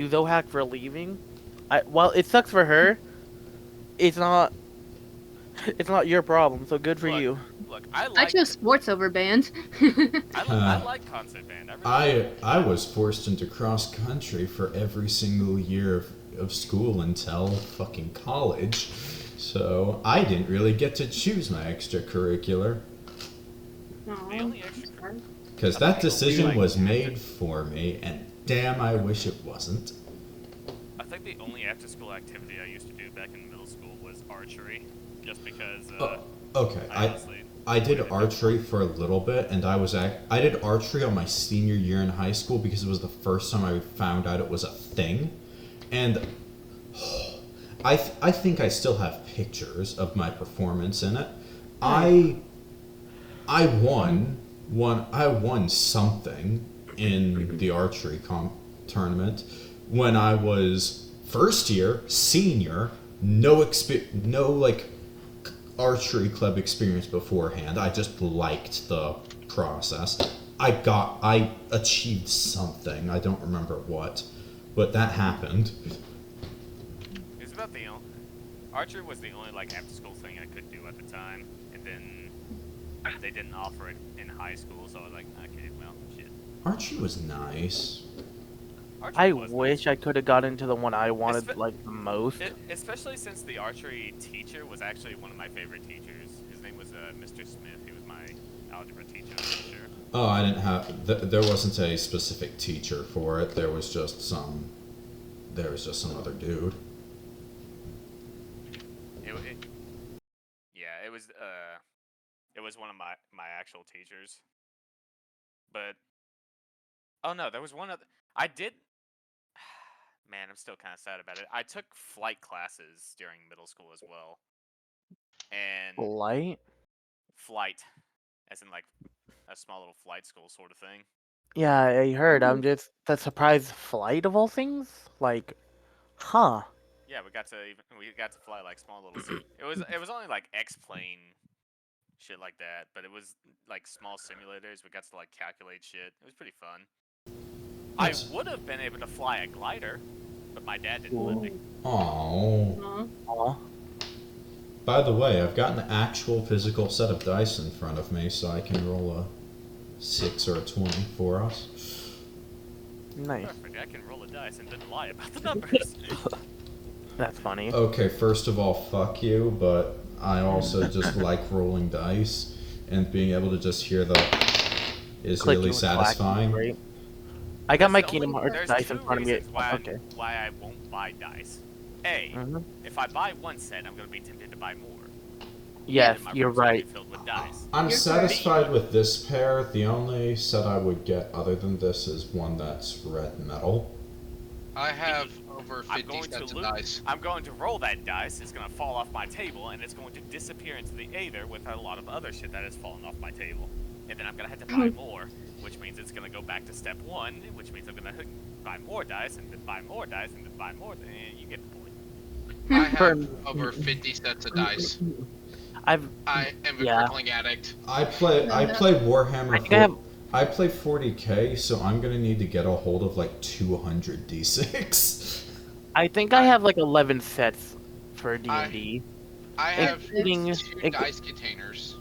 Zohack for leaving. Well, it sucks for her. It's not. It's not your problem. So good for Look, you. look, I chose sports over band. I like concert band. I really do. I was forced into cross country for every single year of school until fucking college, so I didn't really get to choose my extracurricular The only extra because that decision was made for me, and damn, I wish it wasn't. I think the only after-school activity I used to do back in middle school was archery, just because. Okay, I did archery for a little bit, and I did archery on my senior year in high school because it was the first time I found out it was a thing, and I think I still have pictures of my performance in it. I won something in the archery tournament when I was first year, senior, no like archery club experience beforehand. I just liked the process. I achieved something. I don't remember what, but that happened. It's about the only. Archery was the only like after-school thing I could do at the time, and then they didn't offer it in high school, so I was like, okay, well, shit. Archery was nice. I wish I could have got into the one I wanted like the most. Especially since the archery teacher was actually one of my favorite teachers. His name was Mr. Smith. He was my algebra teacher, I'm pretty sure. Oh, I didn't have. There wasn't a specific teacher for it. There was just some other dude. It was one of my actual teachers. But oh no, there was one other. I did. Man, I'm still kind of sad about it. I took flight classes during middle school as well. And flight, as in like a small little flight school sort of thing. Yeah, I heard. I'm just that surprise flight of all things. Like, huh? Yeah, we got to fly like small little. it was only like X-plane shit like that, but it was like small simulators. We got to like calculate shit. It was pretty fun. Yes. I would have been able to fly a glider, but my dad didn't let me. Aww. By the way, I've got an actual physical set of dice in front of me, so I can roll a 6 or a 20 for us. Nice. Perfect. I can roll a dice and then lie about the numbers. That's funny. Okay, first of all, fuck you, but I also just like rolling dice, and being able to just hear the is really satisfying. I got my Kino dice in front of me. Why I won't buy dice. If I buy one set, I'm going to be tempted to buy more. Yes, you're right. Filled with dice. I'm satisfied with this pair. The only set I would get other than this is one that's red metal. I have over 50 sets of dice. I'm going to roll that dice. It's going to fall off my table, and it's going to disappear into the aether with a lot of other shit that has fallen off my table. And then I'm going to have to buy more, which means it's going to go back to step 1, which means I'm going to buy more dice, and then buy more dice, and then buy more, and you get the point. I have over 50 sets of dice. I am a crippling addict. I play Warhammer. I play 40k, so I'm gonna need to get a hold of like 200 d6. I think I have like 11 sets for D&D. I have 2 dice containers.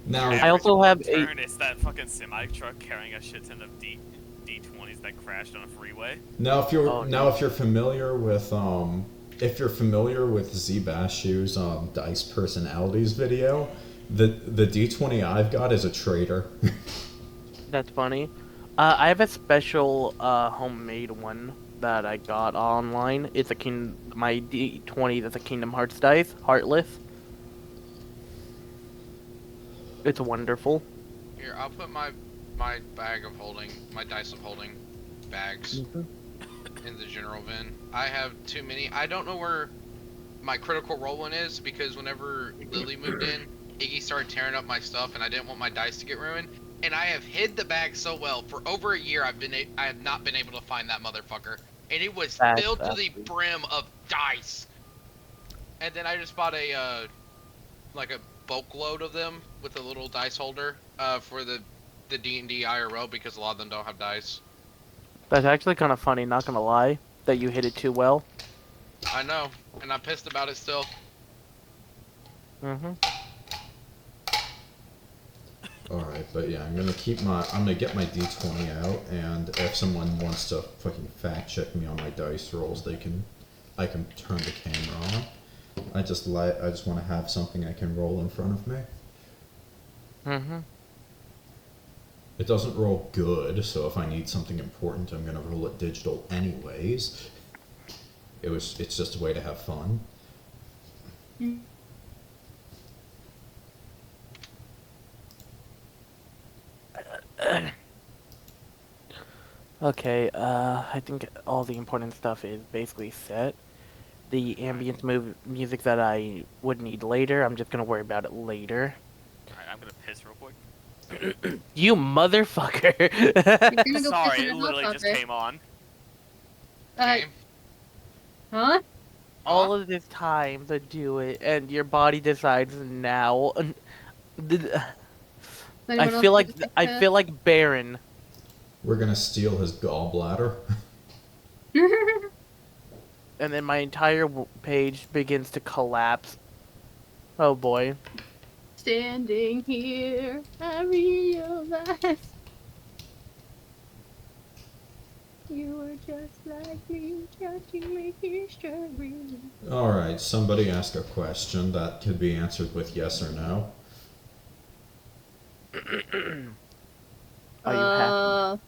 Now I also have It's that fucking semi truck carrying a shit ton of D20s that crashed on a freeway. Now if you're familiar with Z-Bashu's Dice Personalities video, the D20 I've got is a traitor. That's funny. I have a special homemade one that I got online. It's my D20 that's a Kingdom Hearts dice, Heartless. It's wonderful. Here, I'll put my bag of holding, my dice of holding bags in the general bin. I have too many. I don't know where my Critical Role one is because whenever Lily moved in, Iggy started tearing up my stuff and I didn't want my dice to get ruined. And I have hid the bag so well for over a year. I have not been able to find that motherfucker, and it was filled to the brim of dice. And then I just bought a bulk load of them with a little dice holder for the D&D IRL because a lot of them don't have dice. That's actually kind of funny, not gonna lie. that you hit it too well. I know, and I'm pissed about it still. Mm-hmm. Alright, but yeah, I'm gonna get my D20 out, and if someone wants to fucking fact check me on my dice rolls, I can turn the camera on. I just want to have something I can roll in front of me. Mm-hmm. It doesn't roll good, so if I need something important, I'm gonna roll it digital anyways. It's just a way to have fun. Okay, I think all the important stuff is basically set. The ambient music that I would need later, I'm just gonna worry about it later. Alright, I'm gonna piss real quick. You motherfucker! You're gonna go Sorry, piss in it your literally house just out there. came on. Game. Huh? All of this time to do it, and your body decides now. Anyone else I feel like Barron. We're gonna steal his gallbladder. And then my entire page begins to collapse. Oh boy. Standing here, I realize you were just like me, judging me history. Alright, somebody ask a question that could be answered with yes or no. Are you happy?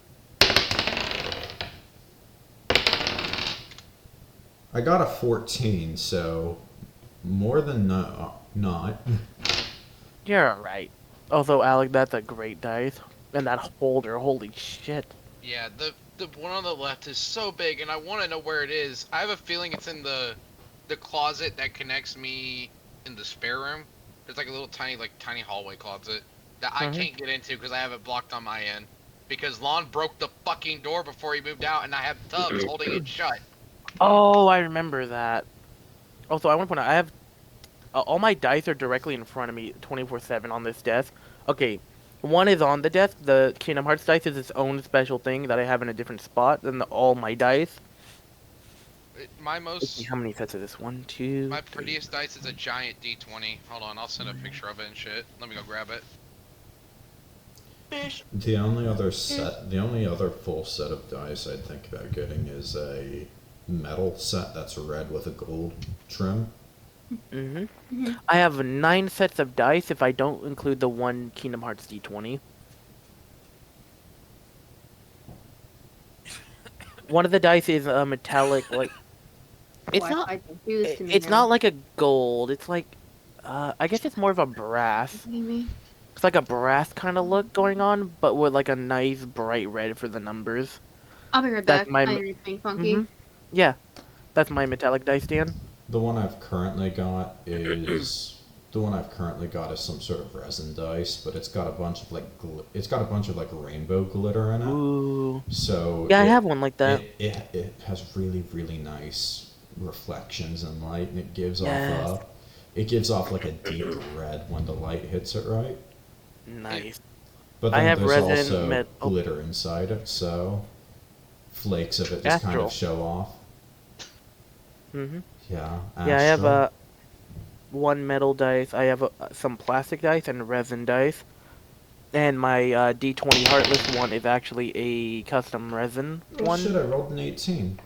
I got a 14, so more than not. You're alright. Although, Alec, that's a great dice. And that holder, holy shit. Yeah, the one on the left is so big, and I want to know where it is. I have a feeling it's in the closet that connects me in the spare room. There's like a little tiny hallway closet that I can't get into because I have it blocked on my end. Because Lon broke the fucking door before he moved out, and I have Tubbs holding it shut. Oh, I remember that. Also, I want to point out, I have... all my dice are directly in front of me 24/7 on this desk. Okay, one is on the desk. The Kingdom Hearts dice is its own special thing that I have in a different spot than all my dice. Let's see, how many sets is this? 1, 2, My 3. prettiest dice is a giant D20. Hold on, I'll send a picture of it and shit. Let me go grab it. The only other full set of dice I'd think about getting is a metal set that's red with a gold trim. I have 9 sets of dice if I don't include the one Kingdom Hearts D20. One of the dice is a metallic, like... It's not like a gold. It's like, I guess it's more of a brass. It's like a brass kind of look going on, but with like a nice bright red for the numbers. I'll be right That's back. my I hear being funky. Yeah, that's my metallic dice stand. The one I've currently got is some sort of resin dice, but it's got a bunch of like rainbow glitter in it. Ooh. So yeah, I have one like that. It has really, really nice reflections and light, and it gives off like a deep red when the light hits it right. Nice. But then I have there's resin also glitter inside it, so flakes of it just kind of show off. Yeah. Yeah, I have one metal dice. I have some plastic dice and resin dice. And my D20 Heartless one is actually a custom resin one. Shit, I rolled an 18.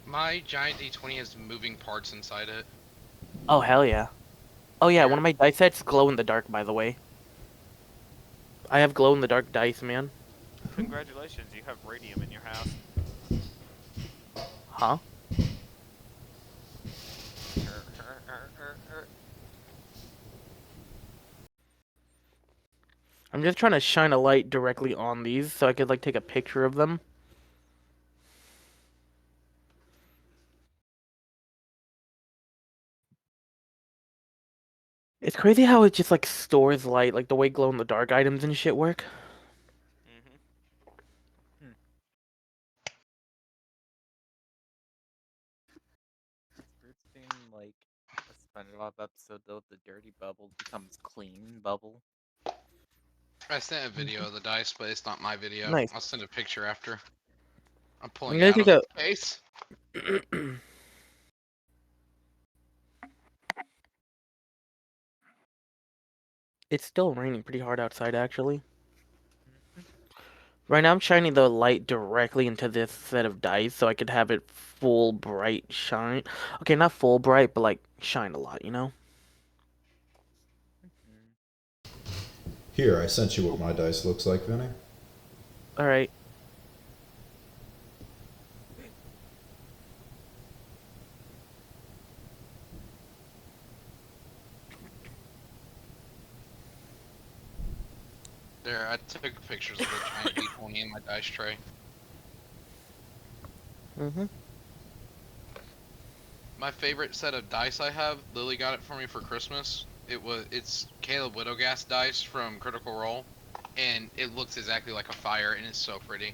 My giant D20 has moving parts inside it. Oh, hell yeah. Oh, yeah, one of my dice sets glow in the dark, by the way. I have glow in the dark dice, man. Congratulations, you have radium in your house. Huh? I'm just trying to shine a light directly on these so I could like take a picture of them. It's crazy how it just like stores light, like the way glow in the dark items and shit work. Like a SpongeBob episode though, the dirty bubble becomes clean bubble. I sent a video of the dice, but it's not my video. Nice. I'll send a picture after. I'm I'm pulling gonna out take of a. the case. It's still raining pretty hard outside, actually. Right now, I'm shining the light directly into this set of dice so I could have it full bright shine. Okay, not full bright, but like shine a lot, you know? Here, I sent you what my dice looks like, Vinny. Alright. There, I took pictures of the giant D20 in my dice tray. Mm-hmm. My favorite set of dice I have, Lily got it for me for Christmas. It's Kayla Widowgas dice from Critical Role, and it looks exactly like a fire, and it's so pretty.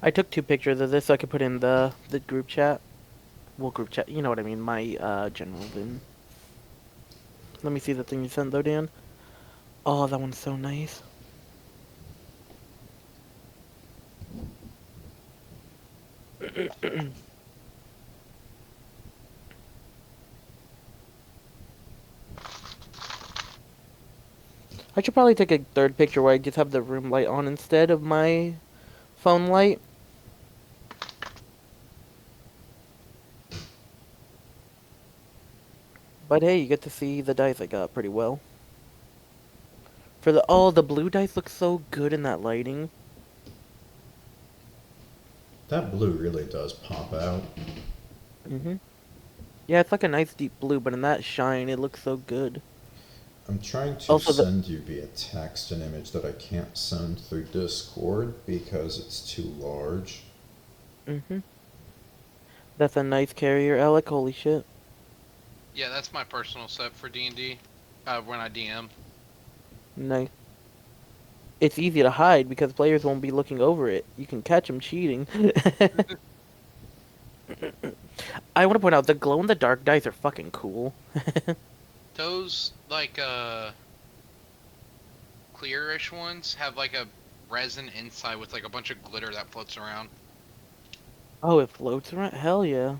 I took 2 pictures of this so I could put in the group chat. Well, group chat, you know what I mean, my general bin. Let me see the thing you sent though, Dan. Oh, that one's so nice. I should probably take a 3rd picture where I just have the room light on instead of my phone light. But hey, you get to see the dice I got pretty well. For the blue dice look so good in that lighting. That blue really does pop out. Mhm. Yeah, it's like a nice deep blue, but in that shine, it looks so good. I'm trying to Also, send you via text an image that I can't send through Discord because it's too large. That's a nice carrier, Alec. Holy shit. Yeah, that's my personal set for D&D, when I DM. Nice. It's easy to hide because players won't be looking over it. You can catch them cheating. I want to point out the glow-in-the-dark dice are fucking cool. Those, like, clearish ones have, like, a resin inside with, like, a bunch of glitter that floats around. Oh, it floats around? Hell yeah.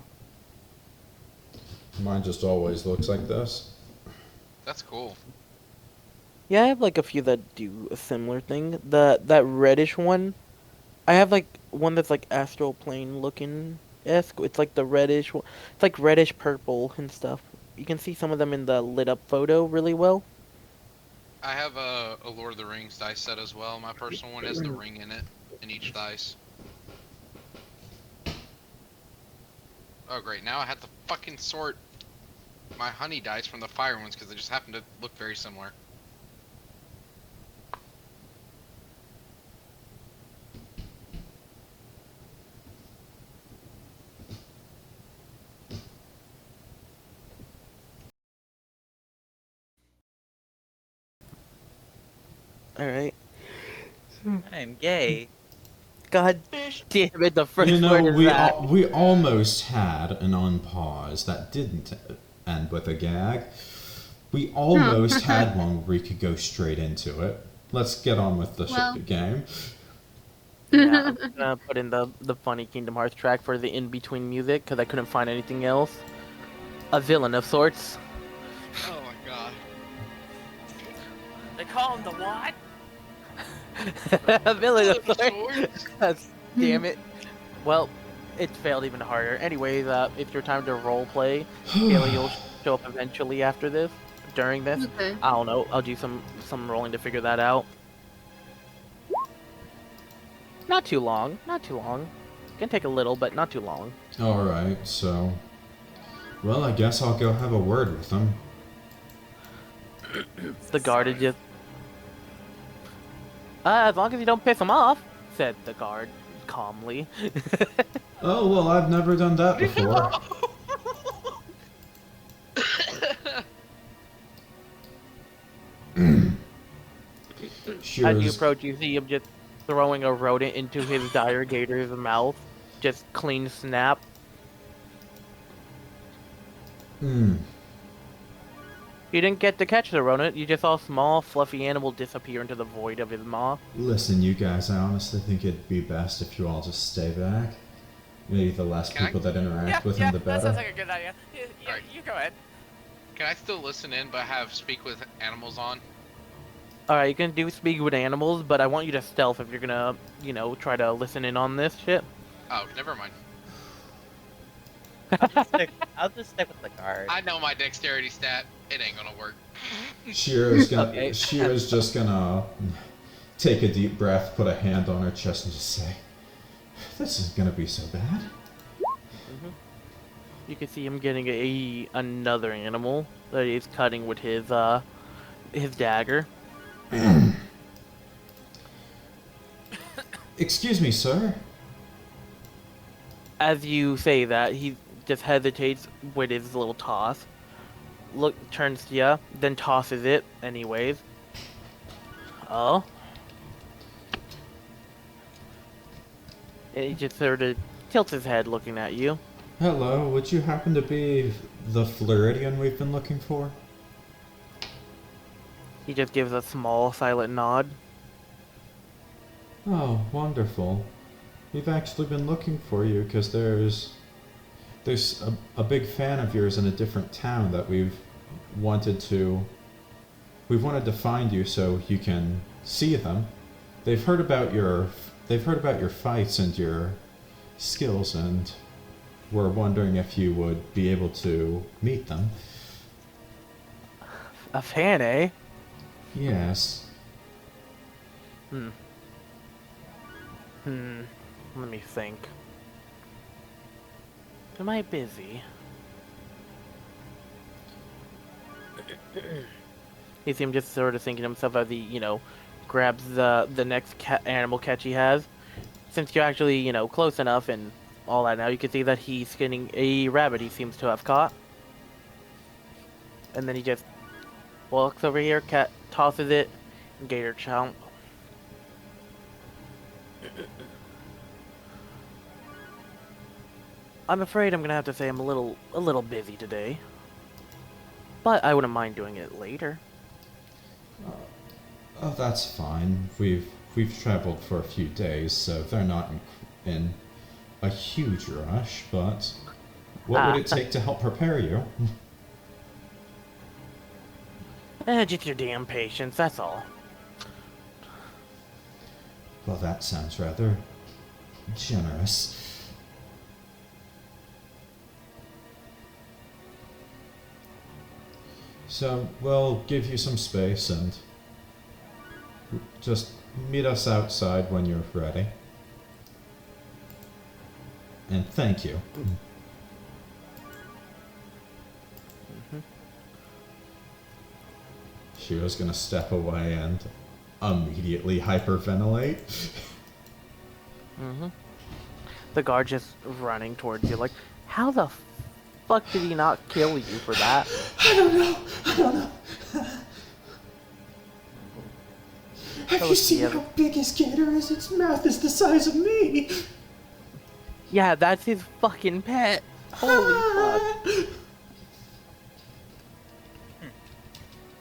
Mine just always looks like this. That's cool. Yeah, I have like a few that do a similar thing. That reddish one, I have like one that's like astral plane looking esque. It's like the reddish one. It's like reddish purple and stuff. You can see some of them in the lit up photo really well. I have a Lord of the Rings dice set as well. My personal one has the ring in it, in each dice. Oh great, now I have to fucking sort my honey dice from the fire ones because they just happen to look very similar. Alright. I'm gay. God damn it, the first You know, word is that. we almost had an unpause that didn't end with a gag. We almost had one where we could go straight into it. Let's get on with the Well. game. Yeah, I'm gonna put in the funny Kingdom Hearts track for the in-between music because I couldn't find anything else. A villain of sorts. Oh my god. They call him the what? A villain of sorts. Swords? Damn it. Well, it failed even harder. Anyways, it's your time to role play. Kayla, you'll show up eventually after this. During this, Okay. I don't know. I'll do some rolling to figure that out. Not too long. Not too long. Can take a little, but not too long. Alright, so. Well, I guess I'll go have a word with them. The guard is just. As long as you don't piss him off, said the guard calmly. Oh, well, I've never done that before. As you approach, you see him just throwing a rodent into his dire gator's mouth. Just clean snap. He You didn't get to catch the rodent. You just saw a small, fluffy animal disappear into the void of his maw. Listen, you guys, I honestly think it'd be best if you all just stay back. Maybe the less Can I- people that interact Yeah, with yeah, him, the that better. sounds like a good idea. Alright. You go ahead. Can I still listen in but have speak with animals on? Alright, you can do speak with animals, but I want you to stealth if you're gonna, you know, try to listen in on this shit. Oh, never mind. I'll just stick with the guard. I know my dexterity stat. It ain't gonna work. Shiro's gonna. Okay. Shiro's just gonna take a deep breath, put a hand on her chest, and just say, "This isn't gonna be so bad." You can see him getting another animal that he's cutting with his dagger. Excuse me, sir. As you say that, he just hesitates with his little toss. Turns to you, then tosses it anyways. Oh. And he just sort of tilts his head looking at you. Hello, would you happen to be the Floridian we've been looking for? He just gives a small, silent nod. Oh, wonderful. We've actually been looking for you because there's a big fan of yours in a different town that we've wanted to find you so you can see them. They've heard about your fights and your skills, and we're wondering if you would be able to meet them. A fan, eh? Yes. Let me think. Am I busy? You see him just sort of thinking to himself as he, you know, grabs the next animal catch he has. Since you're actually, you know, close enough and all that now, you can see that he's skinning a rabbit he seems to have caught. And then he just walks over here, tosses it, gator chomp. I'm afraid I'm gonna have to say I'm a little busy today. But I wouldn't mind doing it later. Oh, that's fine. We've traveled for a few days, so they're not in a huge rush, but what would it take to help prepare you? Just your damn patience, that's all. Well, that sounds rather generous. So, we'll give you some space and just meet us outside when you're ready. And thank you. Shiro's gonna step away and immediately hyperventilate. The guard just running towards you like, how the fuck did he not kill you for that? I don't know. Have you seen how big his gator is? Its mouth is the size of me. Yeah, that's his fucking pet. Holy fuck.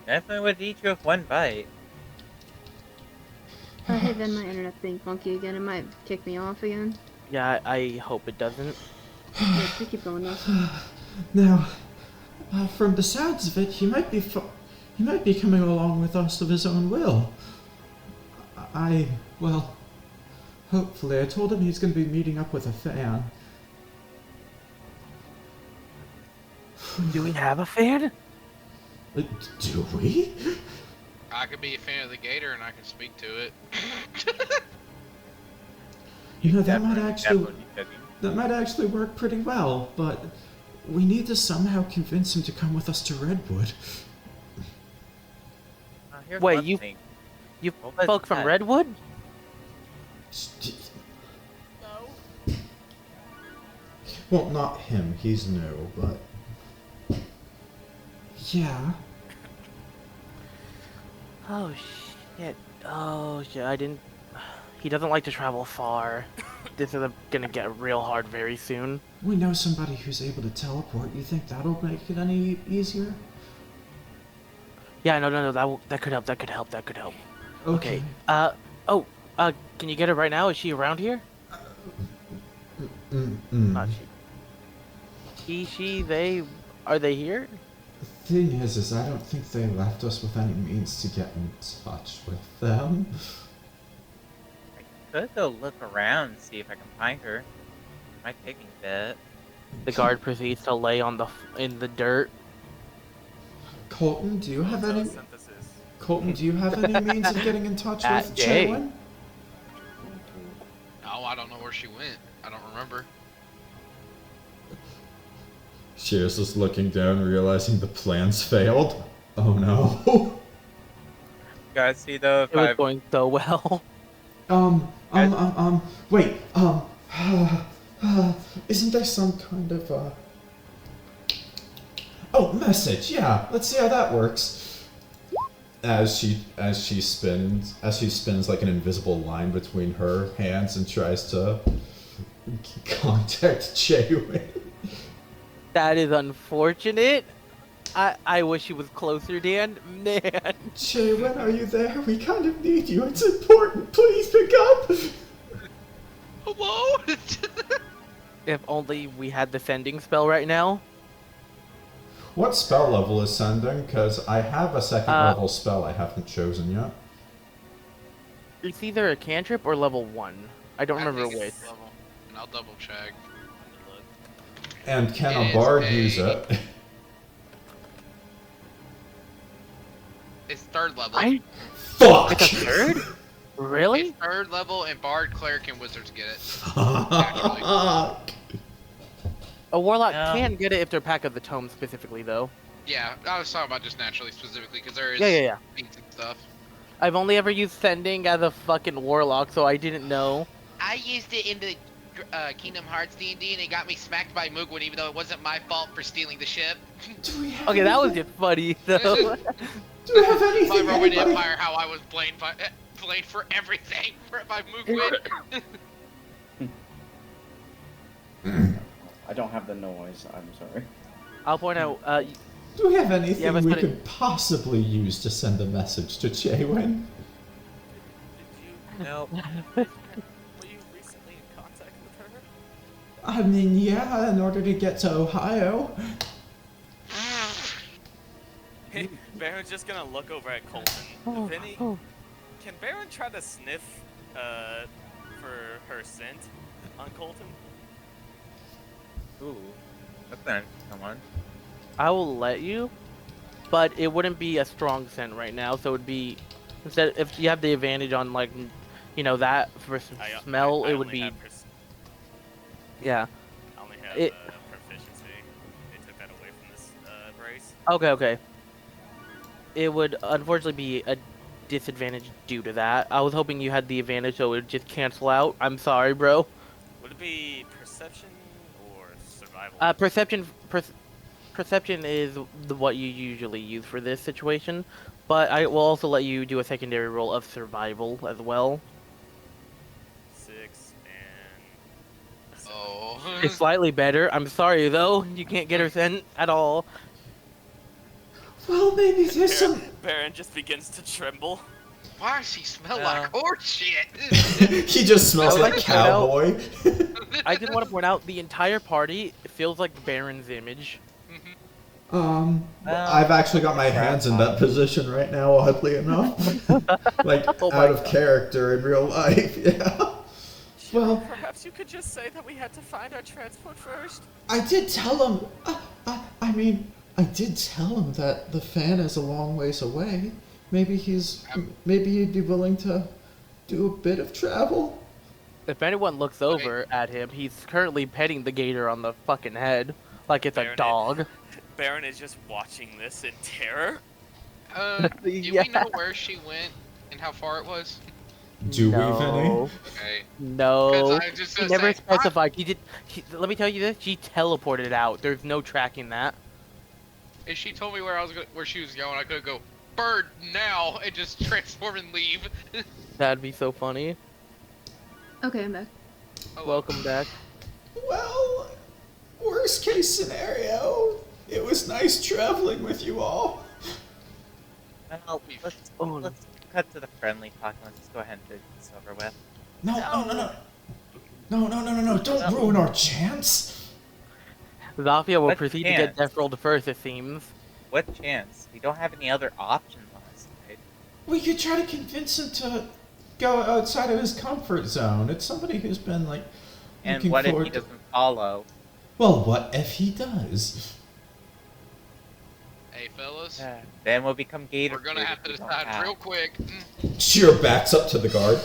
Definitely would eat you with one bite. Oh, hey, then my internet's being funky again. It might kick me off again. Yeah, I hope it doesn't. Yeah, just keep going though. Now, from the sounds of it, he might be coming along with us of his own will. Well, hopefully. I told him he's going to be meeting up with a fan. Do we have a fan? Do we? I could be a fan of the gator and I can speak to it. You know, that might Definitely could be. That might actually work pretty well, but we need to somehow convince him to come with us to Redwood. Here's Wait, one you thing. was folk from that? Redwood? No. Well, not him. He's new, but yeah. Oh shit. Oh shit, I didn't... He doesn't like to travel far. This is gonna get real hard very soon. We know somebody who's able to teleport. You think that'll make it any easier? Yeah, no, that could help. That could help. That could help. Okay. Can you get her right now? Is she around here? Not she. They are they here? The thing is I don't think they left us with any means to get in touch with them. Could go look around and see if I can find her. Might take me a bit. The guard proceeds to lay in the dirt. Colton, do you have any? Photosynthesis. Colton, do you have any means of getting in touch That with day. Chaewynn? No, I don't know where she went. I don't remember. Shiro's just looking down, realizing the plans failed. Oh no. You guys see though if It was I going so well. Wait, isn't there some kind of, oh, message, yeah, let's see how that works. As she spins like an invisible line between her hands and tries to contact Chaewynn. That is unfortunate. I wish he was closer, Dan. Man. Chaewynn, are you there? We kind of need you. It's important. Please pick up. Hello? If only we had the sending spell right now. What spell level is sending? Because I have a second level spell I haven't chosen yet. It's either a cantrip or level 1. I don't remember think which. it's level. And I'll double check. And can It a is bard a- use it? It's third level. Fuck! It's a third? Really? It's third level, and bard, cleric, and wizards get it. Fuck! A warlock No. can get it if they're Pack of the Tome specifically, though. Yeah, I was talking about just naturally specifically because there is Yeah. feats and stuff. I've only ever used sending as a fucking warlock, so I didn't know. I used it in the Kingdom Hearts D&D, and it got me smacked by Mugwin, even though it wasn't my fault for stealing the ship. Do we have Okay, that was anything- just funny, though. Do we have My anything? Roman Anybody? Empire, how I was blamed for everything by Mugwin. I don't have the noise. I'm sorry. I'll point out, Do we have anything Yeah, but we put it- could possibly use to send a message to Chaewynn? no. Were you recently in contact with her? I mean, yeah, in order to get to Ohio. Barron's just gonna look over at Colton. Viny, can Barron try to sniff for her scent on Colton? Ooh, that's an interesting one. I will let you, but it wouldn't be a strong scent right now, so it would be, instead, if you have the advantage on, like, you know, that versus smell, I it would only be, have yeah. I only have It- proficiency. They took that away from this race. Okay. It would unfortunately be a disadvantage due to that. I was hoping you had the advantage, so it would just cancel out. I'm sorry, bro. Would it be perception or survival? Perception is what you usually use for this situation, but I will also let you do a secondary roll of survival as well. 6 and 7. Oh. It's slightly better. I'm sorry though, you can't get her sent at all. Well, maybe there's some. Barron just begins to tremble. Why does she smell like horse shit? He just smells I would like like to point out- cowboy. I just want to point out the entire party feels like Baron's image. I've actually got my hands in that position right now, oddly enough. Like, Oh my out of God. character in real life, yeah. Well, Perhaps you could just say that we had to find our transport first. I did tell him. I did tell him that the fan is a long ways away. Maybe he'd be willing to do a bit of travel. If anyone looks over at him, he's currently petting the gator on the fucking head like it's a Baron, dog. Barron is just watching this in terror. Do Yeah. we know where she went and how far it was? Do we, Vinny? No. Okay. No. 'Cause I just He gonna never say, specified. Let me tell you this. She teleported out. There's no tracking that. If she told me where she was going, I could go bird now and just transform and leave. That'd be so funny. Okay, I'm back. Oh, Welcome back. Well, worst case scenario, it was nice traveling with you all. Well, let's cut to the friendly talk and let's just go ahead and get this over with. No, don't ruin our chance. Zofia will What proceed to get chance? death rolled first, it seems. What chance? We don't have any other options on this side. We could try to convince him to go outside of his comfort zone. It's somebody who's been, like, And looking what if forward he to- doesn't follow? Well, what if he does? Hey, fellas. Then we'll become Gatorbold. We're gonna have to if we don't decide have. real quick. Shiro backs up to the guard.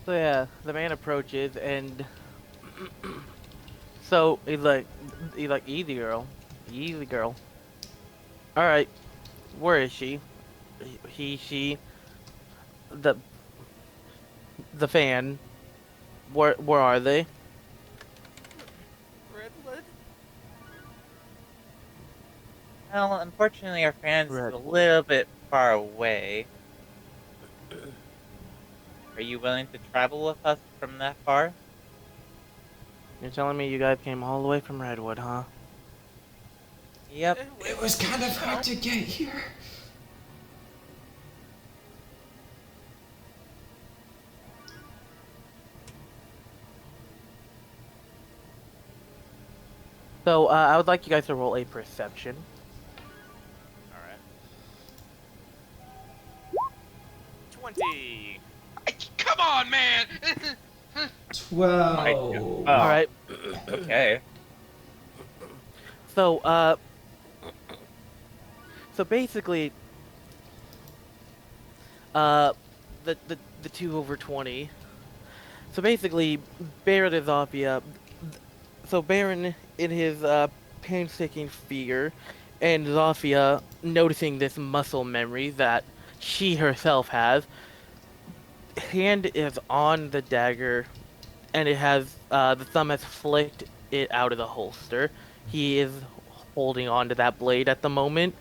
So yeah, the man approaches and so he's like, easy girl, easy girl. All right, where is she? He, she, the fan. Where are they? Redwood? Well, unfortunately, our fan's a Redwood. little bit far away. Are you willing to travel with us from that far? You're telling me you guys came all the way from Redwood, huh? Yep. It was kind of hard to get here. So I would like you guys to roll a perception. Alright. 20! Come on, man! 12. Oh. All right. Okay. So so basically, the 2 over 20. So basically, Barron and Zofia. So Barron, in his painstaking figure, and Zofia noticing this muscle memory that she herself has. Hand is on the dagger, and it has the thumb has flicked it out of the holster. He is holding on to that blade at the moment.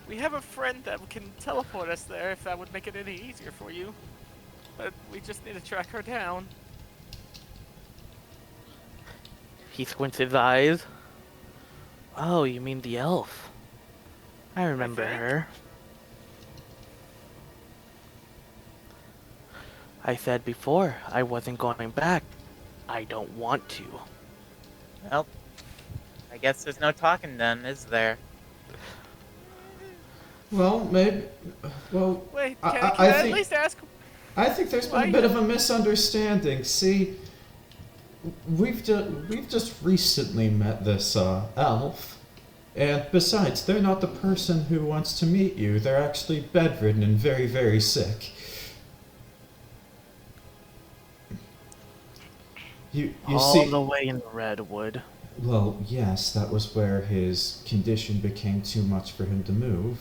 We have a friend that can teleport us there if that would make it any easier for you. But we just need to track her down. He squints his eyes. Oh, you mean the elf? I remember think. her. I said before I wasn't going back. I don't want to. Well, I guess there's no talking then, is there? Well, maybe. Well, Wait, I- can I I at think- least ask? I think there's been a bit of a misunderstanding. See, we've just recently met this elf, and besides, they're not the person who wants to meet you. They're actually bedridden and very, very sick. You All see, the way in Redwood. well, yes, that was where his condition became too much for him to move.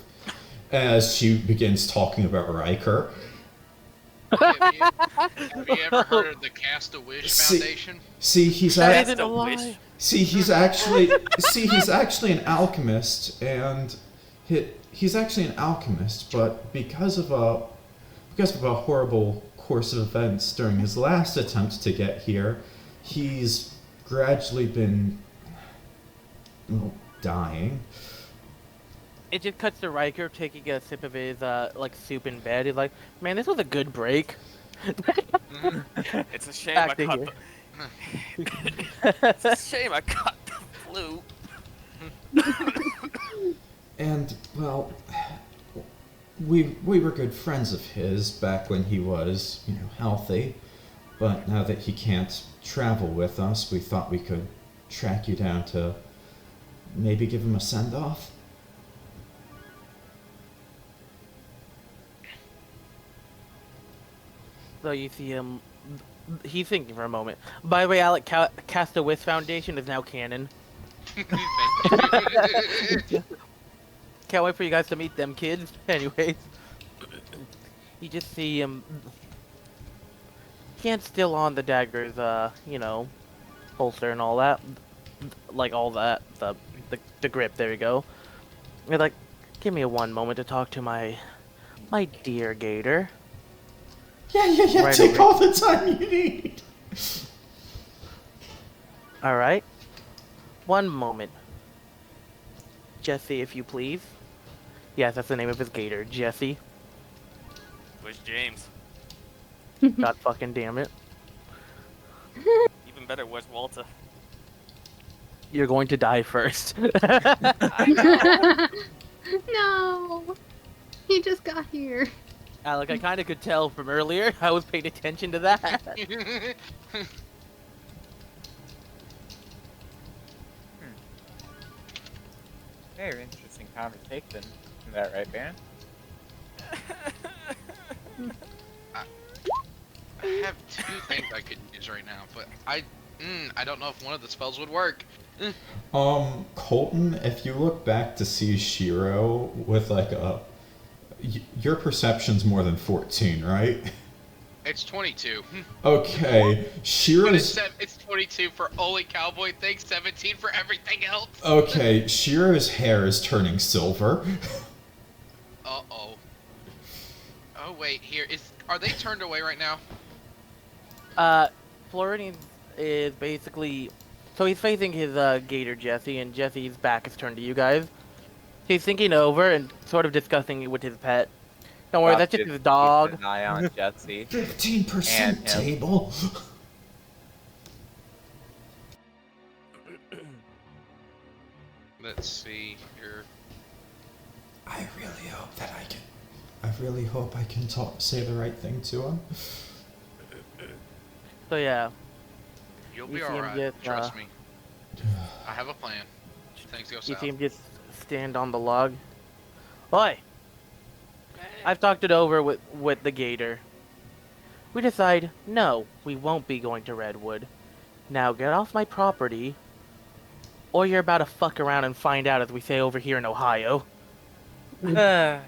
As she begins talking about Ryker. Have you ever heard of the Cast-A-Wish Foundation? See, he's That act- isn't a Wish. lie. he's actually an alchemist, and he's actually an alchemist, but because of a horrible course of events during his last attempt to get here, he's gradually been dying. It just cuts to Riker taking a sip of his like soup in bed. He's like, "Man, this was a good break." It's a shame Back I to caught here. It's a shame I caught the flu. And well, we were good friends of his back when he was, healthy. But now that he can't travel with us, we thought we could track you down to maybe give him a send-off. So you see him. He's thinking for a moment. By the way, Alec, Cast-A-Wish Foundation is now canon. Can't wait for you guys to meet them kids. Anyways, you just see him. Hand's still on the dagger's, holster and all that, like all that, the grip. There you go. You're like, give me one moment to talk to my dear Gator. Yeah, Right take over. all the time you need. All right. One moment. Jessie, if you please. Yes, that's the name of his gator, Jessie. Where's James? God fucking damn it. Even better, where's Walter? You're going to die first. I know. No! He just got here. Alec, I kind of could tell from earlier. I was paying attention to that. Very interesting conversation. Isn't that right, Barron? I have two things I could use right now, but I don't know if one of the spells would work. Colton, if you look back to see Shiro with like your perception's more than 14, right? It's 22. Okay, But Shiro's... it's 22 for only Cowboy things, 17 for everything else. Okay, Shiro's hair is turning silver. Uh-oh. Oh, wait, are they turned away right now? Floridian is basically... So he's facing his gator, Jessie, and Jessie's back is turned to you guys. He's thinking over and sort of discussing it with his pet. Don't worry, that's just his dog. Keep an eye on Jessie. 15% table. Let's see here. I really hope I can say the right thing to him. So yeah. You'll You be see him alright. just, Trust me. I have a plan. Things go You south. see him just stand on the log. Oi! I've talked it over with the gator. We decide, no, we won't be going to Redwood. Now get off my property, or you're about to fuck around and find out, as we say over here in Ohio. What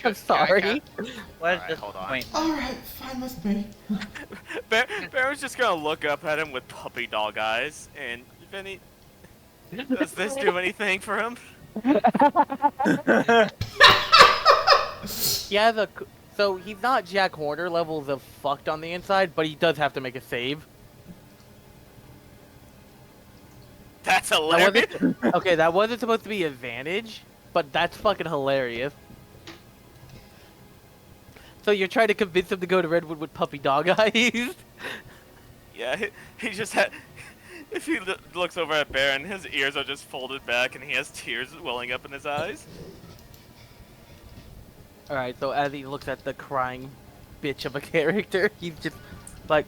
I'm sorry. is Alright, this hold on. point? Alright, fine with me. Barron's just gonna look up at him with puppy dog eyes, and Viny, does this do anything for him? He has a... So he's not Jack Horner levels of fucked on the inside, but he does have to make a save. That's That hilarious. wasn't, okay, that wasn't supposed to be advantage, but that's fucking hilarious. So you're trying to convince him to go to Redwood with puppy dog eyes? Yeah, he just had. If he looks over at Barron, his ears are just folded back, and he has tears welling up in his eyes. Alright, so as he looks at the crying bitch of a character, he's just like...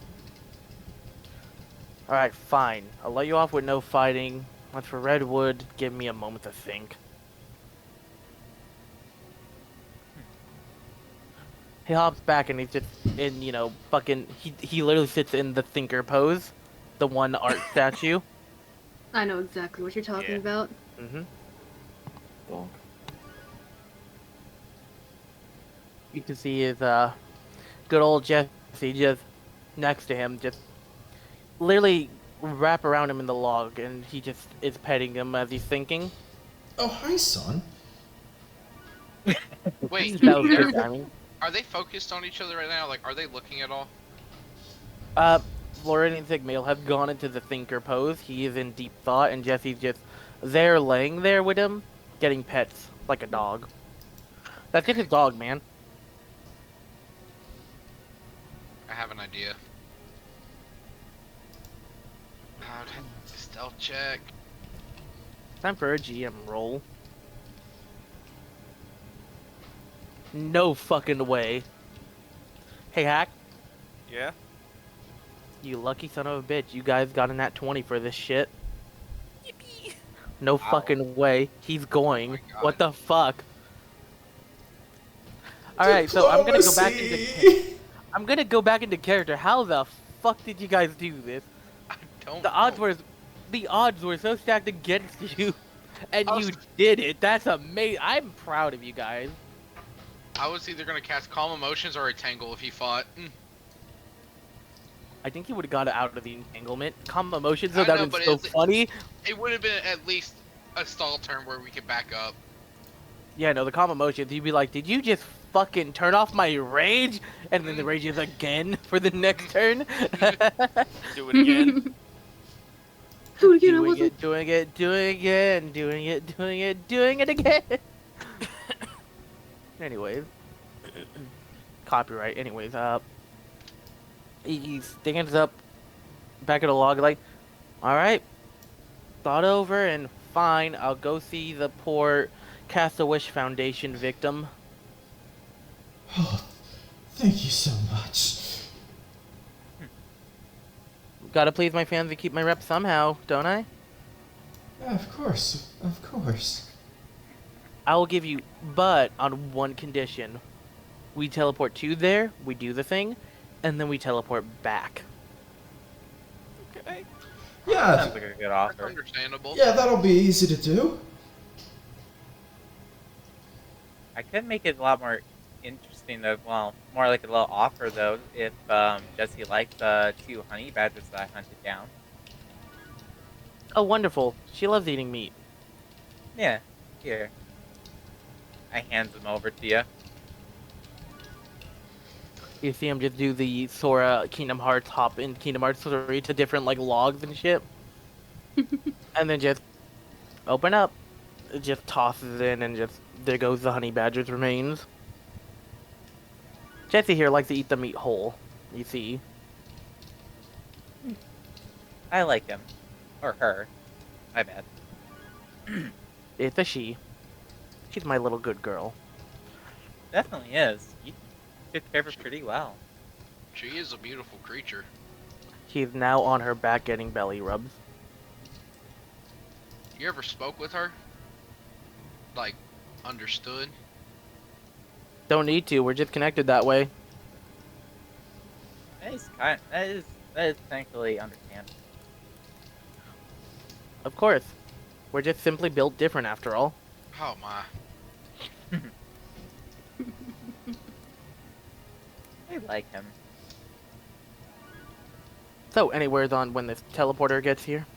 Alright, fine. I'll let you off with no fighting. As for Redwood, give me a moment to think. He hops back and he's just in, you know, fucking... He literally sits in the thinker pose. The one art statue. I know exactly what you're talking Yeah. about. Mm-hmm. You can see his good old Jessie just next to him, just literally wrap around him in the log, and he just is petting him as he's thinking. Oh, hi, son. Wait, That was good timing. are they focused on each other right now? Like, are they looking at all? Floridian and Sigmail have gone into the thinker pose. He is in deep thought, and Jessie's just there laying there with him, getting pets like a dog. That's just his dog, man. I have an idea. Stealth check. Time for a GM roll. No fucking way. Hey, Hack. Yeah. You lucky son of a bitch. You guys got a nat 20 for this shit. Yippee. No fucking way. He's going. my God. What the fuck? Alright, so I'm gonna go back into... I'm gonna go back into character. How the fuck did you guys do this? I don't The odds know. were so stacked against you, and I you was- did it. That's amazing. I'm proud of you guys. I was either gonna cast Calm Emotions or a Tangle if he fought. I think you would have got it out of the entanglement. Calm emotions, though, I that know, would but be so it's- funny. It would have been at least a stall turn where we could back up. Yeah, no, the calm emotions, you'd be like, did you just fucking turn off my rage, and then the rage is again for the next turn. Do it again. Do it again, I wasn't. Doing it again. Anyways, copyright. Anyways, he stands up back at the log like, all right, thought over and fine. I'll go see the poor Cast-A-Wish Foundation victim. Oh, thank you so much. Gotta please my fans and keep my rep somehow, don't I? Yeah, of course, of course. I will give you, but on one condition. We teleport to there, we do the thing, and then we teleport back. Okay. Yeah, Sounds like a good That's offer. understandable. yeah, that'll be easy to do. I could make it a lot more interesting, though. Well, more like a little offer, though, if Jessie liked the 2 honey badgers that I hunted down. Oh, wonderful. She loves eating meat. Yeah, here. I hand them over to you. You see him just do the Sora Kingdom Hearts hop in Kingdom Hearts 3 to different, like, logs and shit. And then just open up. It just tosses in and just, there goes the honey badger's remains. Jessie here likes to eat the meat whole, you see. I like him. Or her. My bad. It's a she. She's my little good girl. Definitely is. You took care of her pretty well. She is a beautiful creature. She's now on her back getting belly rubs. You ever spoke with her? Like, understood? Don't need to, we're just connected that way. That is thankfully understandable. Of course. We're just simply built different after all. Oh my. I like him. So, anywhere's on when this teleporter gets here?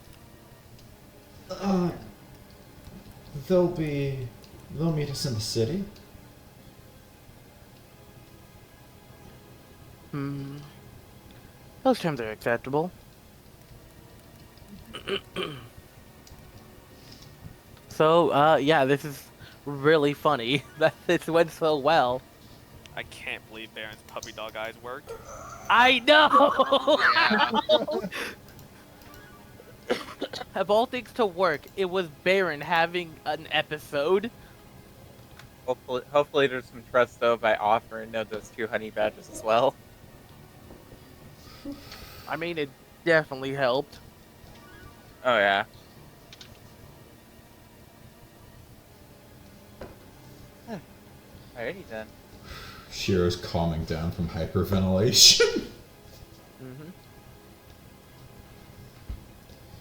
They'll meet us in the city. Those terms are acceptable. So, yeah, this is really funny that this went so well. I can't believe Barron's puppy dog eyes worked. I know! Of all things to work, it was Barron having an episode. Hopefully there's some trust, though, by offering those 2 honey badgers as well. I mean, it definitely helped. Oh, yeah. Alrighty then. Shiro's calming down from hyperventilation.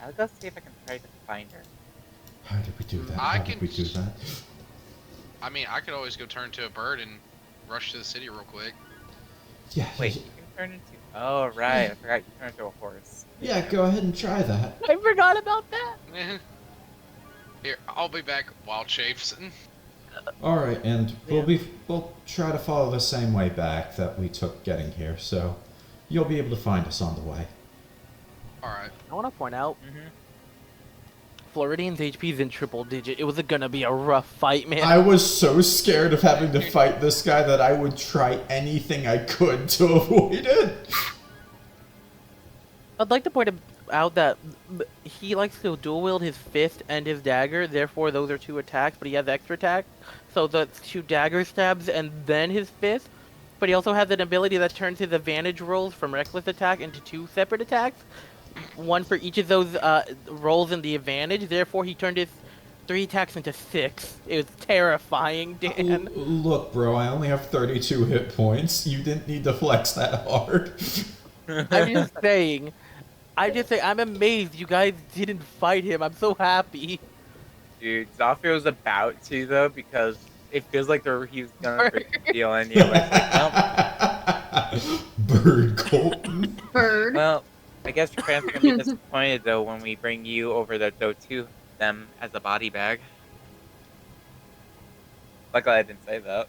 I'll go see if I can try to find her. How did we do that? I How did can we do s- that? I mean, I could always go turn to a bird and rush to the city real quick. Yeah. Wait, you can turn into... Oh, right. I forgot you turn into a horse. Yeah, go ahead and try that. I forgot about that. Here, I'll be back while Chafe's. All right, and we'll try to follow the same way back that we took getting here. So you'll be able to find us on the way. Alright. I want to point out, Floridian's HP is in triple digit. It was gonna be a rough fight, man. I was so scared of having to fight this guy that I would try anything I could to avoid it. I'd like to point out that he likes to dual wield his fist and his dagger, therefore those are 2 attacks, but he has extra attack. So that's 2 dagger stabs and then his fist. But he also has an ability that turns his advantage rolls from reckless attack into 2 separate attacks. 1 for each of those rolls in the advantage, therefore he turned his 3 attacks into 6. It was terrifying, Dan. Look, bro, I only have 32 hit points. You didn't need to flex that hard. I'm just saying. I'm amazed you guys didn't fight him. I'm so happy. Dude, Zofia was about to, though, because it feels like he was gonna deal anyway. Like, Bird Colton. Bird. well, I guess your fans are gonna be disappointed, though, when we bring you over there, though, to them as a body bag. Luckily, I didn't say that.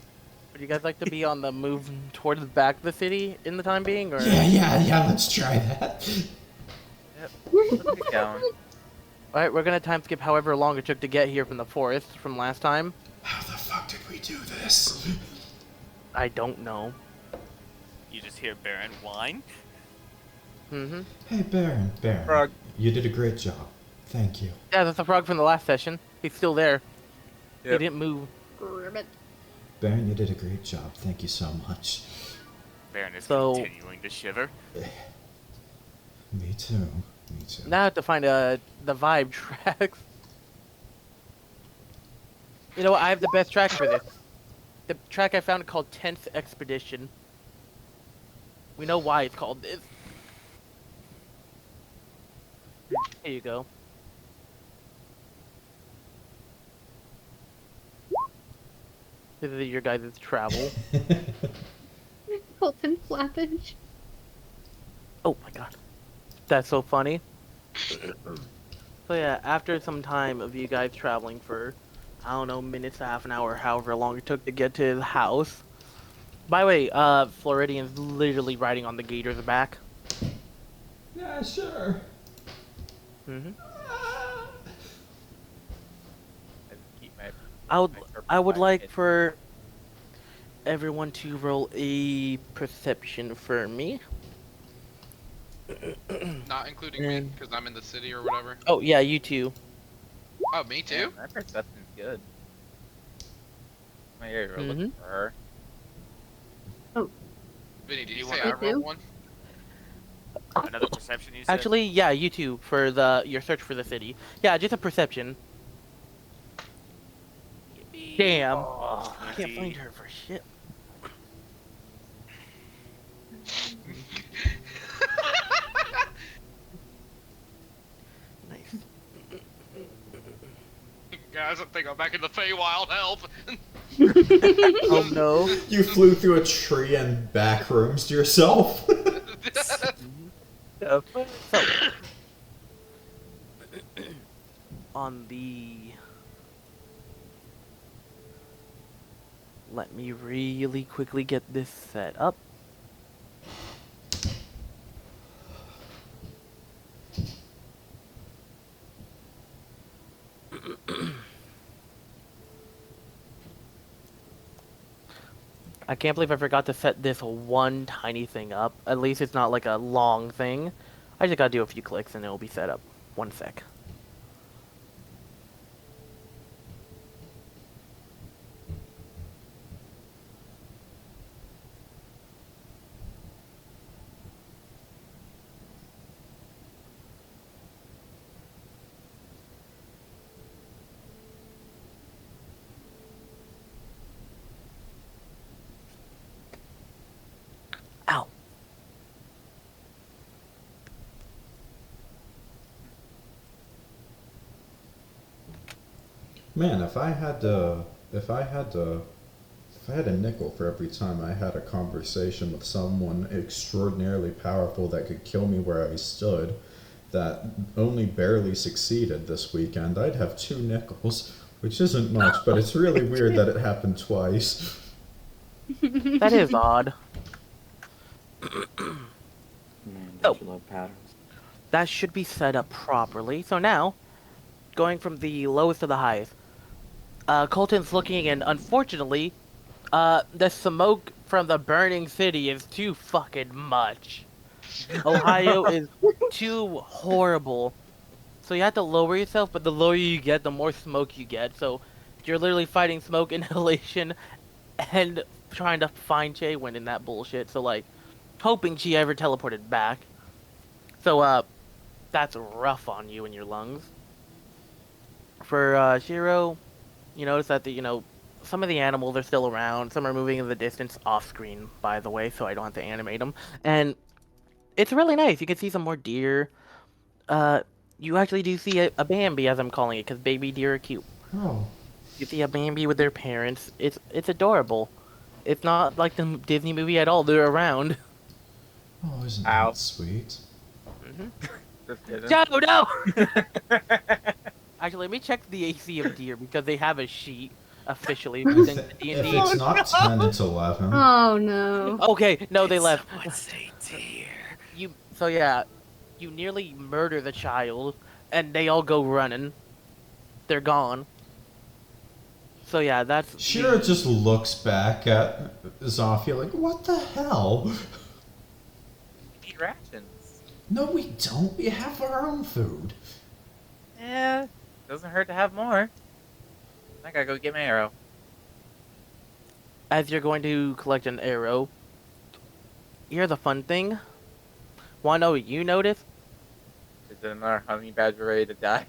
Would you guys like to be on the move towards the back of the city in the time being, or? Yeah, let's try that. Yep. Let's get going. All right, we're gonna time skip however long it took to get here from the forest from last time. How the fuck did we do this? I don't know. You just hear Barron whine. Mm-hmm. Hey, Barron, Frog. you did a great job. Thank you. Yeah, that's the frog from the last session. He's still there. He Yep. didn't move. Ribbit. Barron, you did a great job. Thank you so much. Barron is So- continuing to shiver. Me too. Now I have to find the vibe tracks. You know what? I have the best track for this. The track I found called 10th Expedition. We know why it's called this. Here you go. This is your guys' travel. Colton flappage. Oh my god. That's so funny. So yeah, after some time of you guys traveling for, I don't know, minutes, half an hour, however long it took to get to the house. By the way, Floridian's literally riding on the gator's back. Yeah, sure. Mm-hmm. Keep my- I would my like kid. for everyone to roll a perception for me. Not including me, because I'm in the city or whatever. Oh yeah, you too. Oh, me too? Yeah, my perception's good. My ear Mhm. looking for her. Vinny, did you You say want- I Me rolled too? one? Another perception, you said? Actually, yeah, you too for your search for the city. Yeah, just a perception. Damn. Oh, I can't find her for shit. Nice. Guys, I think I'm back in the Feywild. Help! Oh no. You flew through a tree and back rooms to yourself. So, on the... Let me really quickly get this set up. I can't believe I forgot to set this one tiny thing up. At least it's not like a long thing. I just gotta do a few clicks and it'll be set up. One sec. Ow. Man, if I had a nickel for every time I had a conversation with someone extraordinarily powerful that could kill me where I stood, that only barely succeeded this weekend, I'd have 2 nickels, which isn't much, but it's really weird that it happened twice. That is odd. Man, Oh. don't you love patterns? That should be set up properly. So now, going from the lowest to the highest, Colton's looking, and unfortunately, the smoke from the burning city is too fucking much. Ohio is too horrible. So you have to lower yourself, but the lower you get, the more smoke you get. So you're literally fighting smoke inhalation and trying to find Chaewynn in that bullshit. So like, hoping she ever teleported back. So that's rough on you and your lungs. For Shiro, you notice that some of the animals are still around. Some are moving in the distance off screen, by the way, so I don't have to animate them. And it's really nice. You can see some more deer. You actually do see a Bambi, as I'm calling it, because baby deer are cute. Oh, You see a Bambi with their parents. It's adorable. It's not like the Disney movie at all. They're around. oh, isn't Ow. that sweet? Just kidding. Shadow, no! Actually, let me check the AC of deer because they have a sheet. officially. If, Since if D&D. it's not 10, it's 11. Oh no. Okay, no, they left. Say dear. So yeah, you nearly murder the child, and they all go running. They're gone. So yeah, that's Shiro just looks back at Zofia like, what the hell? Eat rations. No, we don't. We have our own food. Yeah, doesn't hurt to have more. I gotta go get my arrow. as you're going to collect an arrow. Here's the fun thing. Wanna know what you notice? Is it another honey badger ready to die?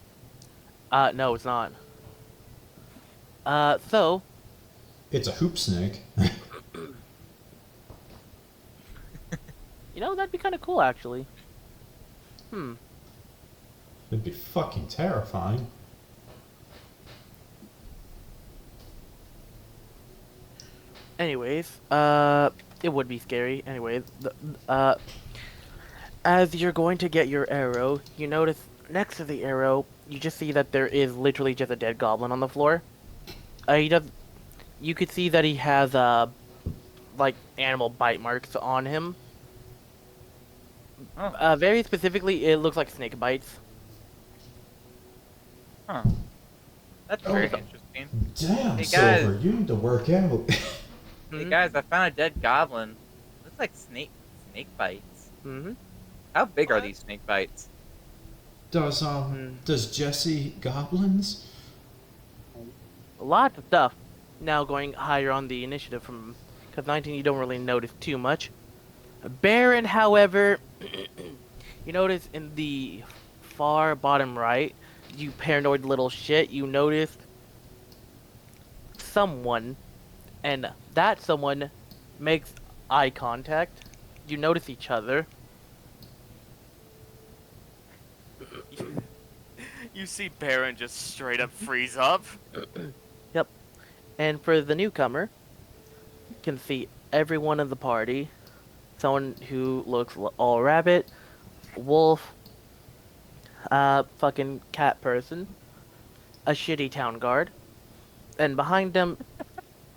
No, it's not. So It's a hoop snake. you know that'd be kind of cool, actually. It'd be fucking terrifying. Anyways, it would be scary. Anyways, as you're going to get your arrow, you notice next to the arrow, you just see that there is literally just a dead goblin on the floor. You could see that he has, like, animal bite marks on him. Oh. Very specifically, it looks like snake bites. Huh. That's very interesting. Damn, Hey, guys. Silver, you need to work out. Hey guys, I found a dead goblin. Looks like snake bites. Mm-hmm. How big are What? these snake bites? Does Jessie goblins? Lots of stuff. Now going higher on the initiative from... Because 19 you don't really notice too much. Barron, however, you notice in the far bottom right, you paranoid little shit, you notice someone, and that someone makes eye contact. You notice each other. You see Barron just straight up freeze up. Yep. And for the newcomer, you can see everyone in the party. Someone who looks all rabbit, wolf, fucking cat person, a shitty town guard, and behind them,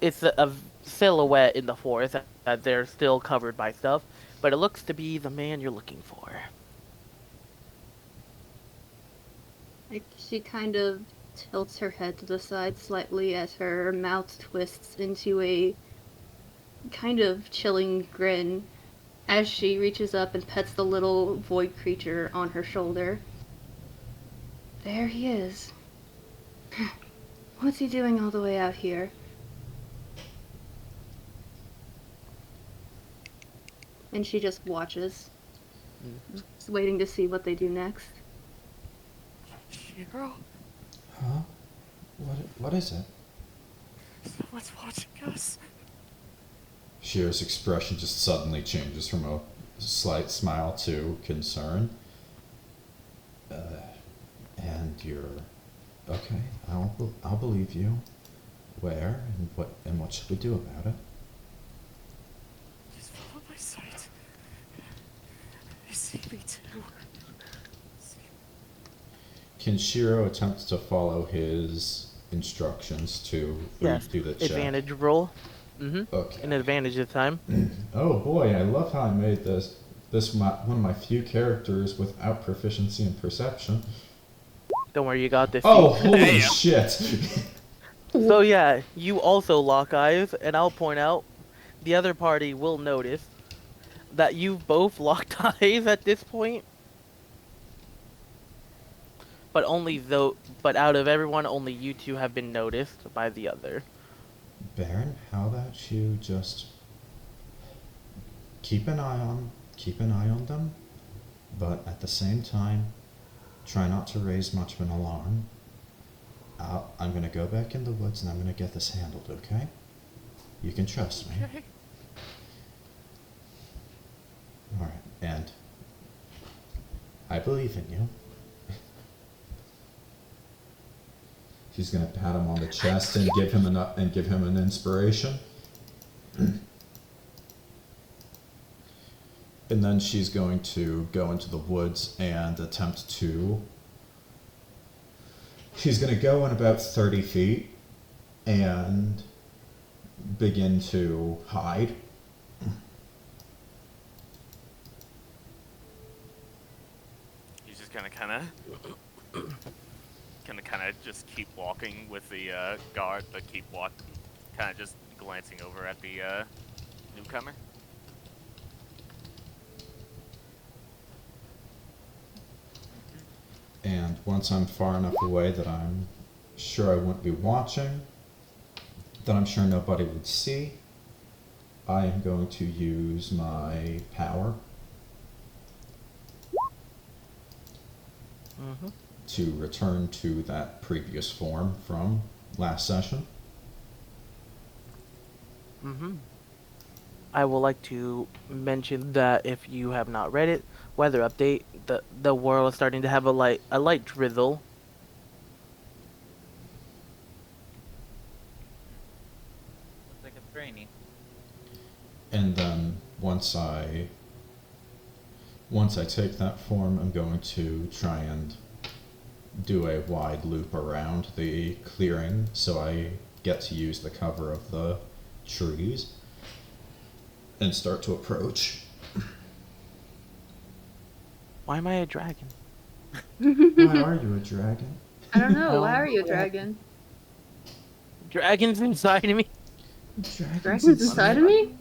it's a silhouette in the forest that they're still covered by stuff, but it looks to be the man you're looking for. Like, she kind of tilts her head to the side slightly as her mouth twists into a kind of chilling grin as she reaches up and pets the little void creature on her shoulder. There he is. What's he doing all the way out here? And she just watches, just waiting to see what they do next. Shiro, Huh? What is it? someone's watching us. Shiro's expression just suddenly changes from a slight smile to concern. And you're okay. I'll believe you. Where and what should we do about it? He's following my sight. They see me too. Can Shiro attempt to follow his instructions to do the check? Advantage roll. Mm-hmm. Okay. An advantage this time. Oh boy, I love how I made this one of my few characters without proficiency in perception. Don't worry, you got this. Oh, holy Damn. shit! So yeah, you also lock eyes, and I'll point out, the other party will notice that you've both locked eyes at this point. But but out of everyone, only you two have been noticed by the other. Baron, how about you just keep an eye on them, but at the same time, try not to raise much of an alarm. I'm gonna go back in the woods and I'm gonna get this handled, okay? You can trust me. Okay. Alright, and I believe in you. She's gonna pat him on the chest and give him an inspiration. And then she's going to go into the woods and attempt to... She's going to go in about 30 feet and begin to hide. He's just gonna kind of just keep walking with the guard, but keep kind of just glancing over at the newcomer. And once I'm far enough away that I'm sure I wouldn't be watching, that I'm sure nobody would see, I am going to use my power to return to that previous form from last session. I would like to mention that if you have not read it, weather update, the world is starting to have a light drizzle. Looks like it's rainy. And then once I take that form, I'm going to try and do a wide loop around the clearing so I get to use the cover of the trees and start to approach. Why am I a dragon? Why are you a dragon? I don't know. Why are you a dragon? Dragons inside of me? Dragons inside of me?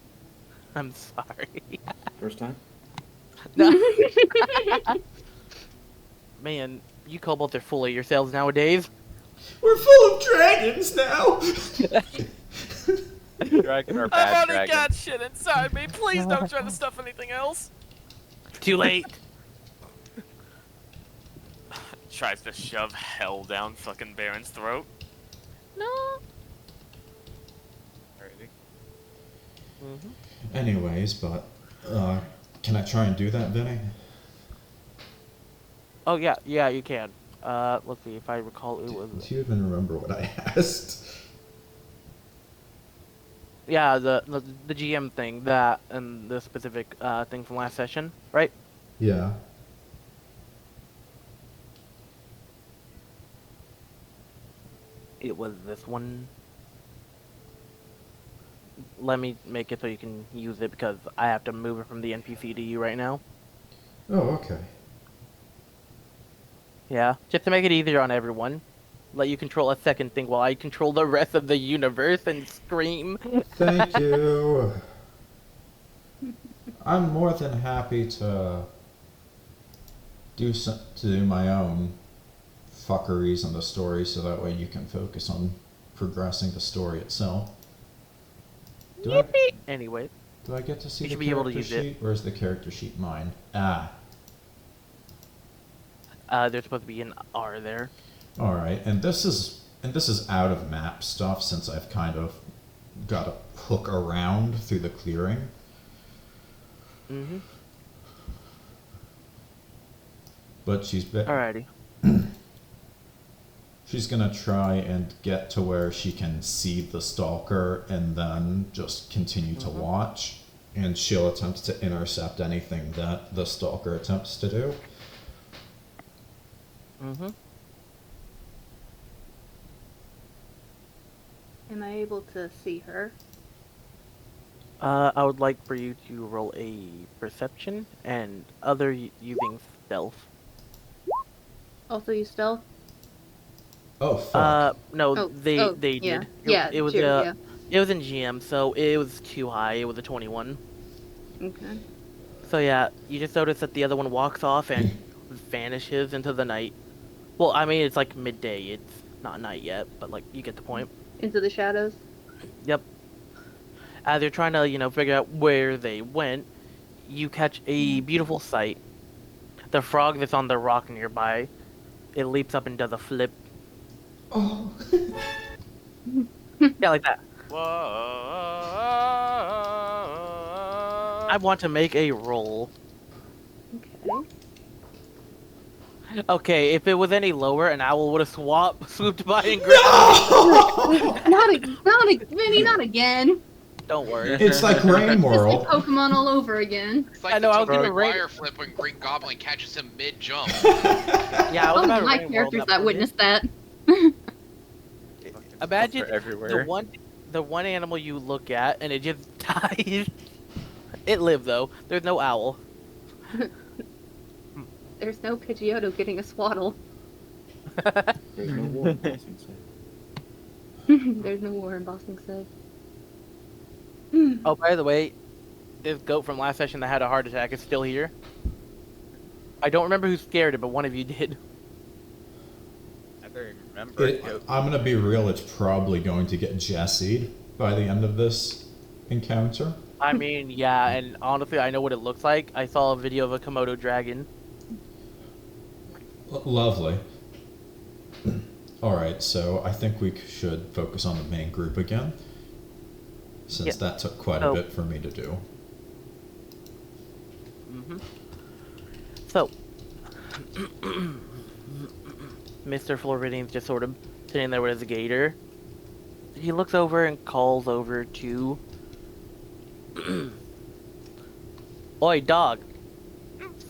I'm sorry. First time? No. Man, you kobolds are full of yourselves nowadays. We're full of dragons now! Dragon or I've bad already dragon? got shit inside me. Please don't try to stuff anything else. Too late. Tries to shove hell down fucking Barron's throat. No. Alrighty. Anyways, but can I try and do that, Vinny? Oh yeah, you can. Let's see if I recall. It was Do you even remember what I asked? yeah the GM thing that and the specific thing from last session, right? Yeah. It was this one. Let me make it so you can use it because I have to move it from the NPC to you right now. Oh, okay. Yeah, just to make it easier on everyone. Let you control a second thing while I control the rest of the universe and scream. Thank you. I'm more than happy to do my own fuckeries in the story so that way you can focus on progressing the story itself. Anyway, Do I get to see You the should be able to character use it. sheet, or is the character sheet mine? Ah, there's supposed to be an R there. all right. And this is out of map stuff since I've kind of got to hook around through the clearing. But Alrighty. she's gonna try and get to where she can see the stalker and then just continue to watch. And she'll attempt to intercept anything that the stalker attempts to do. Am I able to see her? I would like for you to roll a perception and other using stealth. Also use stealth? Oh fuck. No, Oh, they yeah. did. Yeah, it was true, yeah. it was in GM, so it was too high. It was a 21. Okay. So yeah, you just notice that the other one walks off and vanishes into the night. Well, I mean it's like midday. It's not night yet, but like you get the point. Into the shadows? Yep. As they're trying to, figure out where they went, you catch a beautiful sight. The frog that's on the rock nearby, it leaps up and does a flip. Oh. Yeah, like that. Whoa. I want to make a roll. Okay. Okay, if it was any lower, an owl would have swooped by and grabbed Vinny, not again. Don't worry. It's like Rain It's like World. Pokemon all over again. It's like I know, I was the gonna Tobey rate- Maguire flip when Green Goblin catches him mid-jump. Yeah, I was Oh, about to my rain roll characters that point. witnessed that. Imagine everywhere. the one animal you look at and it just dies. It lived though. There's no owl. There's no Pidgeotto getting a swaddle. There's no war in Boston, so. There's no war in Boston, said. Oh, by the way, this goat from last session that had a heart attack is still here. I don't remember who scared it, but one of you did. I don't even remember. I'm gonna be real. It's probably going to get Jessied by the end of this encounter. I mean, yeah, and honestly, I know what it looks like. I saw a video of a Komodo dragon. Lovely. All right, so I think we should focus on the main group again, since that took quite a bit for me to do. So, Mr. Floridian's just sort of sitting there with his gator. He looks over and calls over to... Oi, dog.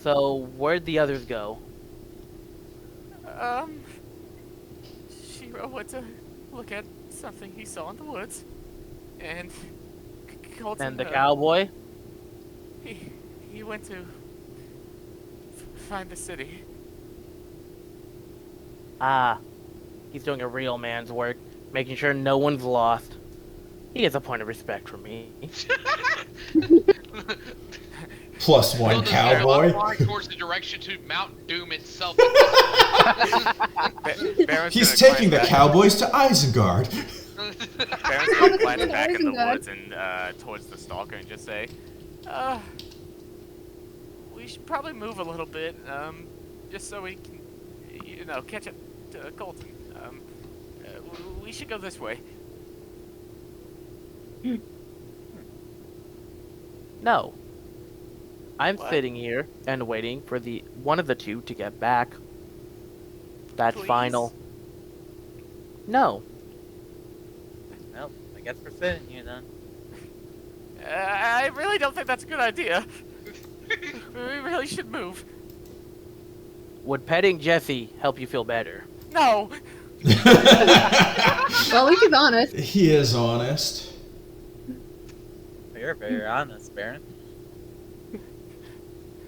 So, where'd the others go? Shiro went to look at something he saw in the woods, and Colton, And the cowboy? he went to find the city. Ah, he's doing a real man's work, making sure no one's lost. He has a point of respect for me. +1 Colton's cowboy. walking towards the direction to Mount Doom itself. He's taking the cowboys to Isengard. Barron's gonna glance back in the woods and towards the stalker and just say, we should probably move a little bit, just so we can, you know, catch up to Colton. We should go this way. No. I'm What? sitting here and waiting for the one of the two to get back. That's Please? final. No. Well, I guess we're sitting here then. I really don't think that's a good idea. We really should move. Would petting Jessie help you feel better? No! Well, at least he's honest. He is honest. You're very honest, Barron.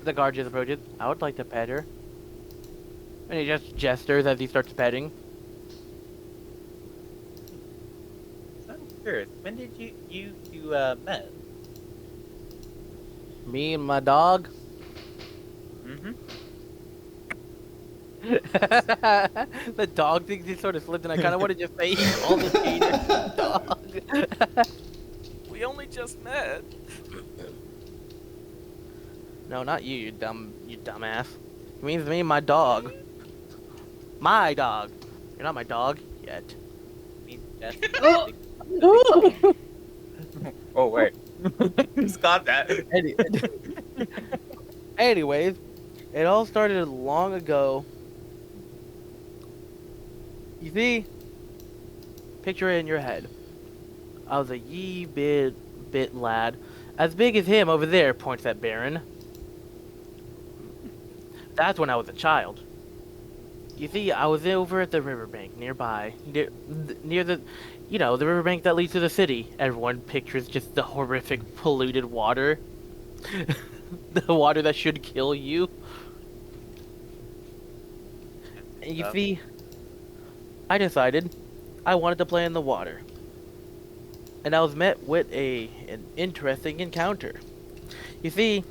The guard just approaches. I would like to pet her. And he just gestures as he starts petting. So I'm curious, when did you met? Me and my dog. Mm-hmm. The dog thing just sort of slipped, and I kind of wanted to just say he called the gator dog. We only just met. No, not you, you dumbass. It means me and my dog. My dog. You're not my dog yet. Me, Jess. Oh! Oh wait. Stop that. Anyways, it all started long ago. You see, picture it in your head. I was a wee bit lad, as big as him over there, points at Barron. That's when I was a child. You see, I was over at the riverbank nearby, near the, you know, the riverbank that leads to the city. Everyone pictures just the horrific polluted water. The water that should kill you. And you see, I decided I wanted to play in the water. And I was met with an interesting encounter. You see,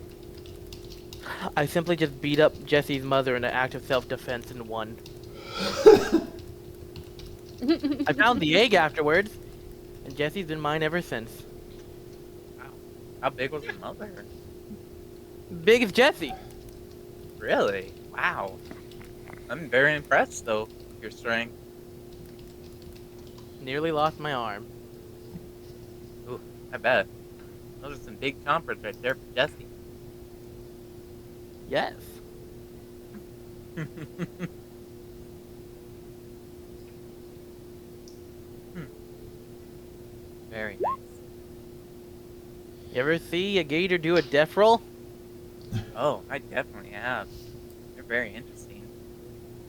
I simply just beat up Jessie's mother in an act of self-defense and won. I found the egg afterwards, and Jessie's been mine ever since. Wow. How big was the mother? Big as Jessie. Really? Wow. I'm very impressed though with your strength. Nearly lost my arm. Ooh, I bet. Those are some big chompers right there for Jessie. Yes. Very nice. You ever see a gator do a death roll? Oh, I definitely have. They're very interesting.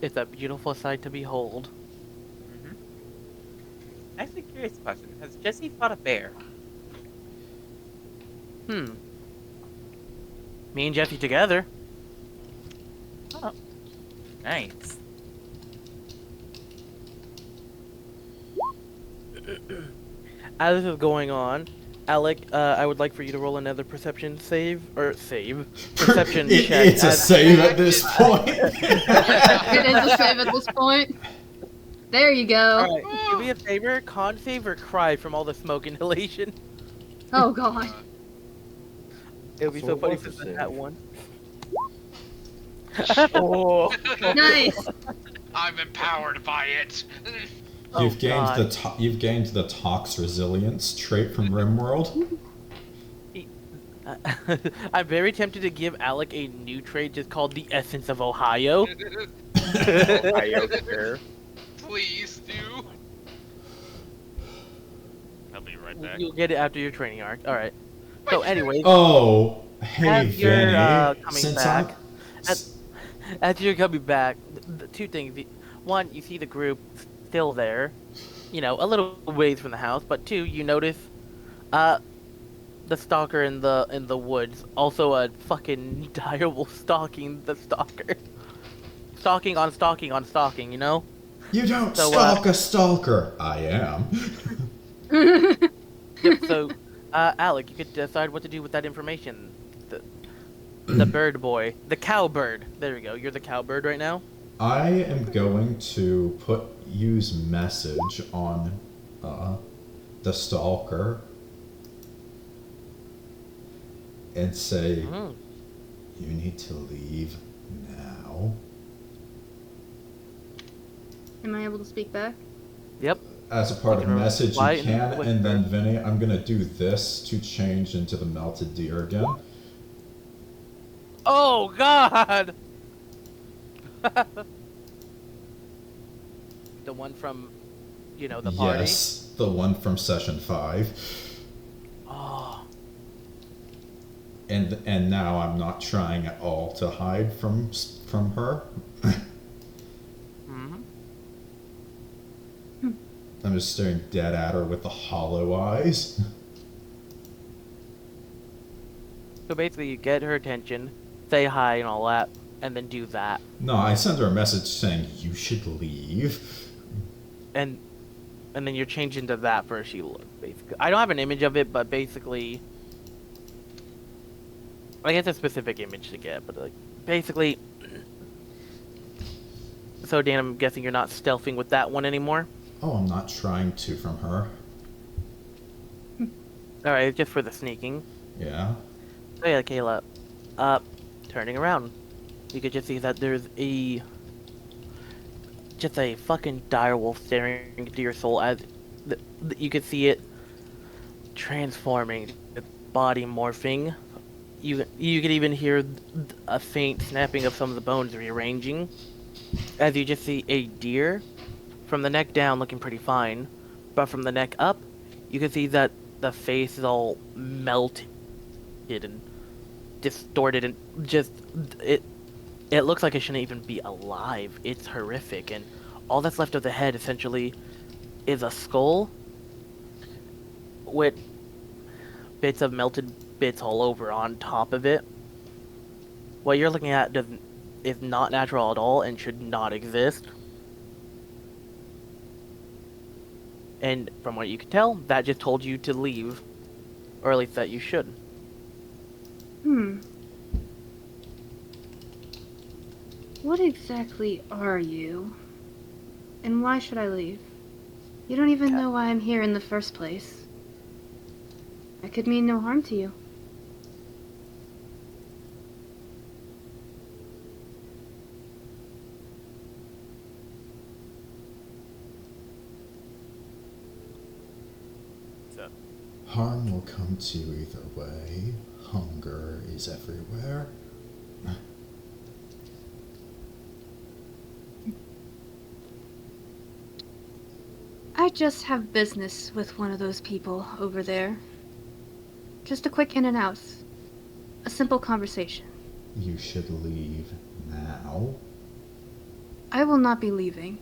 It's a beautiful sight to behold. Mm-hmm. Actually, curious question. Has Jessie fought a bear? Me and Jessie together. Oh. Nice. As this is going on, Alec, I would like for you to roll another perception perception check. It's a save at this point. It is a save at this point. There you go. Alright, do me a favor, con save or cry from all the smoke inhalation. Oh god. It would be So so it funny was a if it's save. that one. Oh. Nice. I'm empowered by it. You've gained God. you've gained the Tox Resilience trait from RimWorld. I'm very tempted to give Alec a new trait just called the Essence of Ohio. Ohio, sure. Please do. I'll be right back. You'll get it after your training arc. Alright. So anyways, Oh, hey, As you're, Vinny. coming Since back, I'm as you're coming back, the two things. One, you see the group still there, you know, a little ways from the house, but two, you notice the stalker in the woods, also a fucking direwolf stalking the stalker. Stalking on stalking on stalking, you know? You don't So, stalk a stalker. I am. Yep, so, Alec, you could decide what to do with that information. The bird boy. The cowbird. There we go. You're the cowbird right now? I am going to use message on the stalker and say, Mm. you need to leave now. Am I able to speak back? Yep. As a part You of can message, reply you can, and and then Vinny, I'm gonna do this to change into the melted deer again. Oh, God! The one from, you know, the party? Yes, the one from session 5. Oh. And now I'm not trying at all to hide from her. Mm-hmm. I'm just staring dead at her with the hollow eyes. So basically, you get her attention, say hi and all that, and then do that. No, I send her a message saying you should leave. And then you're changed into that for she look, basically. I don't have an image of it, but basically... I guess a specific image to get, but like, basically... So Dan, I'm guessing you're not stealthing with that one anymore? Oh, I'm not trying to from her. Alright, it's just for the sneaking. Yeah. Oh yeah, Kayla. Turning around. You could just see that there's just a fucking direwolf staring into your soul as you could see it transforming, its body morphing. You could even hear a faint snapping of some of the bones rearranging. As you just see a deer from the neck down looking pretty fine, but from the neck up, you can see that the face is all melted and distorted and just it looks like it shouldn't even be alive. It's horrific, and all that's left of the head essentially is a skull with bits of melted bits all over on top of it. What you're looking at is not natural at all and should not exist. And from what you can tell, that just told you to leave, or at least that you should. What exactly are you? And why should I leave? You don't even know why I'm here in the first place. I could mean no harm to you. So, Harm will come to you either way. Hunger is everywhere. I just have business with one of those people over there. Just a quick in and out. A simple conversation. You should leave now. I will not be leaving.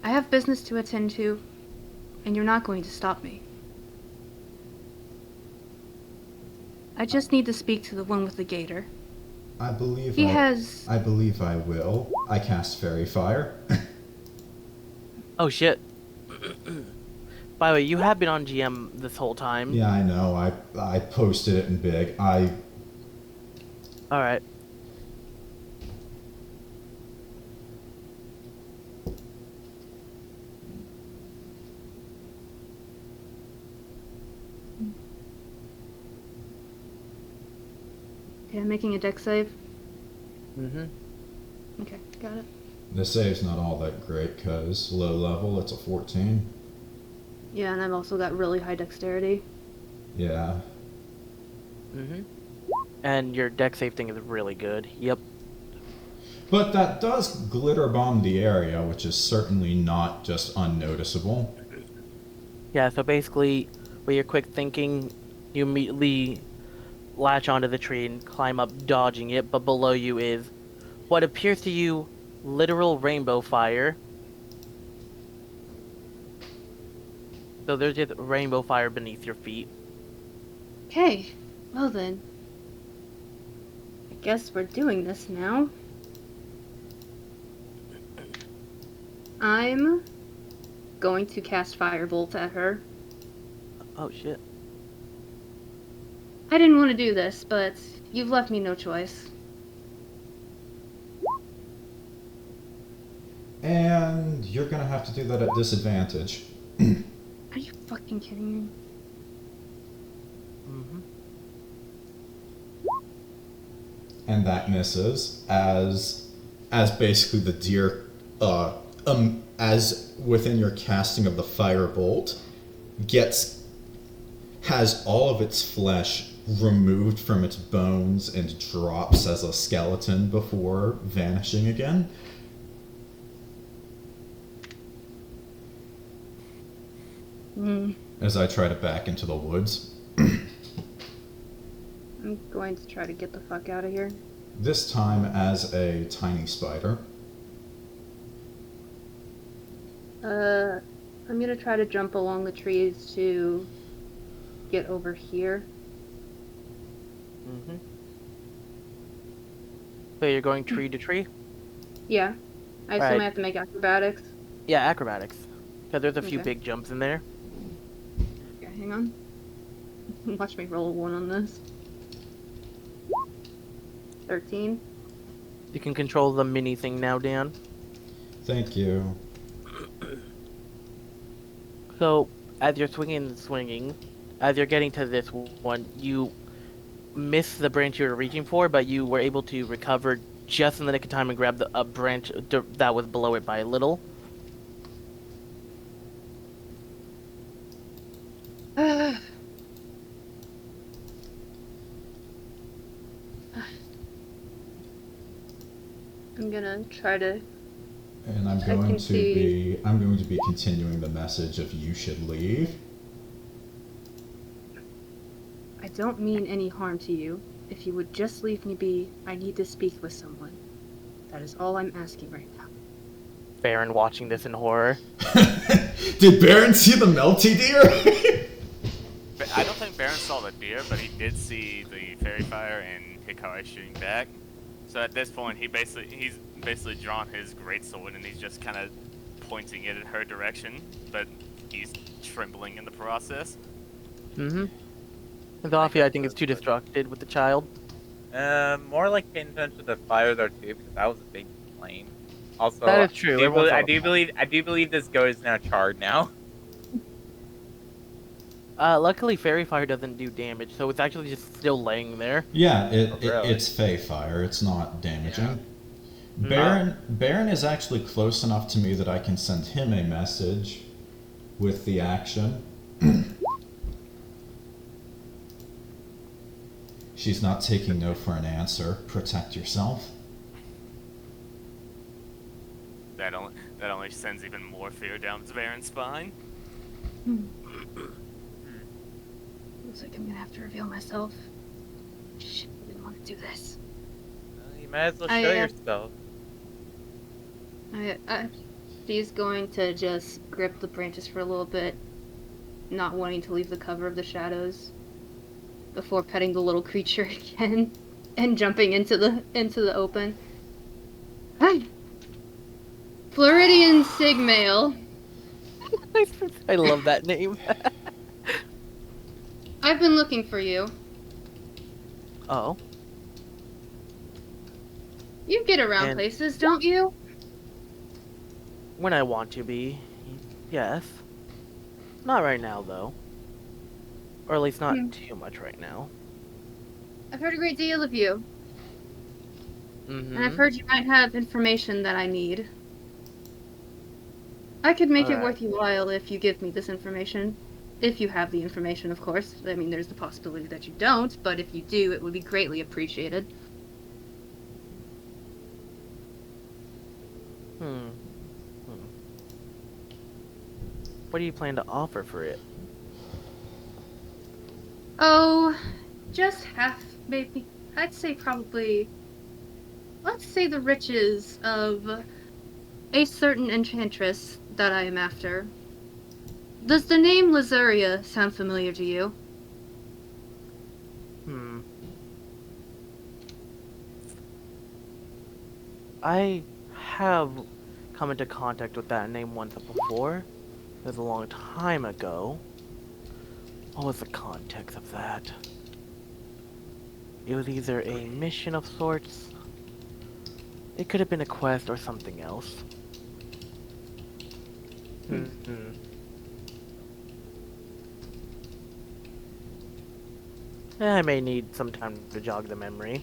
I have business to attend to. and you're not going to stop me. I just need to speak to the one with the gator. I believe He I has... I believe I will. I cast Fairy Fire. Oh shit. By the way, you have been on GM this whole time. Yeah, I know. I posted it in big. Alright. Okay, I'm making a deck save. Mm-hmm. Okay, got it. The save's not all that great because low level, it's a 14. Yeah, and I've also got really high dexterity. Yeah. Mm-hmm. And your deck save thing is really good. Yep. But that does glitter bomb the area, which is certainly not just unnoticeable. Yeah, so basically, with your quick thinking, you immediately latch onto the tree and climb up, dodging it, but below you is what appears to you literal rainbow fire. So there's just rainbow fire beneath your feet. Okay, well then. I guess we're doing this now. I'm going to cast Firebolt at her. Oh shit. I didn't want to do this, but you've left me no choice. And you're gonna have to do that at disadvantage. Are you fucking kidding me? Mm-hmm. And that misses as basically the deer as within your casting of the firebolt has all of its flesh removed from its bones and drops as a skeleton before vanishing again. As I try to back into the woods. I'm going to try to get the fuck out of here. This time as a tiny spider. I'm gonna try to jump along the trees to get over here. Mm-hmm. So you're going tree to tree? Yeah. I assume Right. I have to make acrobatics. Yeah, acrobatics. Because there's a few Okay. big jumps in there. Okay, hang on. Watch me roll a 1 on this. 13. You can control the mini thing now, Dan. Thank you. So, as you're swinging, as you're getting to this one, you miss the branch you were reaching for, but you were able to recover just in the nick of time and grab a branch that was below it by a little. I'm gonna try to... And I'm can going see- to be continuing the message of you should leave. I don't mean any harm to you. If you would just leave me be, I need to speak with someone. That is all I'm asking right now. Barron watching this in horror. Did Barron see the melty deer? I don't think Barron saw the deer, but he did see the fairy fire and Hikari shooting back. So at this point, he's basically drawn his greatsword and he's just kind of pointing it in her direction, but he's trembling in the process. Mm-hmm. Zofia, I think, is too distracted with the child. More like paying attention to the fire there too, because that was a big flame. Also, That is true. I do believe this goat is now charred now. Luckily, fairy fire doesn't do damage, so it's actually just still laying there. Yeah, Really? it's fey fire. It's not damaging. Yeah. Baron is actually close enough to me that I can send him a message with the action. She's not taking no for an answer. Protect yourself. That only sends even more fear down Barron's spine. Looks like I'm gonna have to reveal myself. Shit, I didn't want to do this. You might as well I, show uh, yourself. She's going to just grip the branches for a little bit not wanting to leave the cover of the shadows before petting the little creature again and jumping into the open. Hi. Floridian Sigmail. I love that name. I've been looking for you. Oh. You get around And- places, don't you? When I want to be, yes. Not right now, though. Or at least not too much right now. I've heard a great deal of you, Mm-hmm. and I've heard you might have information that I need. I could make it Alright. worth your while if you give me this information. If you have the information, of course. I mean, there's the possibility that you don't, but if you do, it would be greatly appreciated. What do you plan to offer for it? Oh, just half, maybe. I'd say probably, let's say the riches of a certain enchantress that I am after. Does the name Lazuria sound familiar to you? I have come into contact with that name once before. It was a long time ago. What was the context of that? It was either a mission of sorts. It could have been a quest or something else. I may need some time to jog the memory.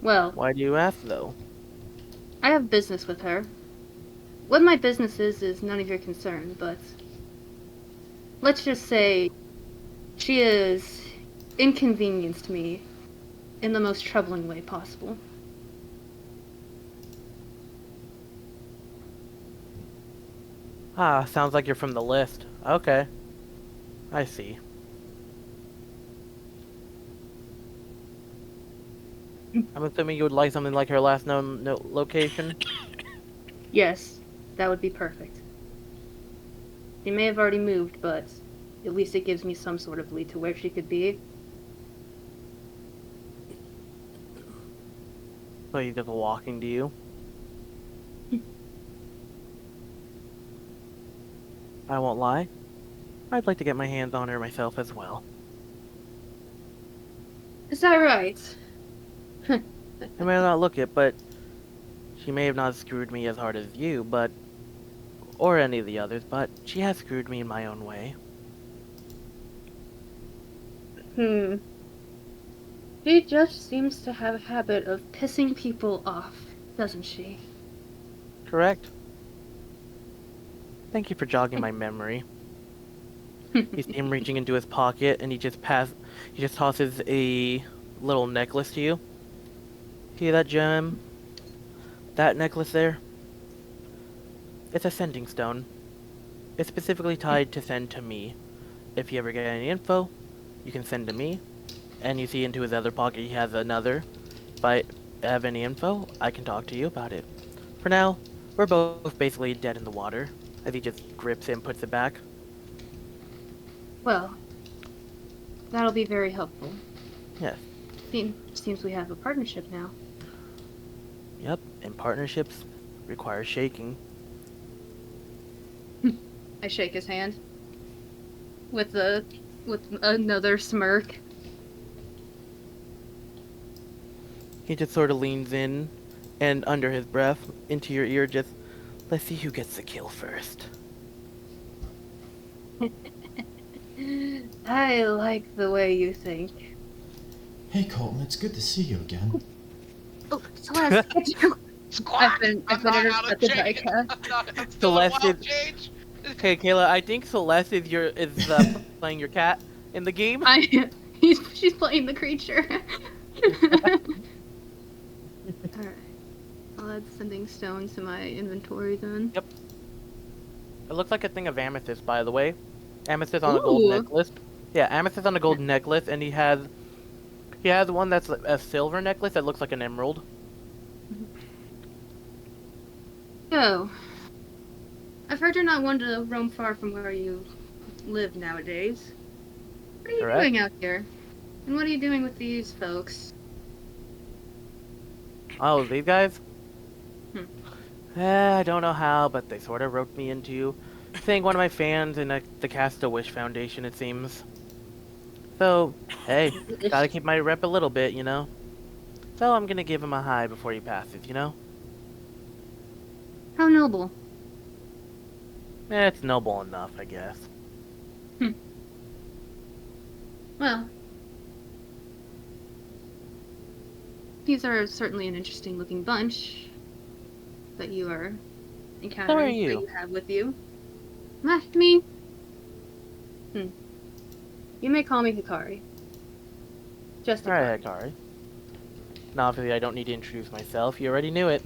Well, Why do you ask, though? I have business with her. What my business is none of your concern, but let's just say she has inconvenienced me in the most troubling way possible. Ah, sounds like you're from the list. Okay. I see. I'm assuming you would like something like her last known location? Yes, that would be perfect. She may have already moved, but at least it gives me some sort of lead to where she could be. So he's just walking to you? I won't lie. I'd like to get my hands on her myself as well. Is that right? I may not look it, but she may have not screwed me as hard as you, but... or any of the others, but she has screwed me in my own way. She just seems to have a habit of pissing people off, doesn't she? Correct? Thank you for jogging my memory. You see him reaching into his pocket, and he just tosses a little necklace to you. See that gem? That necklace there? It's a sending stone. It's specifically tied to send to me. If you ever get any info, you can send to me. And you see into his other pocket he has another. If I have any info, I can talk to you about it. For now, we're both basically dead in the water, as he just grips it and puts it back. Well, that'll be very helpful. Yes. Seems we have a partnership now. Yep, and partnerships require shaking. I shake his hand. With another smirk. He just sort of leans in, and under his breath, into your ear just, let's see who gets the kill first. I like the way you think. Hey Colton, it's good to see you again. Oh, Celeste, get you. I've been I'm not out of interrupted by change. Kat. I'm still in Celeste wild is- change. Okay, Kayla, I think Celeste is playing your cat in the game. She's playing the creature. Alright. I'll add sending stone to my inventory then. Yep. It looks like a thing of amethyst, by the way. Amethyst on a gold Ooh. necklace. Yeah, amethyst on a gold necklace, and he has one that's a silver necklace that looks like an emerald. So, I've heard you're not one to roam far from where you live nowadays. What are you Correct. doing out here? And what are you doing with these folks? Oh, these guys? Hmm. I don't know how, but they sort of roped me into seeing one of my fans in the Cast a Wish Foundation, it seems. So, hey, gotta keep my rep a little bit, you know? So I'm gonna give him a hi before he passes, you know? How noble. It's noble enough, I guess. Well, these are certainly an interesting looking bunch that you are encountering. you. That you have with you. Me? You may call me Hikari. Just Hikari. Alright, Hikari. Now, obviously, I don't need to introduce myself. You already knew it.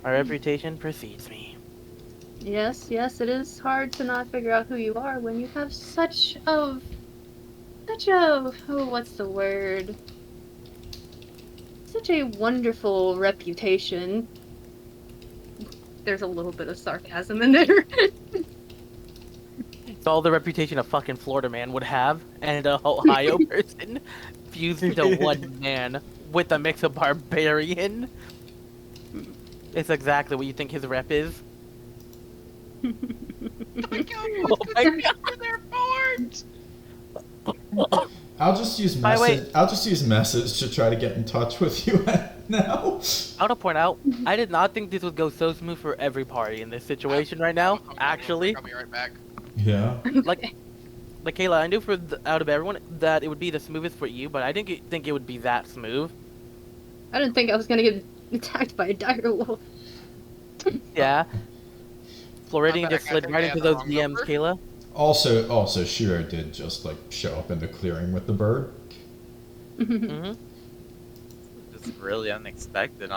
My reputation precedes me. Yes, it is hard to not figure out who you are when you have such a, oh, what's the word? Such a wonderful reputation. There's a little bit of sarcasm in there. It's all the reputation a fucking Florida man would have, and an Ohio person fused into one man with a mix of barbarian. It's exactly what you think his rep is. Oh my god, they're boards! I'll just use By the way- message. I'll just use message to try to get in touch with you now. I want to point out, I did not think this would go so smooth for every party in this situation right now. Actually, I'll be right back. Yeah. like Kayla, I knew out of everyone that it would be the smoothest for you, but I didn't think it would be that smooth. I didn't think I was gonna get attacked by a dire wolf. Yeah. Floridian bet I just got slid right the into those wrong DMs, number. Kayla. Also, Shiro did just like show up in the clearing with the bird. Mm-hmm. Just really unexpected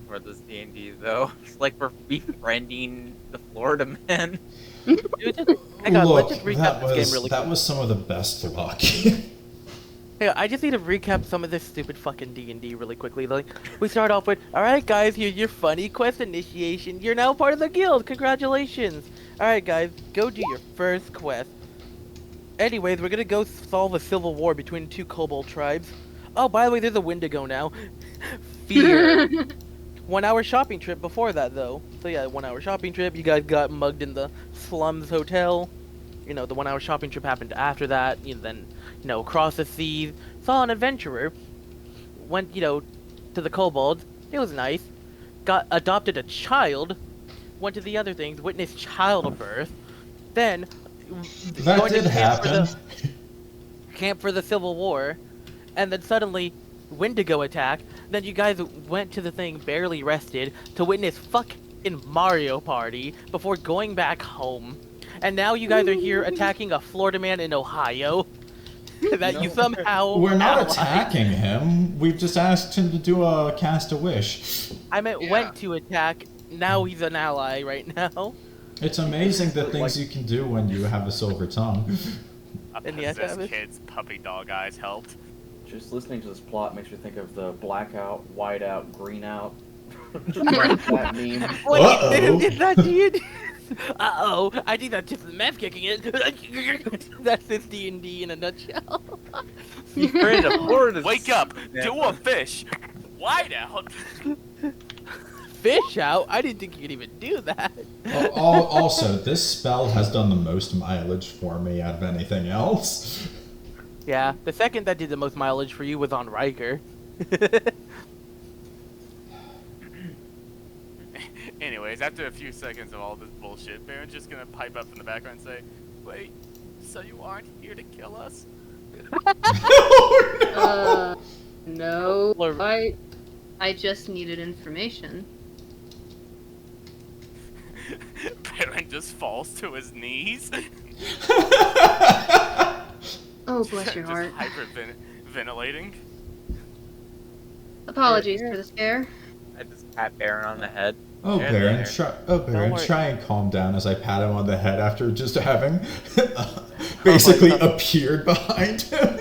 for this D&D though. It's like we're befriending the Florida man. Hang on, Look, let's just recap this game really that quick. was some of the best luck. Hey, I just need to recap some of this stupid fucking D&D really quickly. Like, we start off with, alright guys, here's your funny quest initiation. You're now part of the guild. Congratulations. Alright guys, go do your first quest. Anyways, we're gonna go solve a civil war between two kobold tribes. Oh, by the way, there's a Wendigo now. Fear. 1 hour shopping trip before that, though. So yeah, 1 hour shopping trip. You guys got mugged in the slums hotel. You know, the 1 hour shopping trip happened after that. You know, then, you know, across the seas. Saw an adventurer. Went, you know, to the kobolds. It was nice. Adopted a child. Went to the other things. Witnessed childbirth. Then, That going to did happen. camp for the Civil War. And then suddenly, Wendigo attack. Then you guys went to the thing, barely rested, to witness fucking Mario Party before going back home. And now you guys are here attacking a Florida man in Ohio. That you somehow We're not allied. attacking him. We've just asked him to do a cast a wish. I meant Yeah. went to attack. Now he's an ally right now. It's amazing the things you can do when you have a silver tongue. A And yes, possessed Travis? kid's puppy dog eyes helped. Just listening to this plot makes me think of the blackout, whiteout, green out. That meme. Wait, Uh-oh. is that D&D? Uh-oh, I think that's just the meth kicking it. That's this D&D in a nutshell. Friend of Florida's- Wake up! Yeah. Do a fish! White out! Fish out? I didn't think you could even do that. Also, this spell has done the most mileage for me out of anything else. Yeah, the second that did the most mileage for you was on Ryker. Anyways, after a few seconds of all this bullshit, Barron's just gonna pipe up in the background and say, "Wait, so you aren't here to kill us?" No. Or- I just needed information. Barron just falls to his knees. Oh, bless your Just heart. hyperventilating. Apologies for the scare. I just pat Barron on the head. Oh, There, Baron, there. Baron, worry. try and calm down as I pat him on the head after just having basically appeared behind him.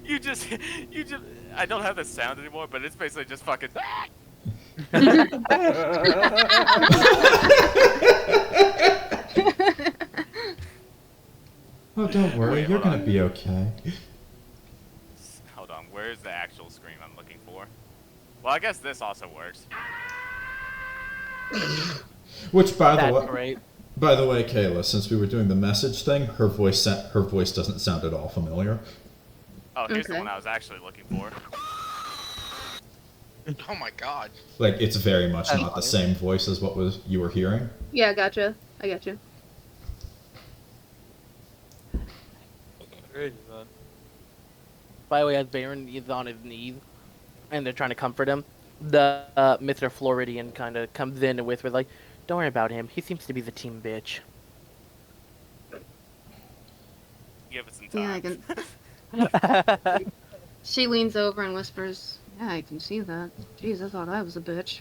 you just I don't have the sound anymore, but it's basically just fucking Oh, don't worry, Wait, you're hold gonna on. be okay. Hold on, where's the actual scream I'm looking for? Well, I guess this also works. Which, That's great. by the way, Kayla, since we were doing the message thing, her voice doesn't sound at all familiar. Oh, here's the Okay. one I was actually looking for. Oh my god. Like, it's very much That's not the fine. same voice as what you were hearing. Yeah, I gotcha. I gotcha. By the way, as Barron is on his knees and they're trying to comfort him, the Mr. Floridian kind of comes in and whispers like, "Don't worry about him. He seems to be the team bitch." Give it some Yeah, time. I can. She leans over and whispers, "Yeah, I can see that. Jeez, I thought I was a bitch."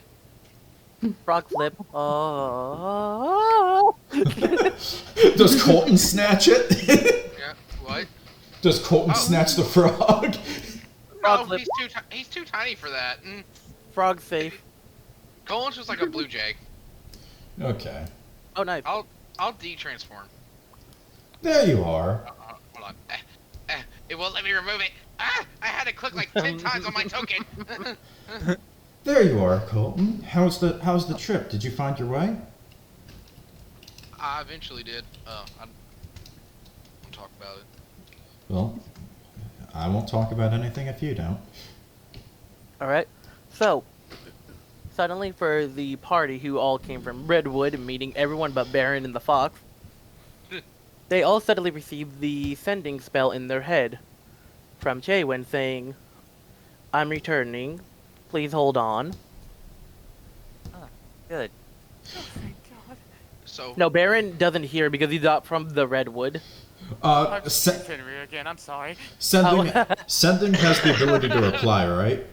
Frog flip. Oh. Does Colton snatch it? Yeah. What? Does Colton Oh. snatch the frog? Frog No, flip. he's too tiny for that. Frog safe. Colton's just like a blue jay. Okay. Oh, nice. I'll de-transform. There you are. Hold on. It won't let me remove it. Ah! I had to click like 10 times on my token. There you are, Colton. How's the trip? Did you find your way? I eventually did. I won't talk about it. Well, I won't talk about anything if you don't. Alright. So, suddenly for the party who all came from Redwood, meeting everyone but Barron and the Fox, they all suddenly received the sending spell in their head from Chaewynn saying, "I'm returning. Please hold on." Good. So No, Barron doesn't hear because he's not from the Redwood. I'm Henry again, I'm sorry. Sending Oh. sending has the ability to reply, right?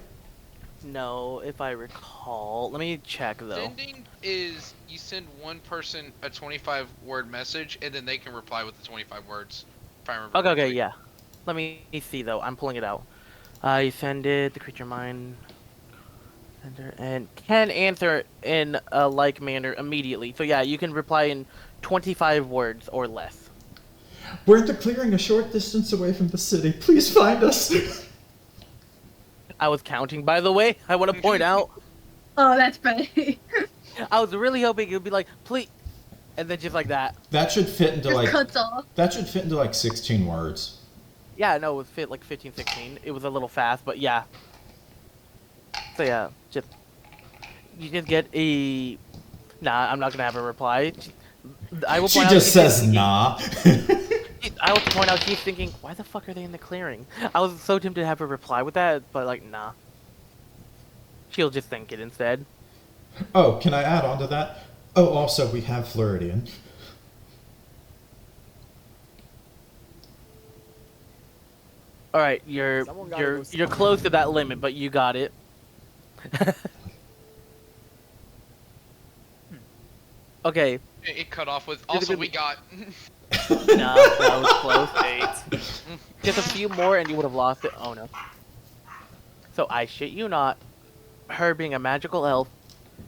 No, if I recall. Let me check though. sending is you send one person a 25-word message and then they can reply with the 25 words. If I remember Okay, correctly. yeah. Let me see though. I'm pulling it out. You send it, the creature mind sender, and can answer in a like manner immediately. So yeah, you can reply in 25 words or less. We're in the clearing a short distance away from the city. Please find us. I was counting, by the way. I want to point out. Oh, that's funny. I was really hoping it would be like, please, and then just like that. That should fit into Just like cuts off. 16 words. Yeah, no, it would fit like 15, 16. It was a little fast, but yeah. So yeah, you just get a. Nah, I'm not gonna have a reply. I will She point out just she's says thinking- nah. I will point out she's thinking, why the fuck are they in the clearing? I was so tempted to have her reply with that, but like, nah. She'll just think it instead. Oh, can I add on to that? Oh, also we have Floridian. All right, you're close to that limit, but you got it. Okay, It cut off with. Also, we got. nah, that was close. 8. Just a few more and you would have lost it. Oh no. So I shit you not, her being a magical elf,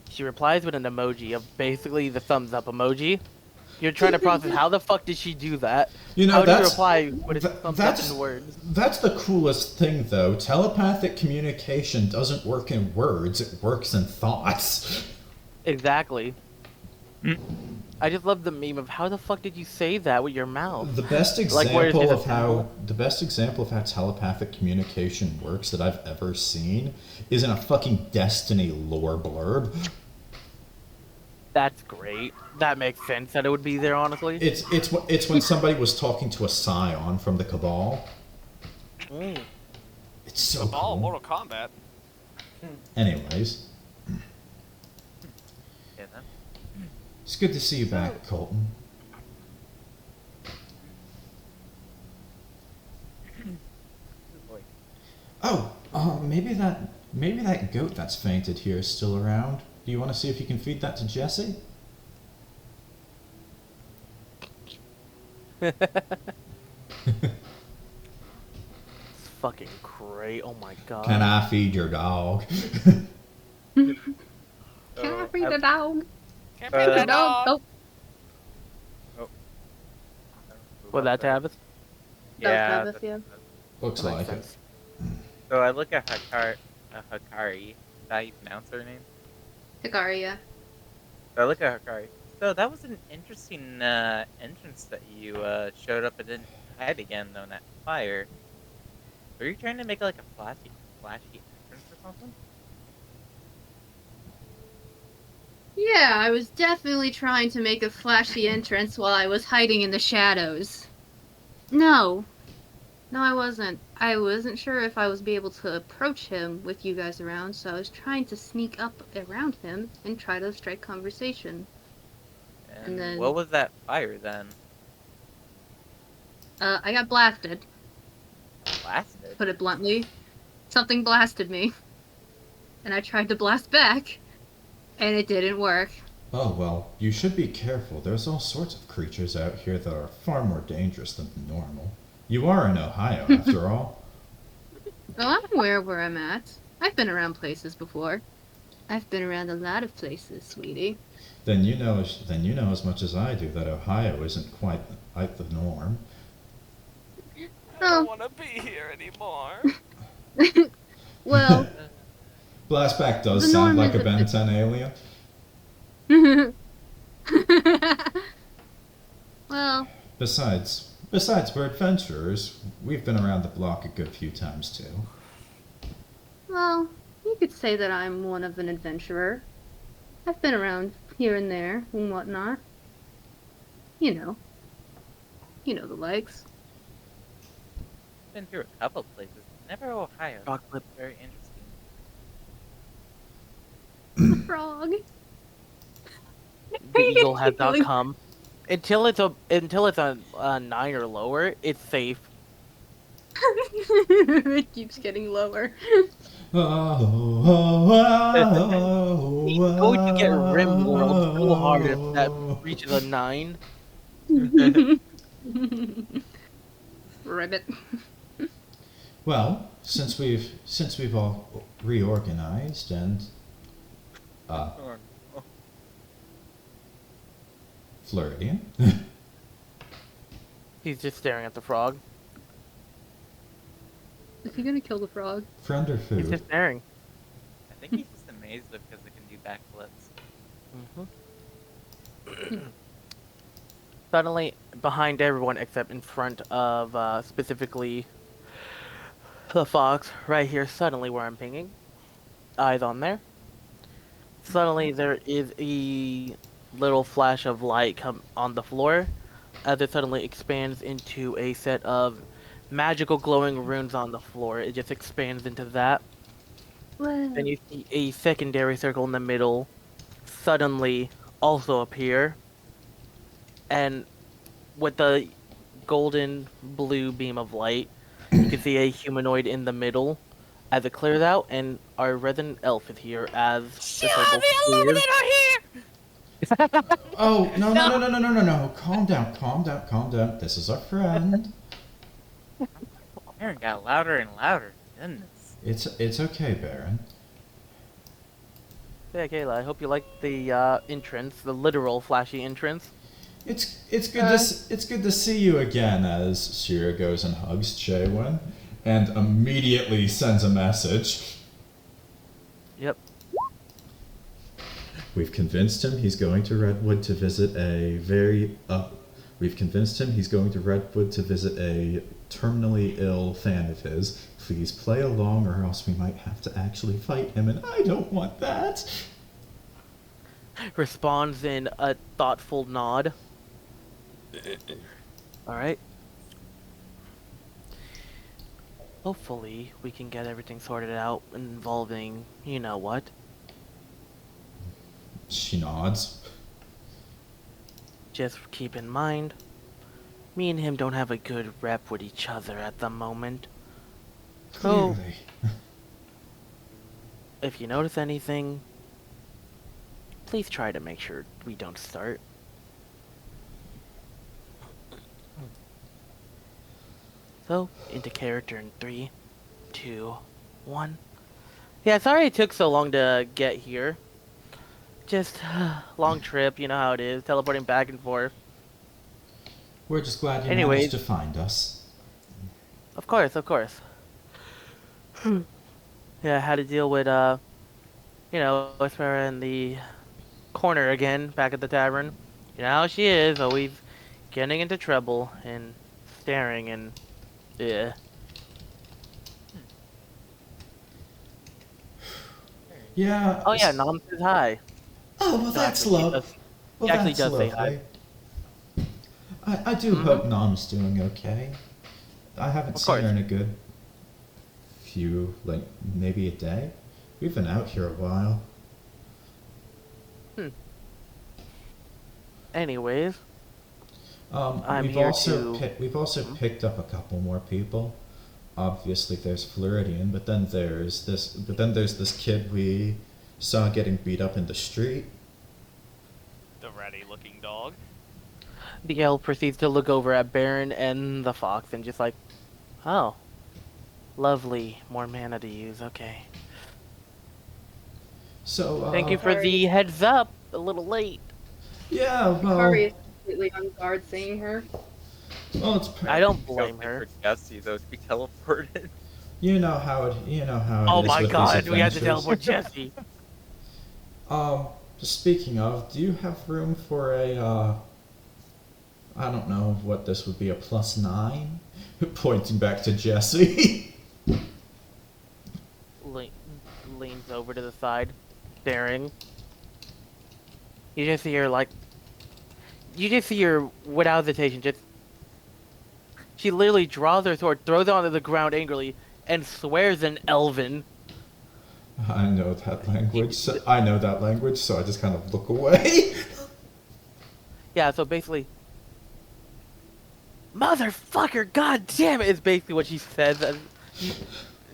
she replies with an emoji of basically the thumbs up emoji. You're trying to process how the fuck did she do that? You know, How do you that's reply with a th- thumbs that's- up in words? That's the coolest thing, though. Telepathic communication doesn't work in words; it works in thoughts. Exactly. I just love the meme of how the fuck did you say that with your mouth? The best Like, where is example it of how assembled? telepathic communication works that I've ever seen is in a fucking Destiny lore blurb. That's great. That makes sense that it would be there, honestly. It's when somebody was talking to a scion from the Cabal. Mm. It's so All cool. Mortal Kombat. Anyways, Yeah, then. it's good to see you back, Colton. Boy. Oh, maybe that goat that's fainted here is still around. Do you want to see if you can feed that to Jessie? It's fucking great. Oh my god. Can I feed your dog? free the dog. Can't Uh, beat The that dog. dog. Oh, Was that Tavis? Yeah. Bambis, yeah. Looks That like makes it. sense. So I look at Hikari. Is that how you pronounce her name? Hikari, yeah. So I look at Hikari. So that was an interesting entrance that you showed up and didn't hide again, though, in that fire. Were you trying to make like a flashy entrance or something? Yeah, I was definitely trying to make a flashy entrance while I was hiding in the shadows. No. No, I wasn't. I wasn't sure if I was be able to approach him with you guys around, so I was trying to sneak up around him and try to strike conversation. And then- what was that fire then? I got blasted, Blasted? put it bluntly. Something blasted me. And I tried to blast back, and it didn't work. Oh, well, you should be careful. There's all sorts of creatures out here that are far more dangerous than normal. You are in Ohio, after all. Oh, I'm aware of where I'm at. I've been around places before. I've been around a lot of places, sweetie. Then you know as much as I do that Ohio isn't quite like the norm. I don't want to be here anymore. Well, Flashback does The sound norm like a is Ben 10 alien. well, Besides, we're adventurers. We've been around the block a good few times too. well, you could say that I'm one of an adventurer. I've been around here and there and whatnot. You know. You know the likes. Been through a couple places. Never Ohio. Chocolate. Very interesting. The frog. The eagle has not come. Until it's a 9 or lower, it's safe. It keeps getting lower. He's going to get rimworld so hard if that reaches a 9. Ribbit. Well, since we've all reorganized and Floridian. He's just staring at the frog. Is he gonna kill the frog? Friend or He's food? just staring. I think he's just amazed because they can do backflips. Suddenly, behind everyone except in front of specifically the fox, right here, suddenly where I'm pinging. Eyes on there. Suddenly there is a little flash of light come on the floor as it suddenly expands into a set of magical glowing runes on the floor. It just expands into that. Well, Then you see a secondary circle in the middle suddenly also appear. And with the golden blue beam of light, you can see a humanoid in the middle as it clears out, and our resident elf is here as the circle clears. Oh, no. Calm down. This is our friend. Aaron got louder and louder. Goodness. It's okay, Barron. Yeah, Kayla, I hope you like the entrance, the literal flashy entrance. It's good to see you again. As Shiro goes and hugs Chaewynn, and immediately sends a message. Yep. We've convinced him he's going to Redwood to visit a terminally ill fan of his. Please play along, or else we might have to actually fight him, and I don't want that. Responds in a thoughtful nod. Alright. Hopefully, we can get everything sorted out involving, you know what. She nods. Just keep in mind, me and him don't have a good rep with each other at the moment. So, Clearly. if you notice anything, please try to make sure we don't start. So, into character in 3, 2, 1. Yeah, sorry it took so long to get here. Just long trip, you know how it is, teleporting back and forth. We're just glad you Anyways. managed to find us. Of course, of course. Yeah, I had to deal with, Aspera in the corner again, back at the tavern. You know how she is, always getting into trouble and staring and, yeah. Yeah. Oh yeah, Nom says hi. Oh, well, No, that's actually, she love. does- Well, she actually that's does say hi. lovely. I do hope Nom's doing okay. I haven't Of seen her course. in a good few, like, maybe a day. We've been out here a while. Anyways, I'm We've here also to- we've also picked up a couple more people. Obviously, there's Floridian, but then there's this kid we saw getting beat up in the street. The ratty-looking dog. the elf proceeds to look over at Barron and the fox and just like, oh, lovely, more mana to use, okay. So Thank you for the heads up, a little late. Yeah, well, Hikari is completely on guard seeing her. well, it's I don't Go blame wait her. for Jessie, though, to be teleported. you know how it Oh is my with god, these we had to adventures. teleport Jessie. Just speaking of, do you have room for a I don't know what this would be, a +9? Pointing back to Jessie. Leans over to the side, staring. You just see her without hesitation, just. She literally draws her sword, throws it onto the ground angrily, and swears in Elven. I know that language. So I just kind of look away. Yeah, so basically, motherfucker, god damn it, is basically what she says as you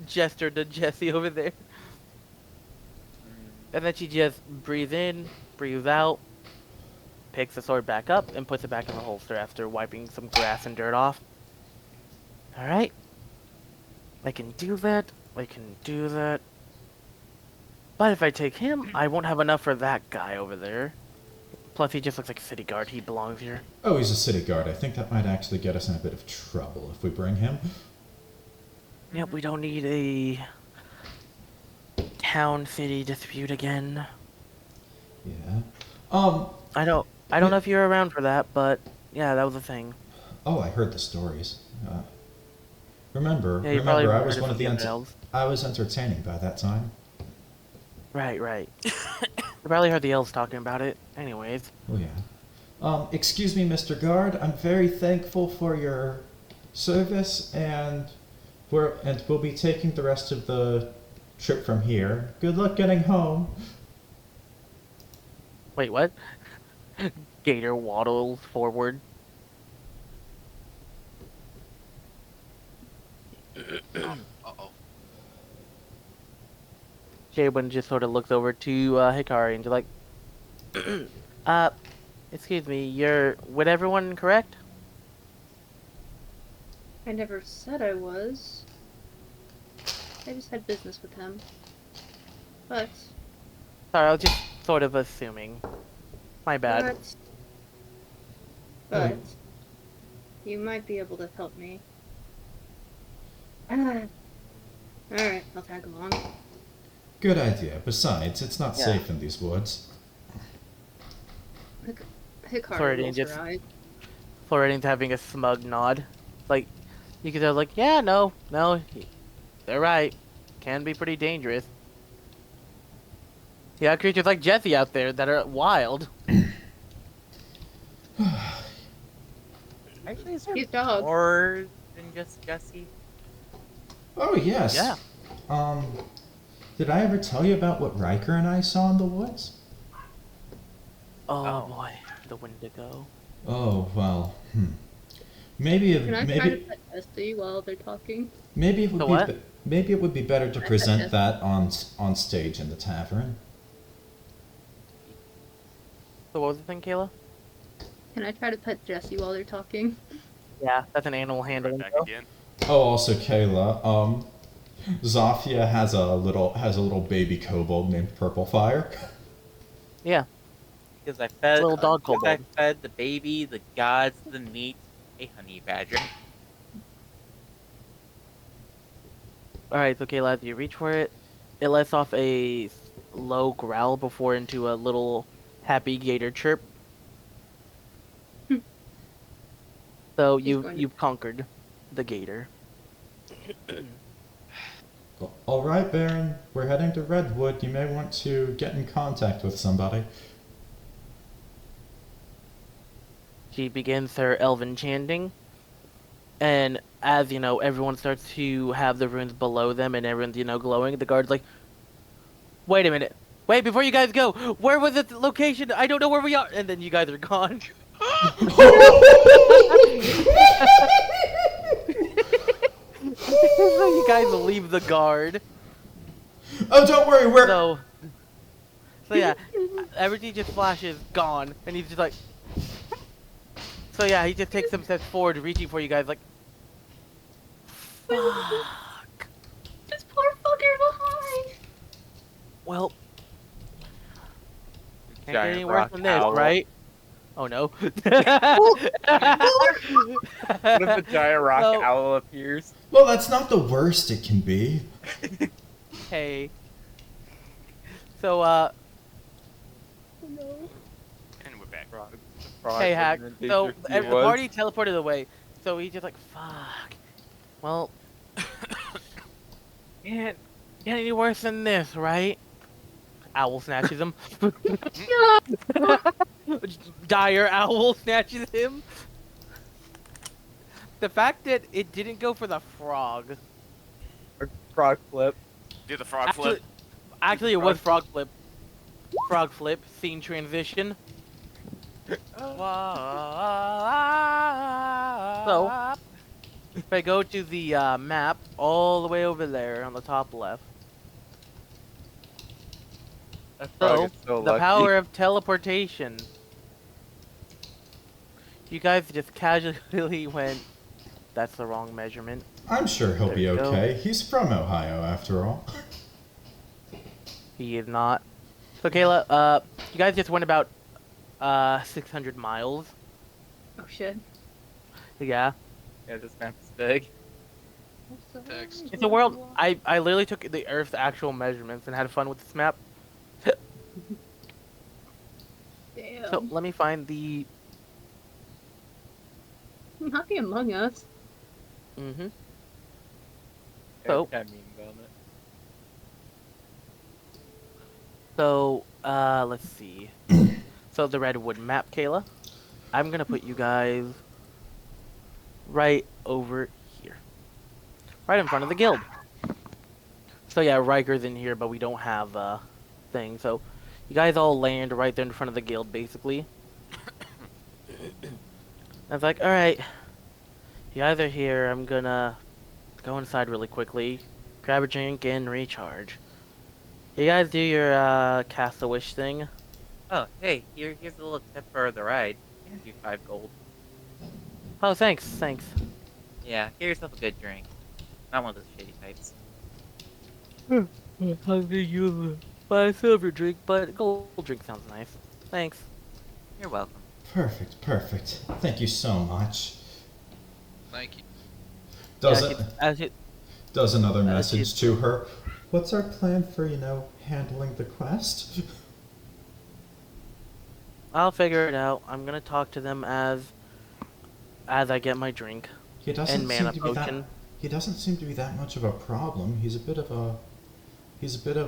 gesture to Jessie over there. And then she just breathes in, breathes out, picks the sword back up, and puts it back in the holster after wiping some grass and dirt off. Alright. I can do that. I can do that. But if I take him, I won't have enough for that guy over there. Plus, he just looks like a city guard. He belongs here. Oh, he's a city guard. I think that might actually get us in a bit of trouble if we bring him. Yep, we don't need a town-city dispute again. Yeah. I don't know if you're around for that, but yeah, that was a thing. Oh, I heard the stories. Remember, Yeah, you probably I heard was it one of from the the elves. I was entertaining by that time. Right. You probably heard the elves talking about it. Anyways. Oh yeah. Excuse me, Mr. Guard. I'm very thankful for your service, and we'll be taking the rest of the trip from here. Good luck getting home. Wait, what? Gator waddles forward. Uh-oh. Chaewynn just sort of looks over to Hikari and just like, excuse me, you're with everyone, correct? I never said I was. I just had business with him. But, Sorry, I was just sort of assuming. My bad. but, you might be able to help me. Alright, I'll tag along. Good idea. Besides, it's not Yeah. safe in these woods. Hikari Floridian rolls just- her eyes. Floridian's having a smug nod. Like, you can tell, like, yeah, no, they're right. Can be pretty dangerous. Yeah, creatures like Jessie out there that are wild. Actually, is there Cute dog. more than just Jessie? Oh yes. Yeah. Did I ever tell you about what Ryker and I saw in the woods? Oh boy, the Wendigo. Oh well. Maybe Can I try to maybe pet Jessie while they're talking? maybe it would The be what? maybe it would be better to I present guess. that on stage in the tavern. So what was the thing, Kayla? Can I try to pet Jessie while they're talking? Yeah, that's an animal handling. Right back though. again. Oh, also Kayla. Zofia has a little baby kobold named Purple Fire. Yeah. Because I fed Little dog because I kobold. fed the baby, the gods, the meat, a honey badger. Alright, so Kayla, as you reach for it, it lets off a low growl before into a little happy gator chirp. So He's going to- you've conquered the gator. All right, Barron. We're heading to Redwood. You may want to get in contact with somebody. She begins her elven chanting, and as you know, everyone starts to have the runes below them, and everyone's glowing. The guard's like, "Wait a minute! Wait before you guys go! Where was the location? I don't know where we are." And then you guys are gone. So you guys leave the guard. Oh, don't worry. We're So yeah, everything just flashes gone, and he's just like. So yeah, he just takes some steps forward, reaching for you guys, like. Fuck. This poor fucker behind. Well, can't get Giant any worse rock than this, owl. right? Oh no. What if a giant rock So- owl appears? well. That's not the worst it can be. Hey. So No. And we're back. hey hack. So the was. party teleported away. So he's just like, fuck. Well, can't get any worse than this, right? Owl snatches him. Dire owl snatches him. The fact that it didn't go for the frog. Frog flip. Do the frog flip. Actually, it was frog flip. Frog flip. Scene transition. So, if I go to the map, all the way over there on the top left. That frog So, is so the lucky. power of teleportation. You guys just casually went, that's the wrong measurement. I'm sure he'll There be you go. okay. He's from Ohio, after all. He is not. So, Kayla, you guys just went about 600 miles. Oh shit. Yeah. Yeah, this map is big. Text. It's a world. I literally took the Earth's actual measurements and had fun with this map. Damn. So, let me find the. Not the Among Us. Mm-hmm. Yeah, So- it's kinda mean, don't it? So, let's see. So, the Redwood map, Kayla. I'm gonna put you guys right over here. Right in front of the guild. So, yeah, Ryker's in here, but we don't have a thing. So, you guys all land right there in front of the guild, basically. I was like, alright. You guys are here. I'm gonna go inside really quickly, grab a drink, and recharge. You guys do your cast a wish thing. Oh, hey, here's a little tip for the ride. Here's you 5 gold. Oh, thanks. Yeah, get yourself a good drink. Not one of those shitty types. I'm gonna use buy a silver drink, but gold drink sounds nice. Thanks. You're welcome. Perfect, perfect. Thank you so much. Thank you. Does another as message to her. What's our plan for, handling the quest? I'll figure it out. I'm gonna talk to them as I get my drink He doesn't and mana seem to be that. potion. He doesn't seem to be that much of a problem. He's a bit of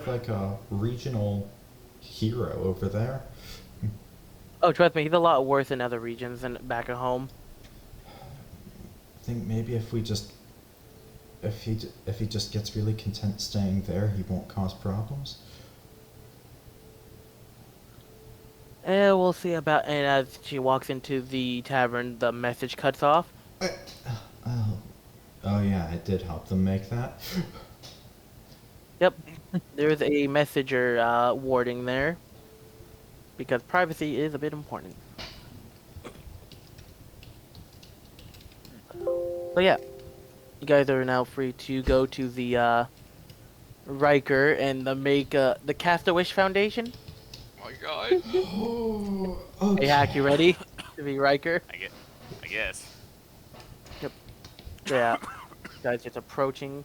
like a regional hero over there. Oh, trust me, he's a lot worse in other regions than back at home. I think maybe if he just gets really content staying there, he won't cause problems. We'll see about. And as she walks into the tavern, the message cuts off. Oh yeah, it did help them make that. Yep, there's a messenger warding there because privacy is a bit important. So yeah, you guys are now free to go to the Ryker and the Cast-A-Wish Foundation. my god. Oh, Hey, okay. Hack, you ready to be Ryker? I guess. Yeah. Guys, just approaching.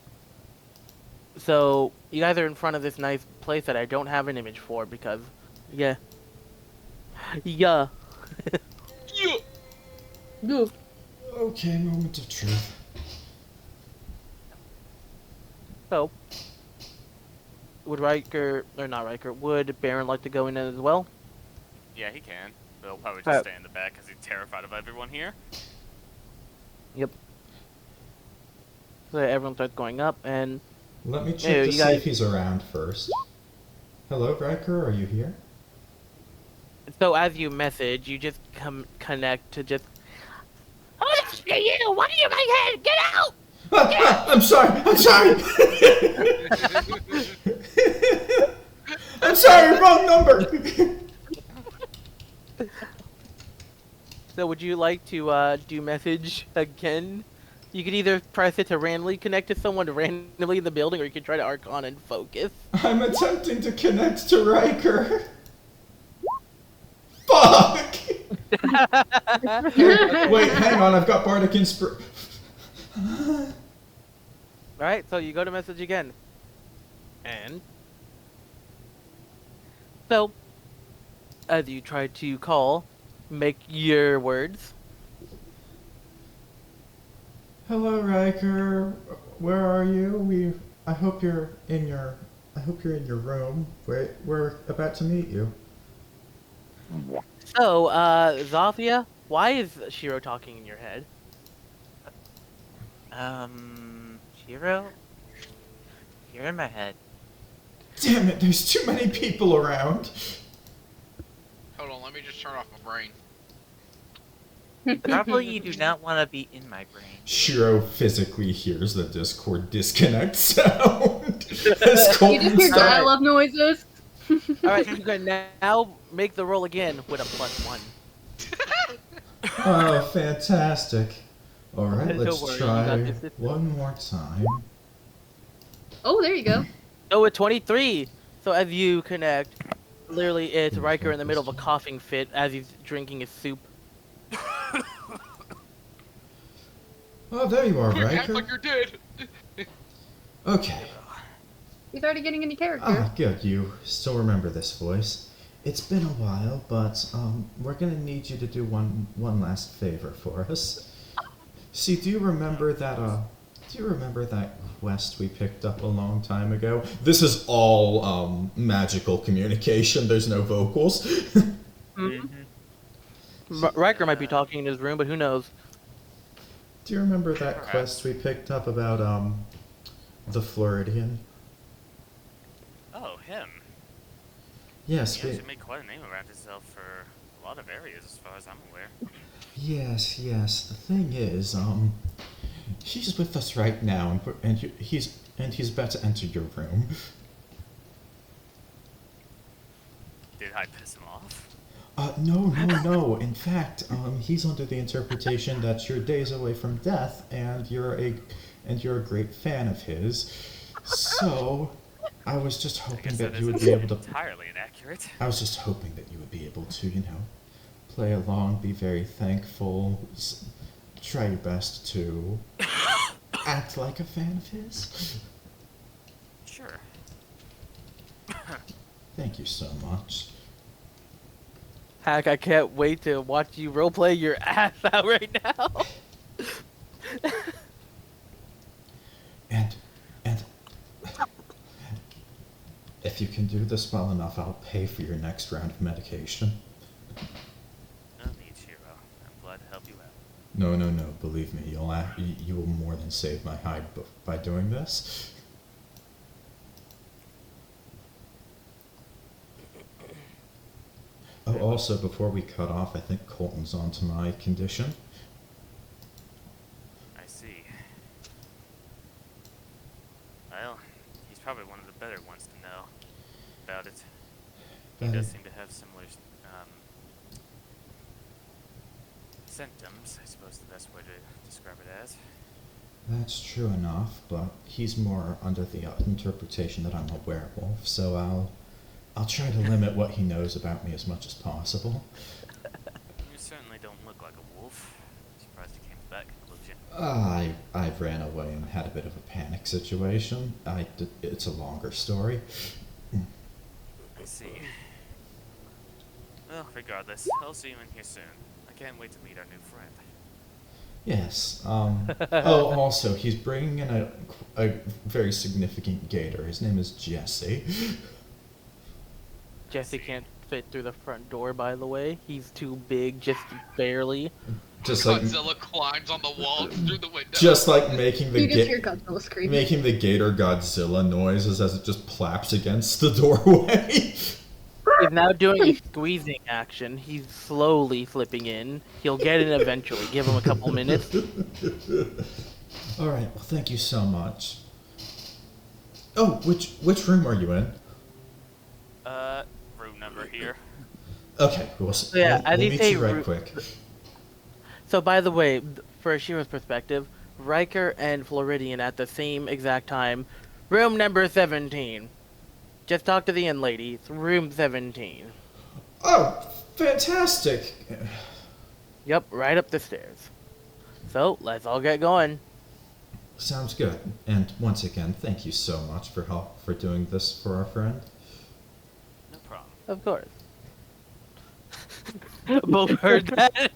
So, you guys are in front of this nice place that I don't have an image for because, yeah. Yeah. Go. Okay, moment of truth. So, would Ryker, or not Ryker, would Barron like to go in as well? Yeah, he can. But he'll probably Uh, just stay in the back because he's terrified of everyone here. Yep. So everyone starts going up, and Let me Hey, check to you see guys- if he's around first. Hello, Ryker, are you here? so as you message, you just connect to just. Oh, that's for you! Why are you in my head? Get out! I'm sorry! I'm sorry! I'm sorry, wrong number! So would you like to do message again? You could either press it to randomly connect to someone randomly in the building, or you could try to Archon and focus. I'm attempting to connect to Ryker. Fuck! Wait, hang on, I've got Bardic Inspir... Alright, so you go to message again. And... So, as you try to call, make your words. Hello, Ryker. Where are you? I hope you're in your room. We're about to meet you. So, Zofia, why is Shiro talking in your head? Shiro? You're in my head. Damn it, there's too many people around. Hold on, let me just turn off my brain. Probably you do not want to be in my brain. Shiro physically hears the Discord disconnect sound. As You just Colton hear starts. dial-up noises. Alright, you can now make the roll again with a +1. Oh, fantastic. Alright, Don't let's worry, you try got this. one more time. Oh, there you go. Oh, a 23! So as you connect, literally it's Ryker in the middle of a coughing fit as he's drinking his soup. Oh, there you are, Quick, act Ryker. like you're dead! Okay. He's already getting into character. Ah, good. You still remember this voice. It's been a while, but we're gonna need you to do one last favor for us. See, do you remember that quest we picked up a long time ago? This is all magical communication. There's no vocals. Ryker might be talking in his room, but who knows? Do you remember that Perhaps. quest we picked up about the Floridian? Oh, him. Yes, He actually made quite a name around himself for a lot of areas, as far as I'm aware. yes. The thing is, he's with us right now, he's about to enter your room. Did I piss him off? No. In fact, he's under the interpretation that you're days away from death, and you're a great fan of his. So, I was just I hoping guess that that you would isn't be able to. entirely inaccurate. I was just hoping that you would be able to, play along, be very thankful, try your best to act like a fan of his. Sure. Thank you so much. Hack, I can't wait to watch you roleplay your ass out right now. And if you can do this well enough, I'll pay for your next round of medication. No need, Shiro. I'm glad to help you out. No. Believe me, you will more than save my hide by doing this. Oh, also, before we cut off, I think Colton's onto my condition. I see. Well, he's probably one of the better ones to know about it. He Better- does seem to have similar symptoms, I suppose the best way to describe it as. That's true enough, but he's more under the interpretation that I'm a werewolf, so I'll try to limit what he knows about me as much as possible. You certainly don't look like a wolf. Surprised you came back conclusion. I ran away and had a bit of a panic situation. It's a longer story. I see. Well, regardless, I'll see you in here soon. I can't wait to meet our new friend. Yes. Oh, also, he's bringing in a very significant gator. His name is Jessie. Jessie can't fit through the front door, by the way. He's too big, just barely. Just like Godzilla climbs on the wall through the window. Just like making the You just hear Godzilla screaming. making the gator Godzilla noises as it just plaps against the doorway. He's now doing a squeezing action. He's slowly slipping in. He'll get in eventually. Give him a couple minutes. All right. Well, thank you so much. Oh, which room are you in? Room number here. Okay. We'll, Yeah, we'll as you meet say, you right quick. So, by the way, for Shiro's perspective, Ryker and Floridian at the same exact time. Room number 17. Just talk to the inn lady. It's room 17. Oh, fantastic! Yep, right up the stairs. So, let's all get going. Sounds good. And once again, thank you so much for doing this for our friend. No problem. Of course. Both heard that.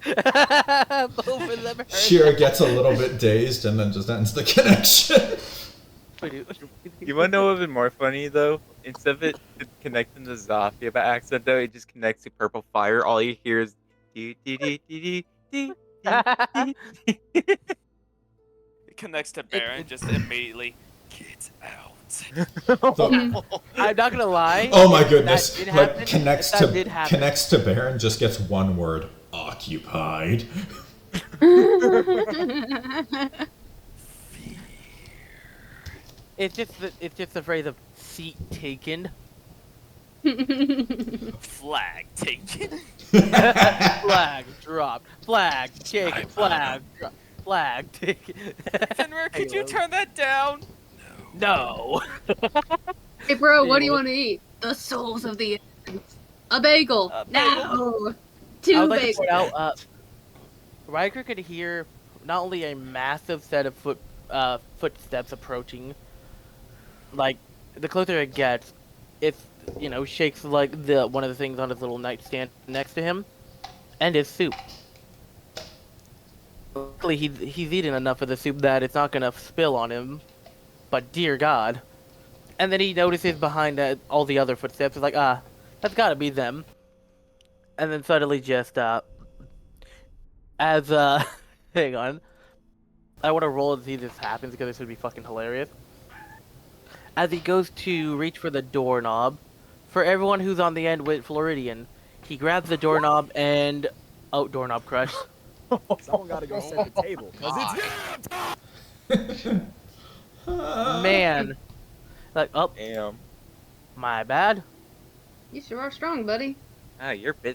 Both of them heard Shiro gets a little bit dazed and then just ends the connection. You wanna know what would be more funny though? Instead of it connecting to Zofia by accident, though, it just connects to purple fire. All you hear is dee dee dee dee dee dee. It connects to Barron, just immediately. Get out. I'm not gonna lie. Oh my goodness! That did Like happen. connects That did happen. to Baron, just gets one word: occupied. It's just the phrase of seat taken. Flag taken. Flag dropped. Flag taken. Flag dropped. Flag taken. Fenrir, could you turn that down? No. Hey bro, what do you want to eat? The souls of the innocents. A bagel. A bagel. No. I Two would like to bagels. point out, Ryker could hear not only a massive set of footsteps approaching. Like, the closer it gets, it, shakes like one of the things on his little nightstand next to him, and his soup. Luckily, he's eaten enough of the soup that it's not gonna spill on him. But dear God. And then he notices behind all the other footsteps. It's like, that's gotta be them. And then suddenly just, hang on. I want to roll and see if this happens because this would be fucking hilarious. As he goes to reach for the doorknob, for everyone who's on the end with Floridian, he grabs the doorknob and... Oh, doorknob crush. Someone gotta go set the table, cause it's Man. Like, oh, Damn. my bad. You sure are strong, buddy. Ah, you're Yeah,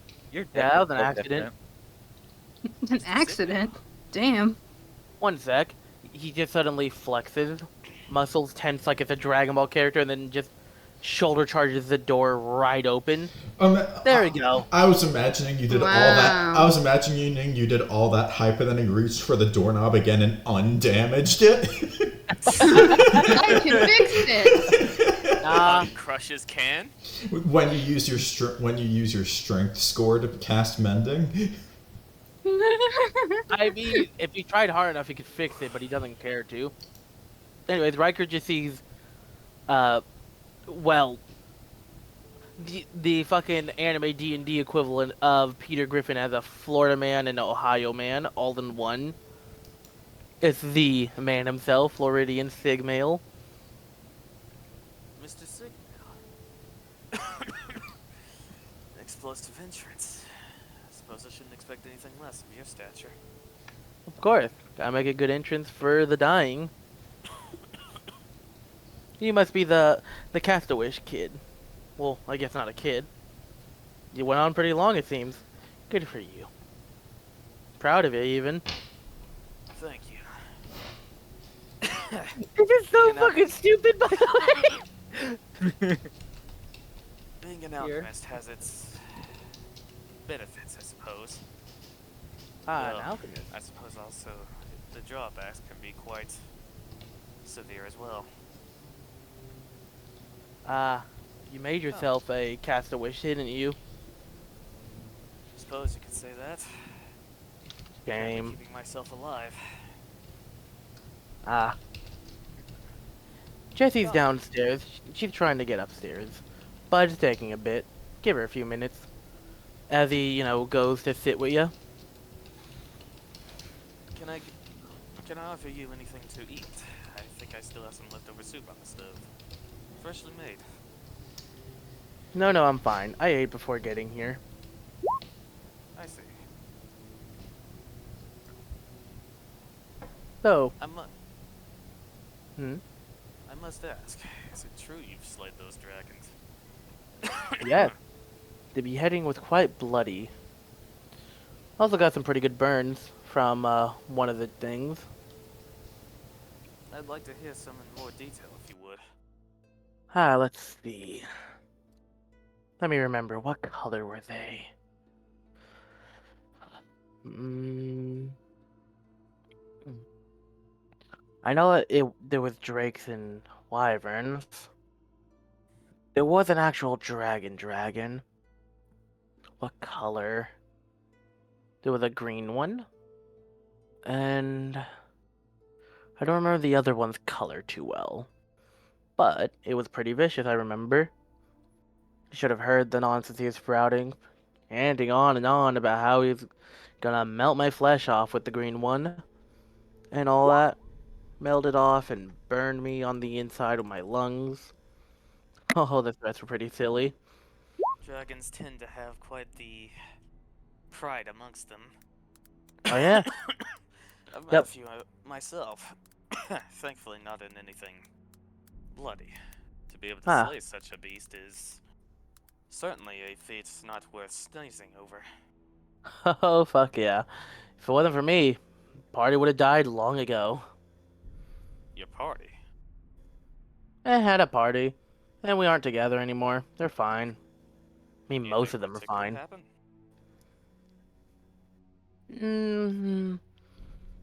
that was an definitely accident. An accident. Damn. One sec. He just suddenly flexes, muscles tense like it's a Dragon Ball character, and then just shoulder charges the door right open. There we go. I was imagining you did all that. I was imagining you did all that hype, and then he reached for the doorknob again and undamaged it. I can fix it. Nah. Crushes can. When you use your strength score to cast mending. I mean, if he tried hard enough, he could fix it, but he doesn't care to. Anyways, Ryker just sees, the fucking anime D&D equivalent of Peter Griffin as a Florida man and an Ohio man, all in one. It's the man himself, Floridian Sigmail. Mr. Sigma. Explosive entrance. I suppose I shouldn't expect anything less of your stature. Of course, gotta make a good entrance for the dying. You must be the Castawish kid. Well, I guess not a kid. You went on pretty long, it seems. Good for you. Proud of you, even. Thank you. This is so fucking stupid, by the way! Being an Here. alchemist has its benefits, I suppose. Ah, Well, an alchemist. I suppose also the drawbacks can be quite severe as well. Ah, you made yourself a castaway, didn't you? Suppose you could say that. Apparently Game. keeping myself alive. Ah. Jessie's Oh. downstairs. She's trying to get upstairs. But it's taking a bit. Give her a few minutes. As he, goes to sit with you. Can I offer you anything to eat? I think I still have some leftover soup on the stove. Freshly made. No, I'm fine. I ate before getting here. I see. So, I hmm? must ask, is it true you've slayed those dragons? Yes. The beheading was quite bloody. Also got some pretty good burns from one of the things. I'd like to hear some in more detail if you would. Let's see. Let me remember, what color were they? I know there was drakes and wyverns. There was an actual dragon. What color? There was a green one. And I don't remember the other one's color too well. But it was pretty vicious, I remember. You should have heard the nonsense he was sprouting. Handing on and on about how he's gonna melt my flesh off with the green one. And all that. Melted off and burned me on the inside of my lungs. Oh, the threats were pretty silly. Dragons tend to have quite the pride amongst them. Oh yeah? I've met Yep. a few myself. Thankfully not in anything bloody. To be able to slay such a beast is certainly a feat not worth sneezing over. Oh, fuck yeah. If it wasn't for me, party would have died long ago. Your party? Had a party. And we aren't together anymore. They're fine. I mean, most of them are What's gonna fine. happen?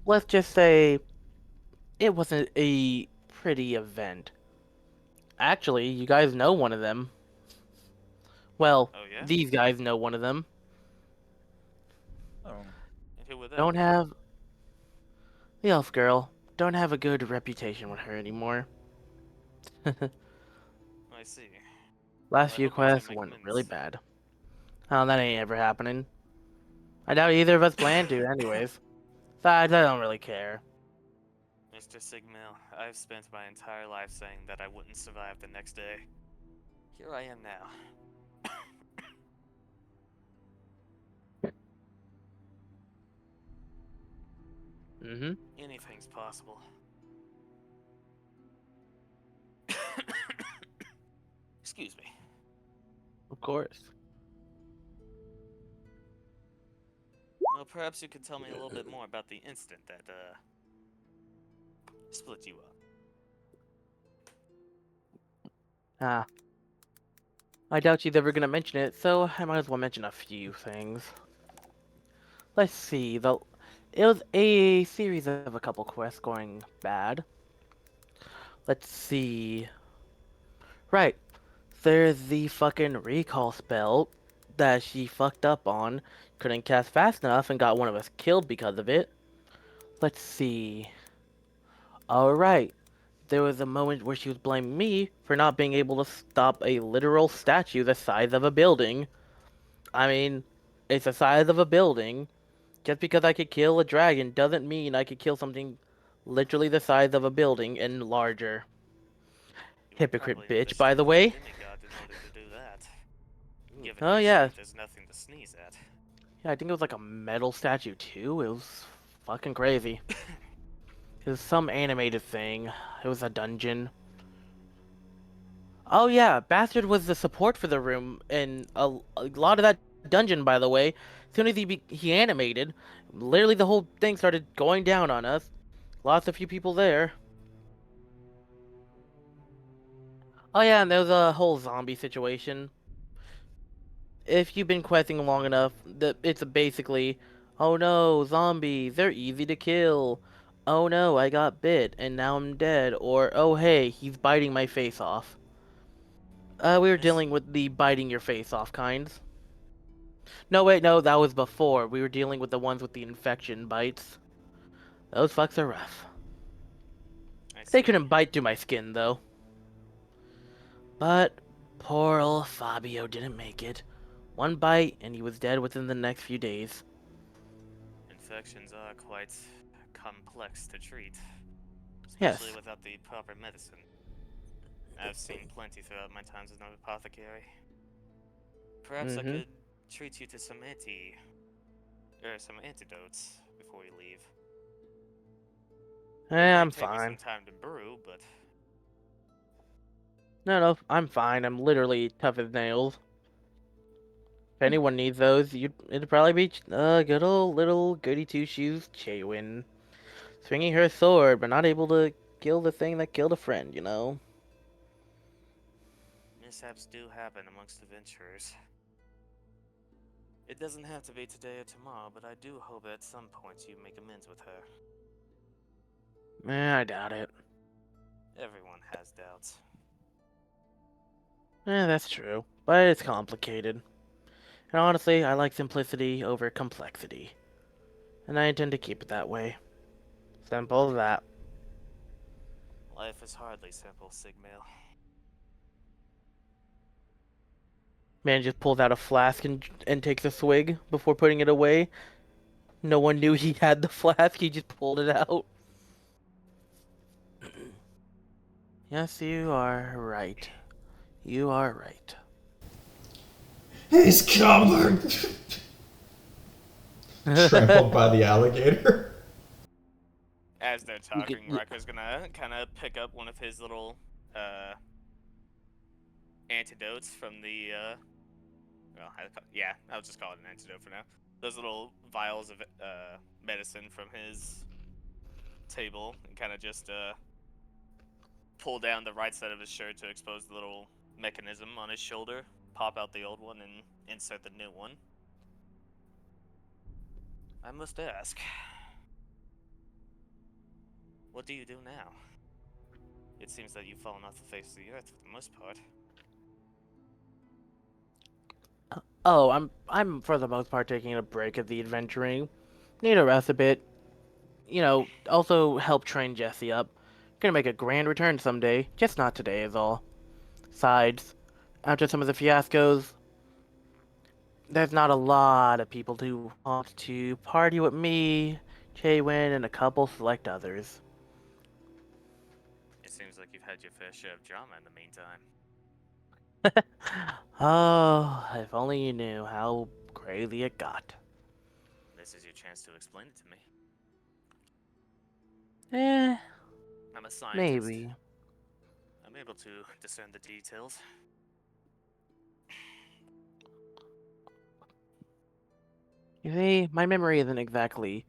Let's just say it wasn't a pretty event. Actually, you guys know one of them. Well, Oh yeah? these guys know one of them. Oh. And who would that Don't be? have... The elf girl. Don't have a good reputation with her anymore. I see. Last I few hope you two quests make went amends. really bad. Oh, that ain't ever happening. I doubt either of us plan to, anyways. Besides, I don't really care. Mr. Sigmil, I've spent my entire life saying that I wouldn't survive the next day. Here I am now. Mm-hmm. Anything's possible. Excuse me. Of course. Well, perhaps you could tell me a little bit more about the incident that, split you up. I doubt she's ever gonna mention it, so I might as well mention a few things. Let's see, it was a series of a couple quests going bad. Let's see. Right. There's the fucking recall spell that she fucked up on. Couldn't cast fast enough and got one of us killed because of it. Let's see. Alright. There was a moment where she was blaming me for not being able to stop a literal statue the size of a building. I mean, it's the size of a building. Just because I could kill a dragon doesn't mean I could kill something literally the size of a building and larger. You would Hypocrite probably need bitch, the by the strength of a way. demigod in order to do that. Given Oh, your yeah. strength is nothing to sneeze at. Yeah, I think it was like a metal statue too. It was fucking crazy. It was some animated thing. It was a dungeon. Oh yeah, Bastard was the support for the room and a lot of that dungeon, by the way. As soon as he animated, literally the whole thing started going down on us. Lost a few people there. Oh yeah, and there was a whole zombie situation. if you've been questing long enough, it's basically, oh no, zombies, they're easy to kill. Oh no, I got bit and now I'm dead. Or, oh hey, he's biting my face off. We were Miss- dealing with the biting your face off kinds. No, wait, no, that was before. We were dealing with the ones with the infection bites. Those fucks are rough. I They see. couldn't bite through my skin, though. But poor old Fabio didn't make it. One bite, and he was dead within the next few days. Infections are quite complex to treat, especially Yes. without the proper medicine. I've seen plenty throughout my times as an apothecary. Perhaps I could treat you to some antidotes before you leave. It might I'm take me some fine. time to brew, but No, I'm fine. I'm literally tough as nails. If anyone needs those, it'd probably be good old little goody two shoes Chaewynn, swinging her sword, but not able to kill the thing that killed a friend. mishaps do happen amongst adventurers. It doesn't have to be today or tomorrow, but I do hope at some point you make amends with her. I doubt it. Everyone has doubts. That's true, but it's complicated. And honestly, I like simplicity over complexity, and I intend to keep it that way. Simple as that. Life is hardly simple, Sigmail. Man just pulls out a flask and takes a swig before putting it away. No one knew he had the flask, he just pulled it out. Yes, you are right. You are right. He's coming! Trampled by the alligator. As they're You could- talking, Ryker's gonna kind of pick up one of his little antidotes from the I'll just call it an antidote for now. Those little vials of medicine from his table, and kind of just pull down the right side of his shirt to expose the little mechanism on his shoulder, pop out the old one, and insert the new one. I must ask, what do you do now? It seems that you've fallen off the face of the earth for the most part. Oh, I'm for the most part taking a break at the adventuring. Need to rest a bit. Also help train Jessie up. Gonna make a grand return someday, just not today is all. Besides, after some of the fiascos, there's not a lot of people who want to party with me, Chaewynn, and a couple select others. It seems like you've had your fair share of drama in the meantime. Oh, if only you knew how crazy it got. This is your chance to explain it to me. Eh, I'm a scientist. maybe. I'm able to discern the details. You see, my memory isn't exactly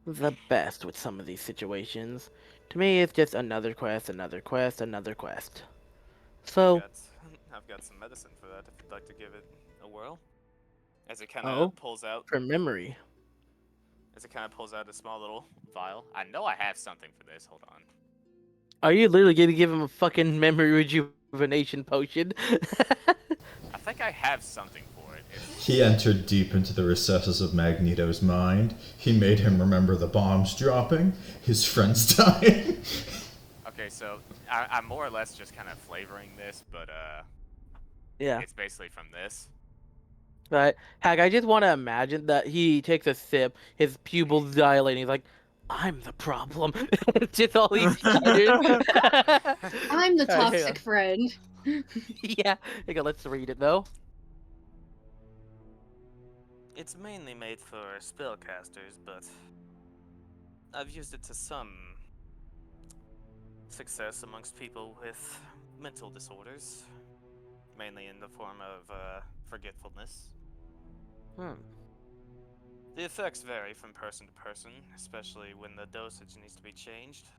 the best with some of these situations. To me, it's just another quest, another quest, another quest. So, I've got some medicine for that if you'd like to give it a whirl. As it kind oh, of pulls out from memory. A small little vial. I know I have something for this. Hold on. Are you literally gonna give him a fucking memory rejuvenation potion? I think I have something for it. He entered deep into the recesses of Magneto's mind. He made him remember the bombs dropping, his friends dying. Okay, so I'm more or less just kind of flavoring this, but Yeah. it's basically from this. Right. Heck, I just want to imagine that he takes a sip, his pupils dilate, and he's like, I'm the problem. Just all these tears. I'm the Alright, hang toxic on. friend. Yeah. Hang on, let's read it, though. It's mainly made for spellcasters, but I've used it to some success amongst people with mental disorders, mainly in the form of forgetfulness. The effects vary from person to person, especially when the dosage needs to be changed.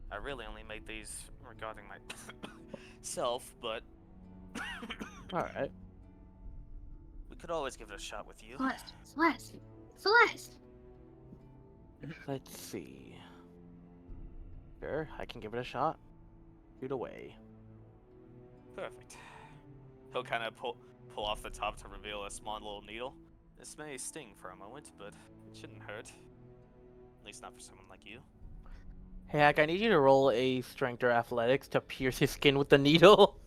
I really only made these regarding myself, but Alright. we could always give it a shot with you. Celeste! Let's see. Sure, I can give it a shot. Shoot away. Perfect. He'll kind of pull off the top to reveal a small little needle. This may sting for a moment, but it shouldn't hurt. At least not for someone like you. Hey, Hack, I need you to roll a strength or athletics to pierce his skin with the needle.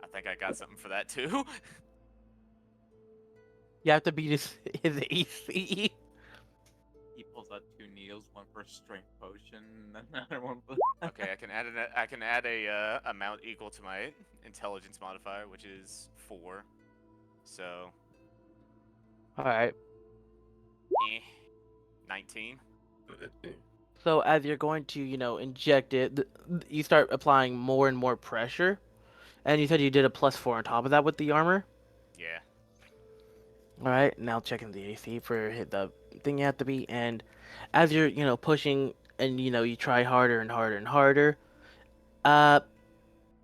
I think I got something for that too. You have to beat his AC. He pulls out 2 needles, one for strength potion, and another one for. Okay, I can add a amount equal to my intelligence modifier, which is 4. So, Alright. 19. So as you're going to, inject it, you start applying more and more pressure. And you said you did a +4 on top of that with the armor? Yeah. Alright, now checking the AC for the thing you have to beat. And as you're, pushing and, you try harder and harder and harder,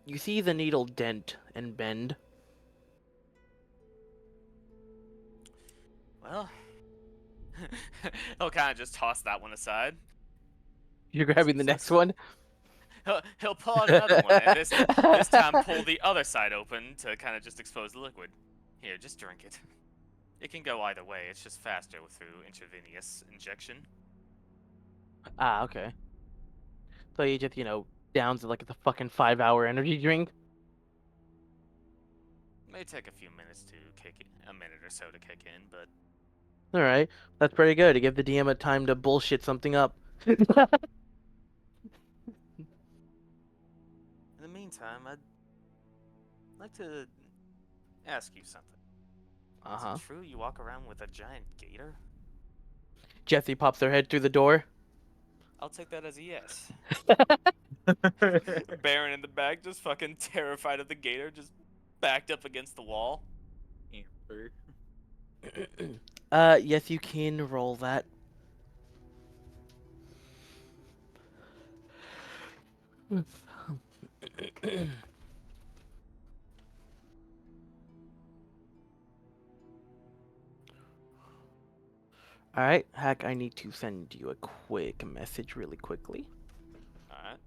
you see the needle dent and bend. Well, he'll kind of just toss that one aside. You're grabbing the next one? He'll pull out another one, and this time pull the other side open to kind of just expose the liquid. Here, just drink it. It can go either way. It's just faster through intravenous injection. Ah, okay. So you just, downs it like it's a fucking 5-hour energy drink? May take a few minutes to kick it, a minute or so to kick in, but Alright, that's pretty good to give the DM a time to bullshit something up. in the meantime, I'd like to ask you something. Uh-huh. Is it true you walk around with a giant gator? Jessie pops her head through the door. I'll take that as a yes. Barron in the back, just fucking terrified of the gator, just backed up against the wall. Amber. Yes, you can roll that. Alright, Hack, I need to send you a quick message really quickly. Alright.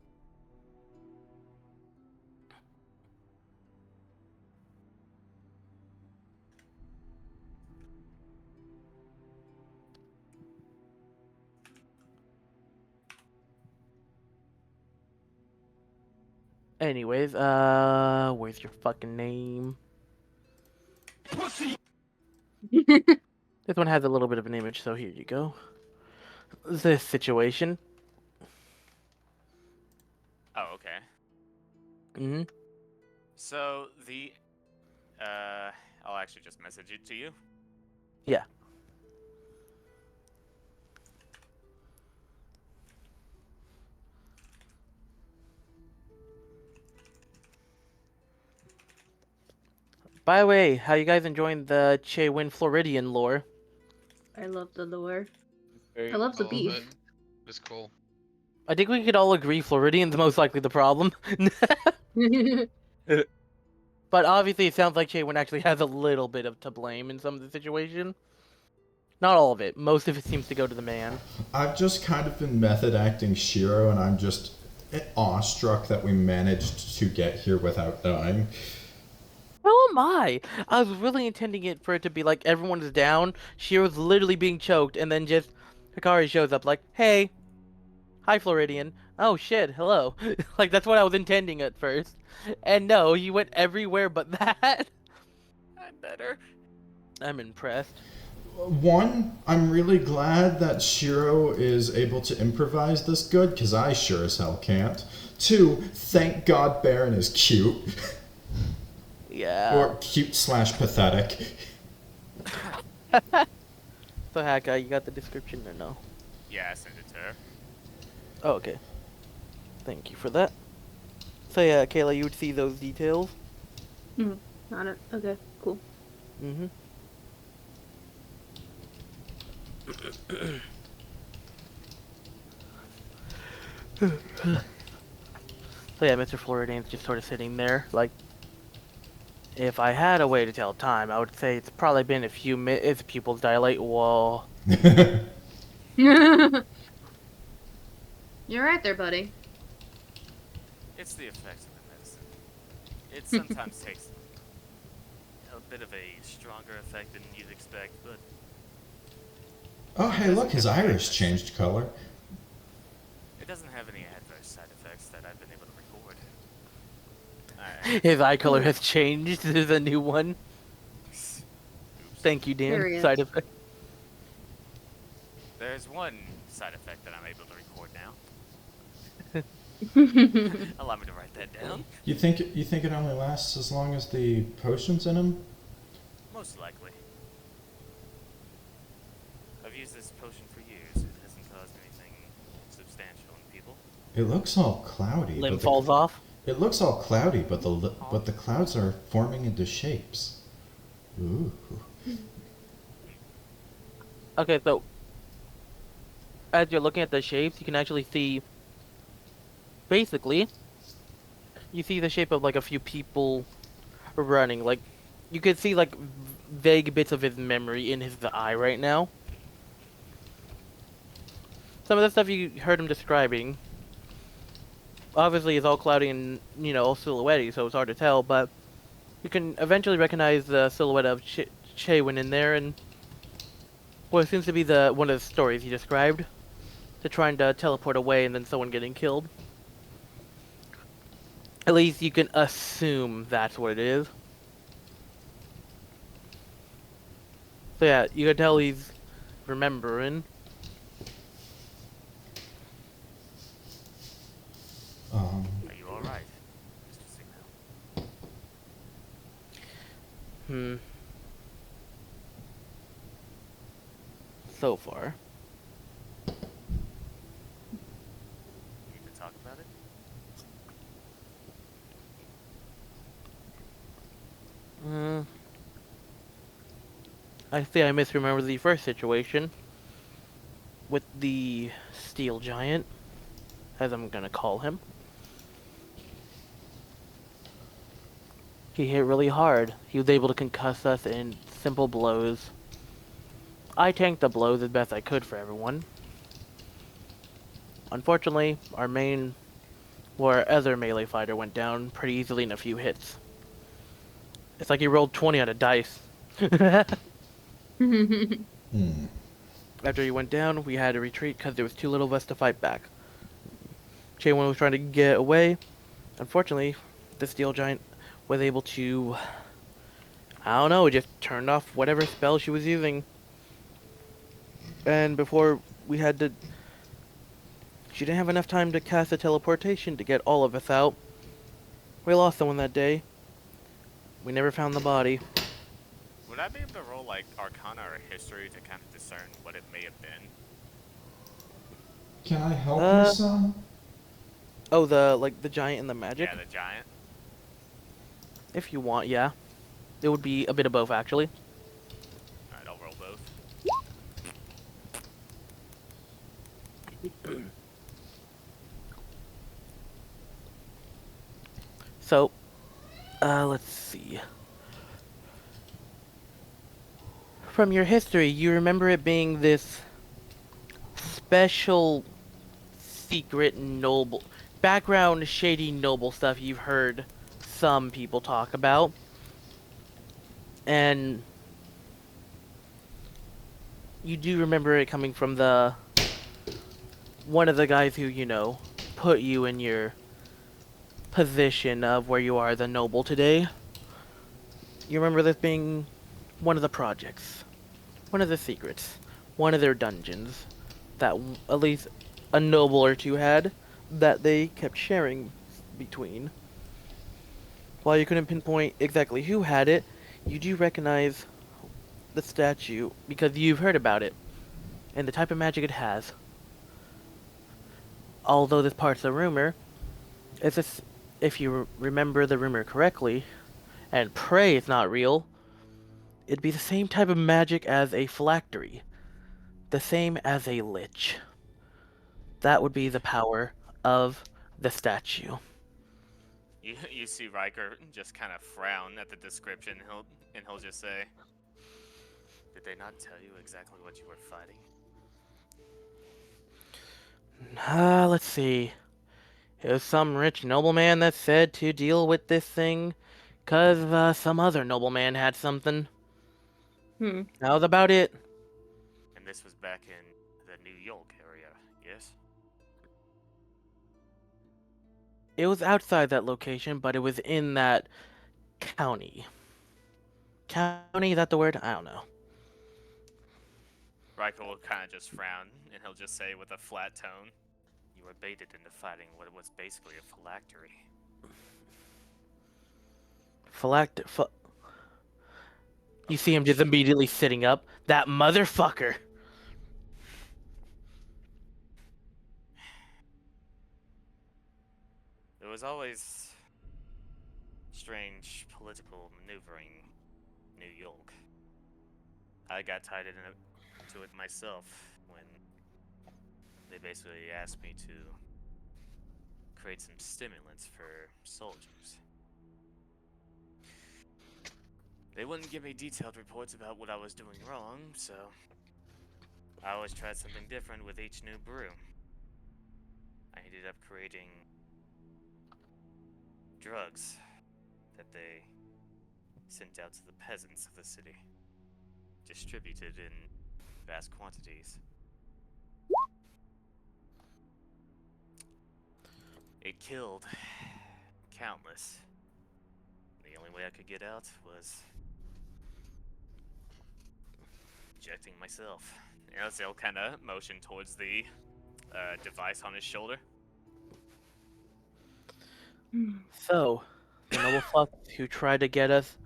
Anyways, where's your fucking name? This one has a little bit of an image, so here you go. This situation. Oh, okay. Mm-hmm. So, I'll actually just message it to you. Yeah. By the way, how you guys enjoying the Chaewynn Floridian lore? I love the lore. Very I love the All of beef. it. It's cool. I think we could all agree Floridian's most likely the problem. But obviously it sounds like Chaewynn actually has a little bit of to blame in some of the situation. Not all of it. Most of it seems to go to the man. I've just kind of been method acting Shiro, and I'm just awestruck that we managed to get here without dying. How am I? I was really intending it for it to be like everyone is down, Shiro's literally being choked, and then just Hikari shows up like, hey, hi Floridian. Oh shit, hello. Like that's what I was intending at first. And no, you went everywhere but that. I'm better. I'm impressed. One, I'm really glad that Shiro is able to improvise this good, because I sure as hell can't. Two, thank God Barron is cute. Yeah. Or cute/pathetic. So Hack, you got the description or no? Yeah, I sent it to her. Oh, okay. Thank you for that. So yeah, Kayla, you would see those details. Got it. Okay, cool. Mm-hmm. So yeah, Mr. Floridian's just sort of sitting there, like, if I had a way to tell time, I would say it's probably been a few minutes. His pupils dilate. Whoa. You're right there, buddy. It's the effect of the medicine. It sometimes takes a bit of a stronger effect than you'd expect, but Oh, hey, look, his iris changed color. it doesn't have any adverse side effects that I've been able to record. Alright. His eye color has changed. There's a new one. Oops. Thank you, Dan. Period. Side effect. There's one side effect that I'm able to record now. Period. Allow me to write that down. You think it only lasts as long as the potion's in him? Most likely. I've used this potion for years. It hasn't caused anything substantial in people. It looks all cloudy. Limb but falls off. It looks all cloudy, but the clouds are forming into shapes. Ooh. Okay, so as you're looking at the shapes, you can actually see. Basically, you see the shape of like a few people running. Like, you could see like vague bits of his memory in his eye right now. Some of the stuff you heard him describing, obviously, is all cloudy and all silhouette-y, so it's hard to tell. But you can eventually recognize the silhouette of Chaewynn in there, and what seems to be one of the stories he described, to trying to teleport away and then someone getting killed. At least you can assume that's what it is. So yeah, you can tell he's remembering. Are you alright, Mr. Signal? So far. Need to talk about it? I say I misremember the first situation with the steel giant, as I'm gonna call him. He hit really hard. He was able to concuss us in simple blows. I tanked the blows as best I could for everyone. Unfortunately, our other melee fighter went down pretty easily in a few hits. It's like he rolled 20 on a dice. After he went down, we had to retreat because there was too little of us to fight back. Chaewynn was trying to get away. Unfortunately, the steel giant was able to, I don't know, just turned off whatever spell she was using. And before we had to, she didn't have enough time to cast a teleportation to get all of us out. We lost someone that day. We never found the body. Would I be able to roll, like, Arcana or History to kind of discern what it may have been? Can I help you, son? Oh, the giant and the magic? Yeah, the giant. If you want, yeah. It would be a bit of both, actually. Alright, I'll roll both. So, let's see. From your history, you remember it being this special, secret, noble, background, shady, noble stuff you've heard some people talk about. And you do remember it coming from one of the guys who, put you in your position of where you are, the noble today. You remember this being one of the projects, one of the secrets, one of their dungeons that at least a noble or two had that they kept sharing between. While you couldn't pinpoint exactly who had it, you do recognize the statue because you've heard about it and the type of magic it has. Although this part's a rumor, if you remember the rumor correctly, and pray it's not real, it'd be the same type of magic as a phylactery, the same as a lich. That would be the power of the statue. You see Ryker just kind of frown at the description. He'll just say, "Did they not tell you exactly what you were fighting?" Let's see. It was some rich nobleman that said to deal with this thing, 'cause some other nobleman had something. Hmm. That was about it. And this was back in the New York area, yes? It was outside that location, but it was in that county. County, is that the word? I don't know. Ryker will kind of just frown, and he'll just say with a flat tone, "You were baited into fighting what was basically a phylactery." You see him just immediately sitting up. That motherfucker. There was always strange political maneuvering in New York. I got tied into it myself when they basically asked me to create some stimulants for soldiers. They wouldn't give me detailed reports about what I was doing wrong, so I always tried something different with each new brew. I ended up creating drugs that they sent out to the peasants of the city, distributed in vast quantities. It killed countless. The only way I could get out was injecting myself. They'll kind of motion towards the device on his shoulder. So, the noble fuck who tried to get us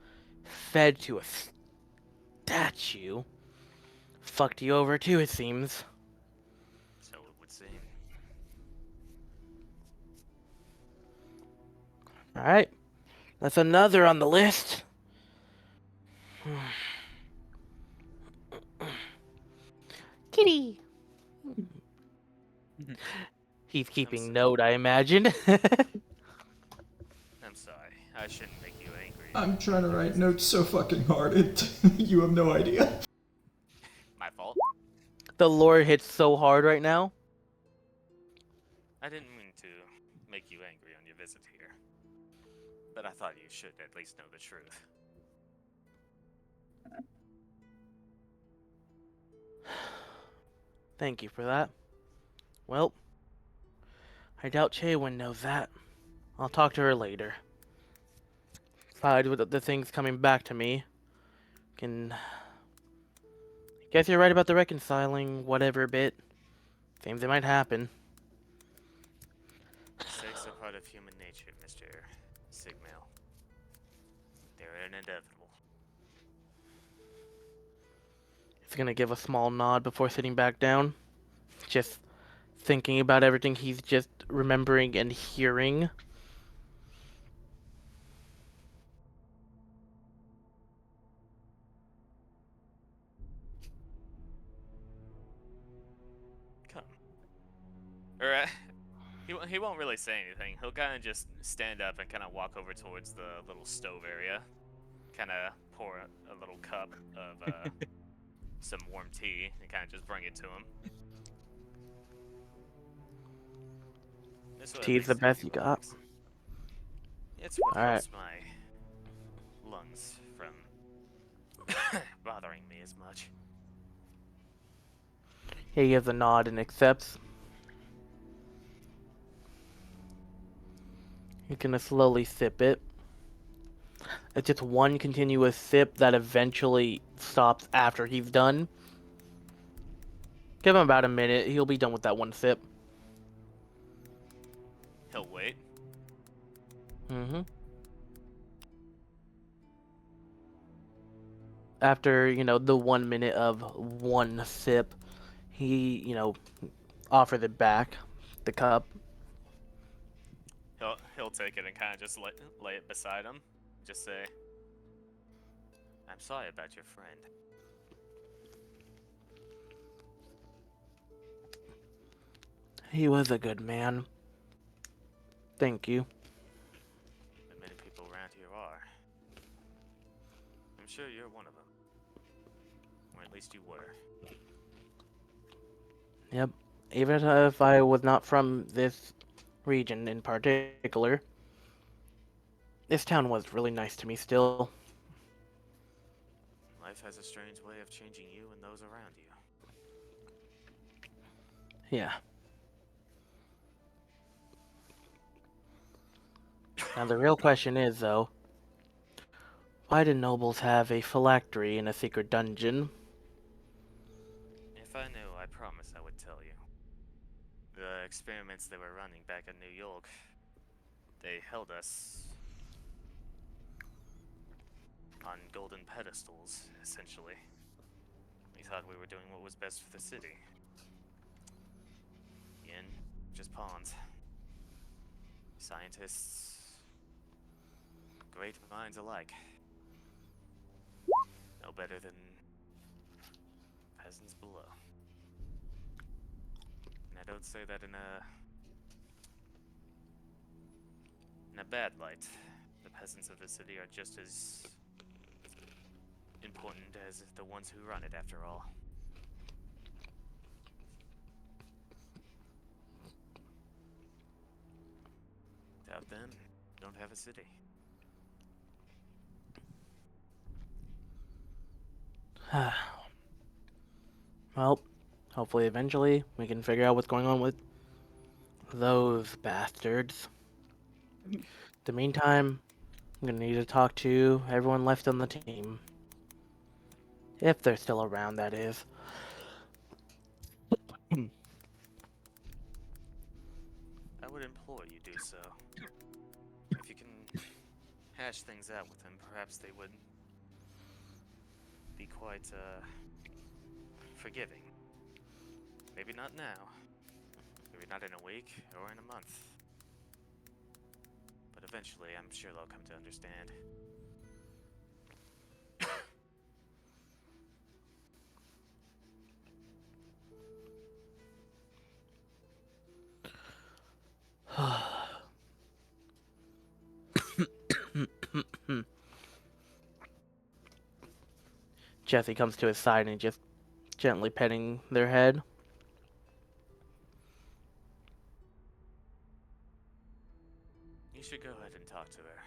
fed to a statue fucked you over too, it seems. So it would seem. Alright. That's another on the list. Kitty! He's keeping note, I imagine. I'm sorry. I shouldn't make you angry. I'm trying to write notes so fucking hard, you have no idea. My fault. The lore hits so hard right now. I didn't mean to make you angry on your visit here. But I thought you should at least know the truth. Thank you for that. Well, I doubt Chaewynn knows that. I'll talk to her later. Besides, with the things coming back to me, I guess you're right about the reconciling whatever bit. Seems it might happen. Mistakes are part of human nature, Mr. Sigmail. They're inevitable. He's gonna give a small nod before sitting back down. Just thinking about everything he's just remembering and hearing. Come. Or, he won't really say anything. He'll kind of just stand up and kind of walk over towards the little stove area. Kind of pour a little cup of some warm tea and kind of just bring it to him. Tea's the best you got. It's what All right. helps my lungs from bothering me as much. He gives a nod and accepts. He's gonna slowly sip it. It's just one continuous sip that eventually stops after he's done. Give him about a minute. He'll be done with that one sip. He'll wait. Mm-hmm. After, the 1 minute of one sip, he, offers it back, the cup. He'll take it and kind of just lay it beside him. Just say, "I'm sorry about your friend." He was a good man. Thank you. sure you're one of them. Or at least you were. Yep. Even if I was not from this region in particular, this town was really nice to me still. Life has a strange way of changing you and those around you. Yeah. Now the real question is, though, why do nobles have a phylactery in a secret dungeon? If I knew, I promise I would tell you. The experiments they were running back in New York, they held us on golden pedestals, essentially. We thought we were doing what was best for the city. Again, just pawns. Scientists, great minds alike. No better than peasants below. And I don't say that in a bad light. The peasants of the city are just as important as the ones who run it, after all. Without them, you don't have a city. Well, hopefully eventually we can figure out what's going on with those bastards. In the meantime, I'm gonna need to talk to everyone left on the team. If they're still around, that is. I would implore you do so. If you can hash things out with them, perhaps they would be quite, forgiving. Maybe not now. Maybe not in a week or in a month. But eventually, I'm sure they'll come to understand. Jessie comes to his side and just gently petting their head. You should go ahead and talk to her.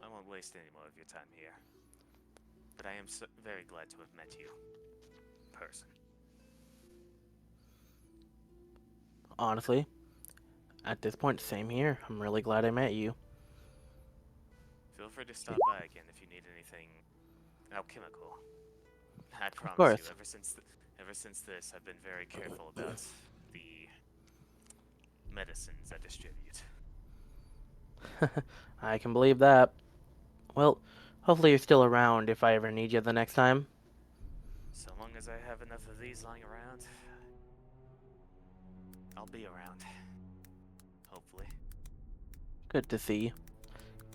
I won't waste any more of your time here. But I am very glad to have met you. Person. Honestly, at this point, same here. I'm really glad I met you. Feel free to stop by again if you need anything alchemical. I promise course. you, ever since this, I've been very careful about the medicines I distribute. I can believe that. Well, hopefully you're still around if I ever need you the next time. So long as I have enough of these lying around, I'll be around. Hopefully. Good to see you.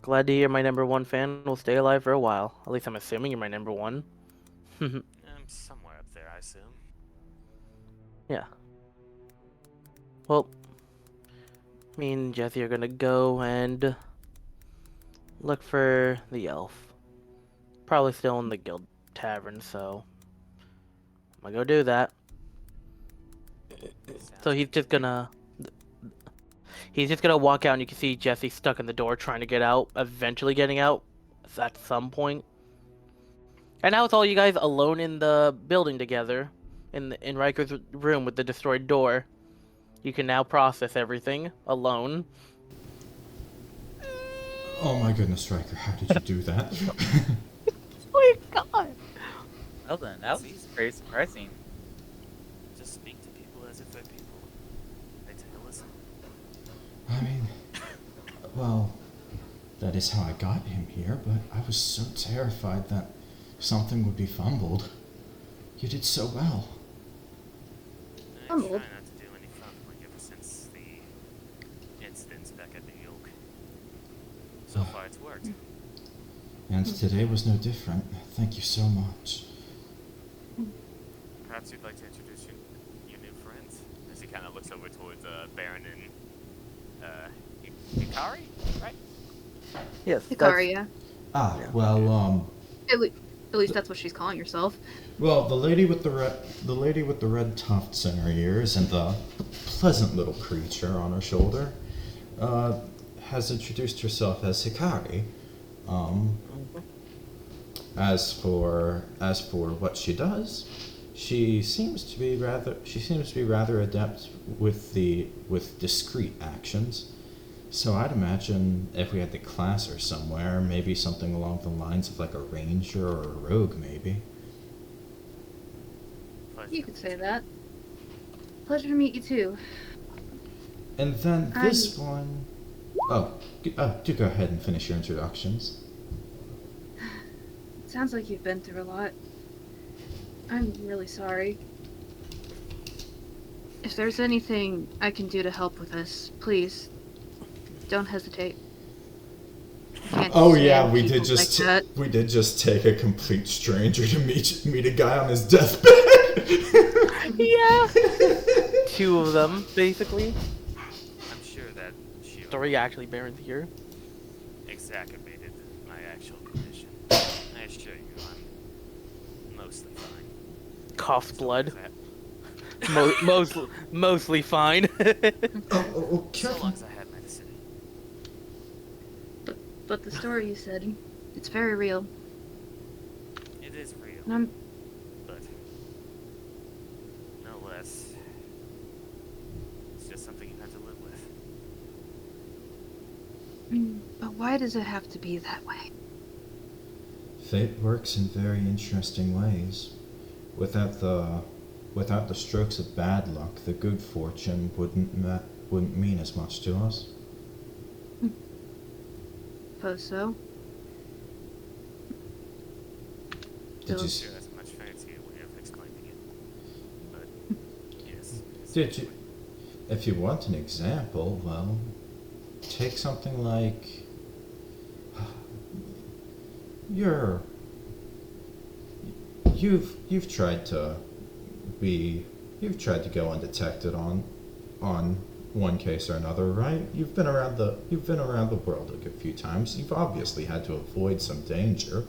Glad to hear my #1 fan will stay alive for a while. At least I'm assuming you're my #1. I'm somewhere up there, I assume. Yeah. Well, me and Jessie are gonna go and look for the elf. Probably still in the guild tavern, so I'm gonna go do that. So he's just gonna walk out, and you can see Jessie stuck in the door trying to get out, eventually getting out at some point. And now it's all you guys alone in the building together, in Ryker's room with the destroyed door. You can now process everything alone. Oh my goodness, Ryker, how did you do that? Oh my god! Well then, that was very surprising. Just speak to people as if they're people. They take a listen. I mean, well, that is how I got him here, but I was so terrified that something would be fumbled. You did so well. I Fumbled? try not to do any fumbling ever since the incidents back at New York. So far, it's worked. And today was no different. Thank you so much. Perhaps you'd like to introduce your new friends? As he kind of looks over towards Barron and Hikari, right? Yes, Hikari, yeah. Well, At least that's what she's calling herself. Well, the lady with the red tufts in her ears and the pleasant little creature on her shoulder has introduced herself as Hikari. As for what she does, she seems to be rather adept with discreet actions. So I'd imagine if we had to class her somewhere, maybe something along the lines of like a ranger or a rogue, maybe. You could say that. Pleasure to meet you too. And then this one... Oh, do go ahead and finish your introductions. Sounds like you've been through a lot. I'm really sorry. If there's anything I can do to help with this, please, don't hesitate. Oh yeah, we did just take a complete stranger to meet a guy on his deathbed. Yeah. 2 of them, basically. I'm sure that Shiro 3 actually, Barron's here. exacerbated my actual condition. I assure you, I'm mostly fine. Coughs blood. That- Mostly fine. So long as I had medicine. But the story you said, it's very real. It is real, And but no less. It's just something you have to live with. But why does it have to be that way? Fate works in very interesting ways. Without the strokes of bad luck, the good fortune wouldn't mean as much to us. Suppose so. Did you? Sure, that's a much fancier way of explaining it. But yes. it's Did one you? way. If you want an example, well, take something like you've tried to go undetected on one case or another, right? You've been around the world a good few times. You've obviously had to avoid some danger.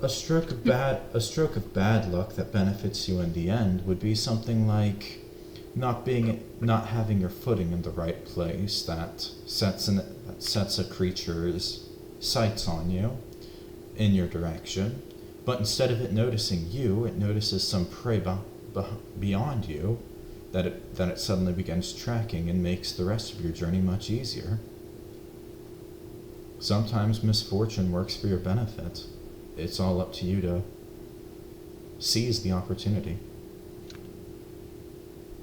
A stroke of bad luck that benefits you in the end would be something like not having your footing in the right place that sets a creature's sights on you in your direction, but instead of it noticing you, it notices some prey beyond you that it suddenly begins tracking and makes the rest of your journey much easier. Sometimes misfortune works for your benefit. It's all up to you to seize the opportunity.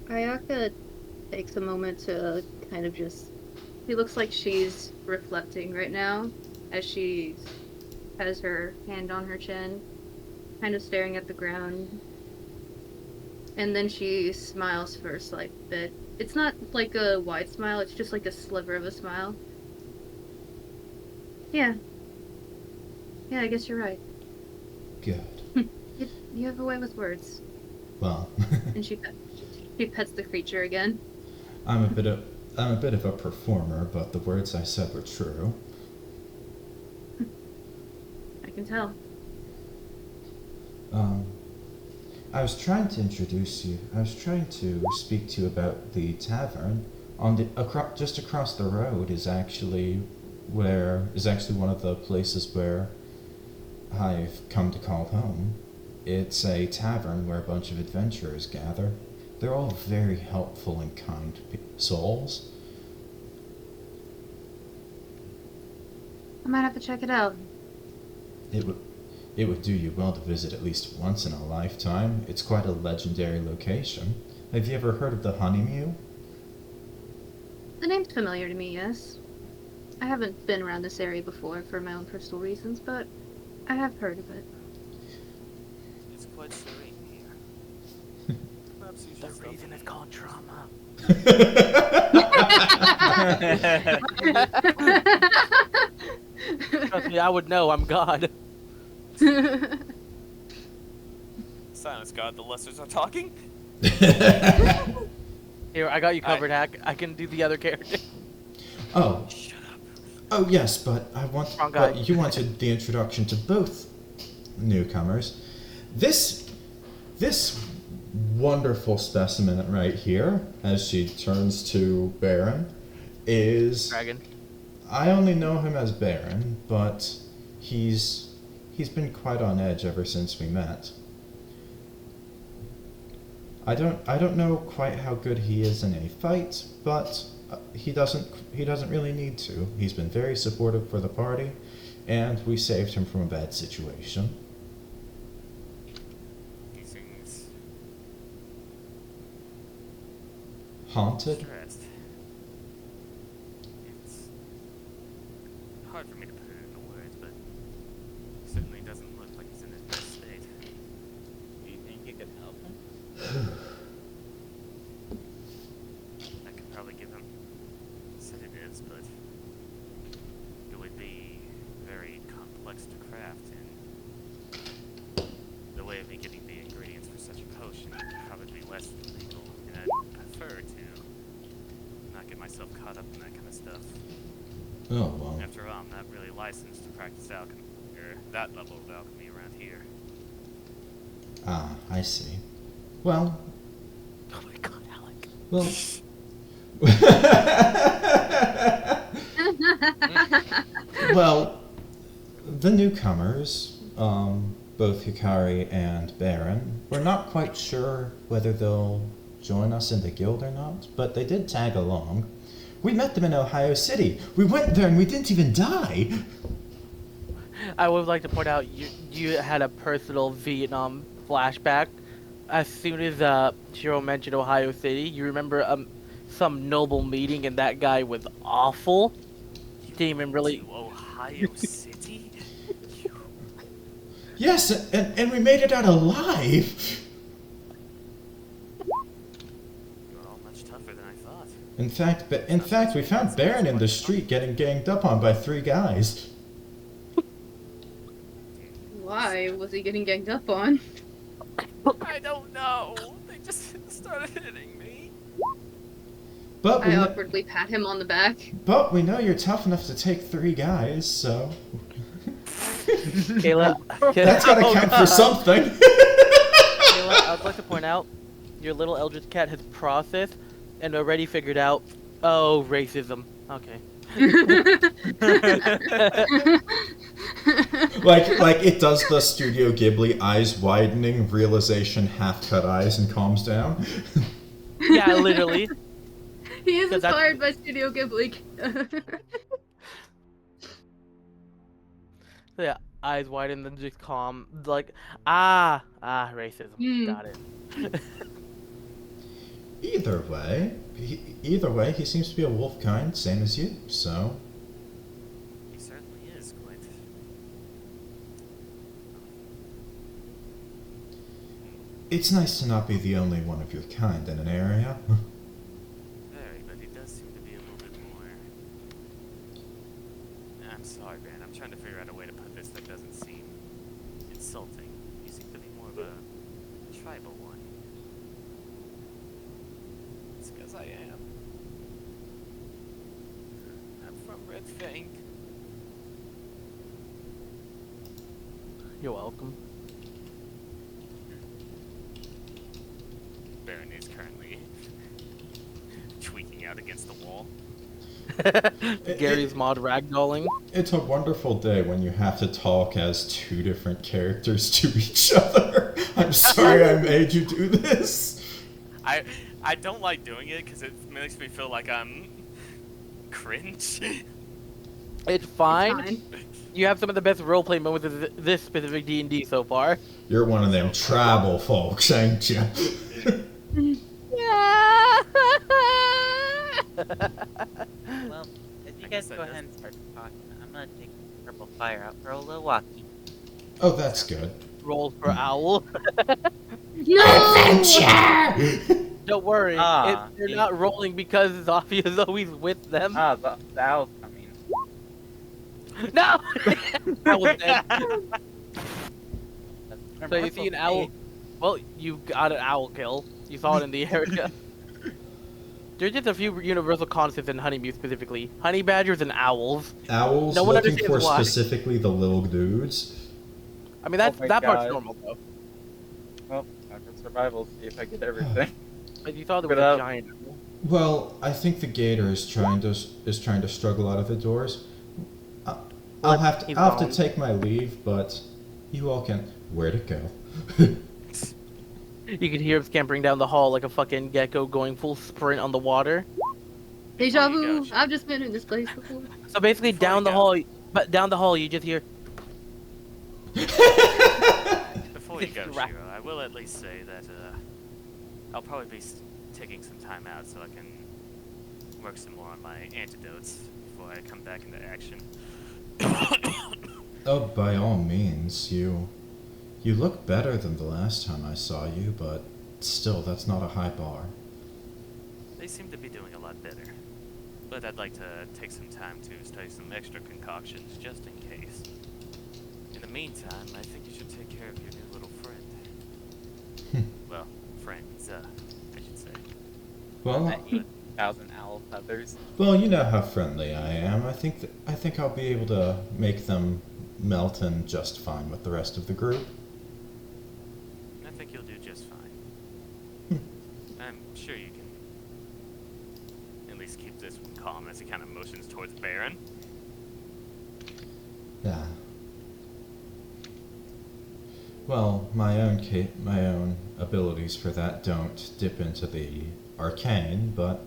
Ayaka takes a moment to kind of just... She looks like she's reflecting right now as she has her hand on her chin, kind of staring at the ground. And then she smiles for a slight bit. It's not like a wide smile, it's just like a sliver of a smile. Yeah, I guess you're right. Good. You have a way with words. Well, And she pets the creature again. I'm a bit of a performer, but the words I said were true. I can tell. I was trying to introduce you. I was trying to speak to you about the tavern. Just across the road is actually one of the places where I've come to call home. It's a tavern where a bunch of adventurers gather. They're all very helpful and kind souls. I might have to check it out. It would do you well to visit at least once in a lifetime. It's quite a legendary location. Have you ever heard of the Honey Mew? The name's familiar to me, yes. I haven't been around this area before for my own personal reasons, but I have heard of it. It's quite serene here. Perhaps you The should stop reason in. it's called trauma. Trust me, I would know. I'm God. Silence God, the Lessers are talking. Here, I got you covered, Hack. I can do the other character. Oh, Shut up. Oh yes, but Wrong guy. but you wanted the introduction to both newcomers. This wonderful specimen right here, as she turns to Barron, is Dragon. I only know him as Barron, but he's been quite on edge ever since we met. I don't know quite how good he is in a fight, but he doesn't really need to. He's been very supportive for the party, and we saved him from a bad situation. He seems Haunted? stressed. It's hard for me to put it into words, but he certainly doesn't look like he's in his best state. Do you think you could help him? I could probably give him sedatives, but it would be very complex to craft, and the way of me getting the ingredients for such a potion would probably be less than legal, and I'd prefer to not get myself caught up in that kind of stuff. Oh well. After all, I'm not really licensed to practice alchemy, or that level of alchemy around here. Ah, I see. Well, Oh my god, Alec. well. Well, the newcomers, both Hikari and Barron, we're not quite sure whether they'll join us in the guild or not, but they did tag along. We met them in Ohio City. We went there and we didn't even die. I would like to point out you had a personal Vietnam flashback. As soon as Shiro mentioned Ohio City, you remember some noble meeting and that guy was awful. Didn't even really. To Ohio City? Yes, and we made it out alive. You're all much tougher than I thought. In fact, we found Barron in the street getting ganged up on by 3 guys. Why was he getting ganged up on? I don't know. They just started hitting me. But we, I awkwardly pat him on the back. but we know you're tough enough to take 3 guys, so Kayla, that's gotta count for something. Kayla, I'd like to point out your little eldritch cat has processed and already figured out. Oh, racism. Okay. like it does the Studio Ghibli eyes widening realization half cut eyes and calms down. Yeah, literally. He is 'Cause that's- inspired by Studio Ghibli. Yeah, eyes wide and then just calm. Like, racism. Hmm. Got it. Either way, he seems to be a wolf kind, same as you. So He certainly is quite. it's nice to not be the only one of your kind in an area. Very, but he does seem to be a little bit more. I'm sorry, man. I'm trying to figure out a way to put this that doesn't seem insulting. You seem to be more of a tribal one. It's because I am. I'm from Red Fang. You're welcome. Baron is currently tweaking out against the wall. Gary's mod ragdolling. It's a wonderful day when you have to talk as 2 different characters to each other. I'm sorry I made you do this. I don't like doing it because it makes me feel like I'm cringe. It's fine. Fine. You have some of the best roleplay moments of this specific D&D so far. You're one of them tribal folks, ain't you? Yeah. Well, if you I guys guess that go does- ahead and start talking, I'm gonna take purple fire out for a little walkie. Oh, that's good. Rolls for owl. No! Don't worry, Ah, they're yeah. not rolling because Zofia is always with them. The owl's coming. No! That was dead. That's So you see an owl. Well, you got an owl kill. You saw it in the area. There's just a few universal concepts in Honey Mew specifically. Honey badgers and owls. Owls No one looking understands for why. specifically the little dudes. I mean, that's my that part's God. normal though. Well, time for survival. See if I get everything. But you thought it was But, a giant. Well, I think the gator is trying to struggle out of the doors. I'll have He's to gone. take my leave, but you all can. Where'd it go? You could hear him scampering down the hall like a fucking gecko going full sprint on the water. Deja Before you go, vu. Shiro. I've just been in this place before. So basically, Before down we the go. hall, but down the hall, you just hear. Before you go, Right. Shiro, I will at least say that I'll probably be taking some time out so I can work some more on my antidotes before I come back into action. Oh, by all means, you look better than the last time I saw you, but still, that's not a high bar. They seem to be doing a lot better, but I'd like to take some time to study some extra concoctions just in case. In the meantime, I think you should take care of your new little friend. Well, friends, I should say. Well, At 1,000 owl feathers. well, you know how friendly I am. I think I'll be able to make them melt in just fine with the rest of the group. I think you'll do just fine. I'm sure you can at least keep this one calm as he kind of motions towards Barron. Yeah. Well, my own abilities for that don't dip into the arcane, but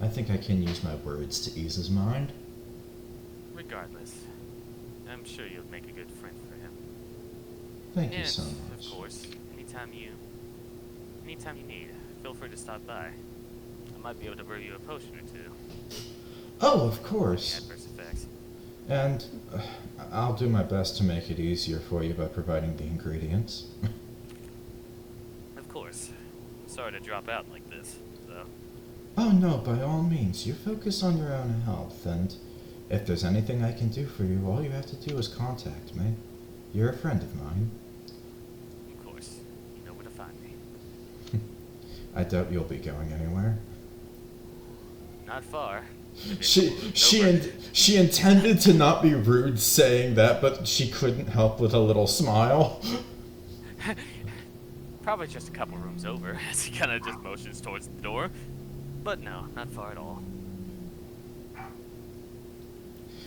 I think I can use my words to ease his mind. Regardless, I'm sure you'll make a good friend for him. Thank you And, so much. of course, anytime you need, feel free to stop by. I might be able to brew you a potion or two. Oh, of Any course. adverse effects. And I'll do my best to make it easier for you by providing the ingredients. Of course. Sorry to drop out like this, though. Oh no, by all means, you focus on your own health, and if there's anything I can do for you, all you have to do is contact me. You're a friend of mine. Of course, you know where to find me. I doubt you'll be going anywhere. Not far. Maybe a She couple rooms she over. in, she intended to not be rude saying that, but she couldn't help with a little smile. Probably just a couple rooms over, as he kind of just motions towards the door. But no, not far at all.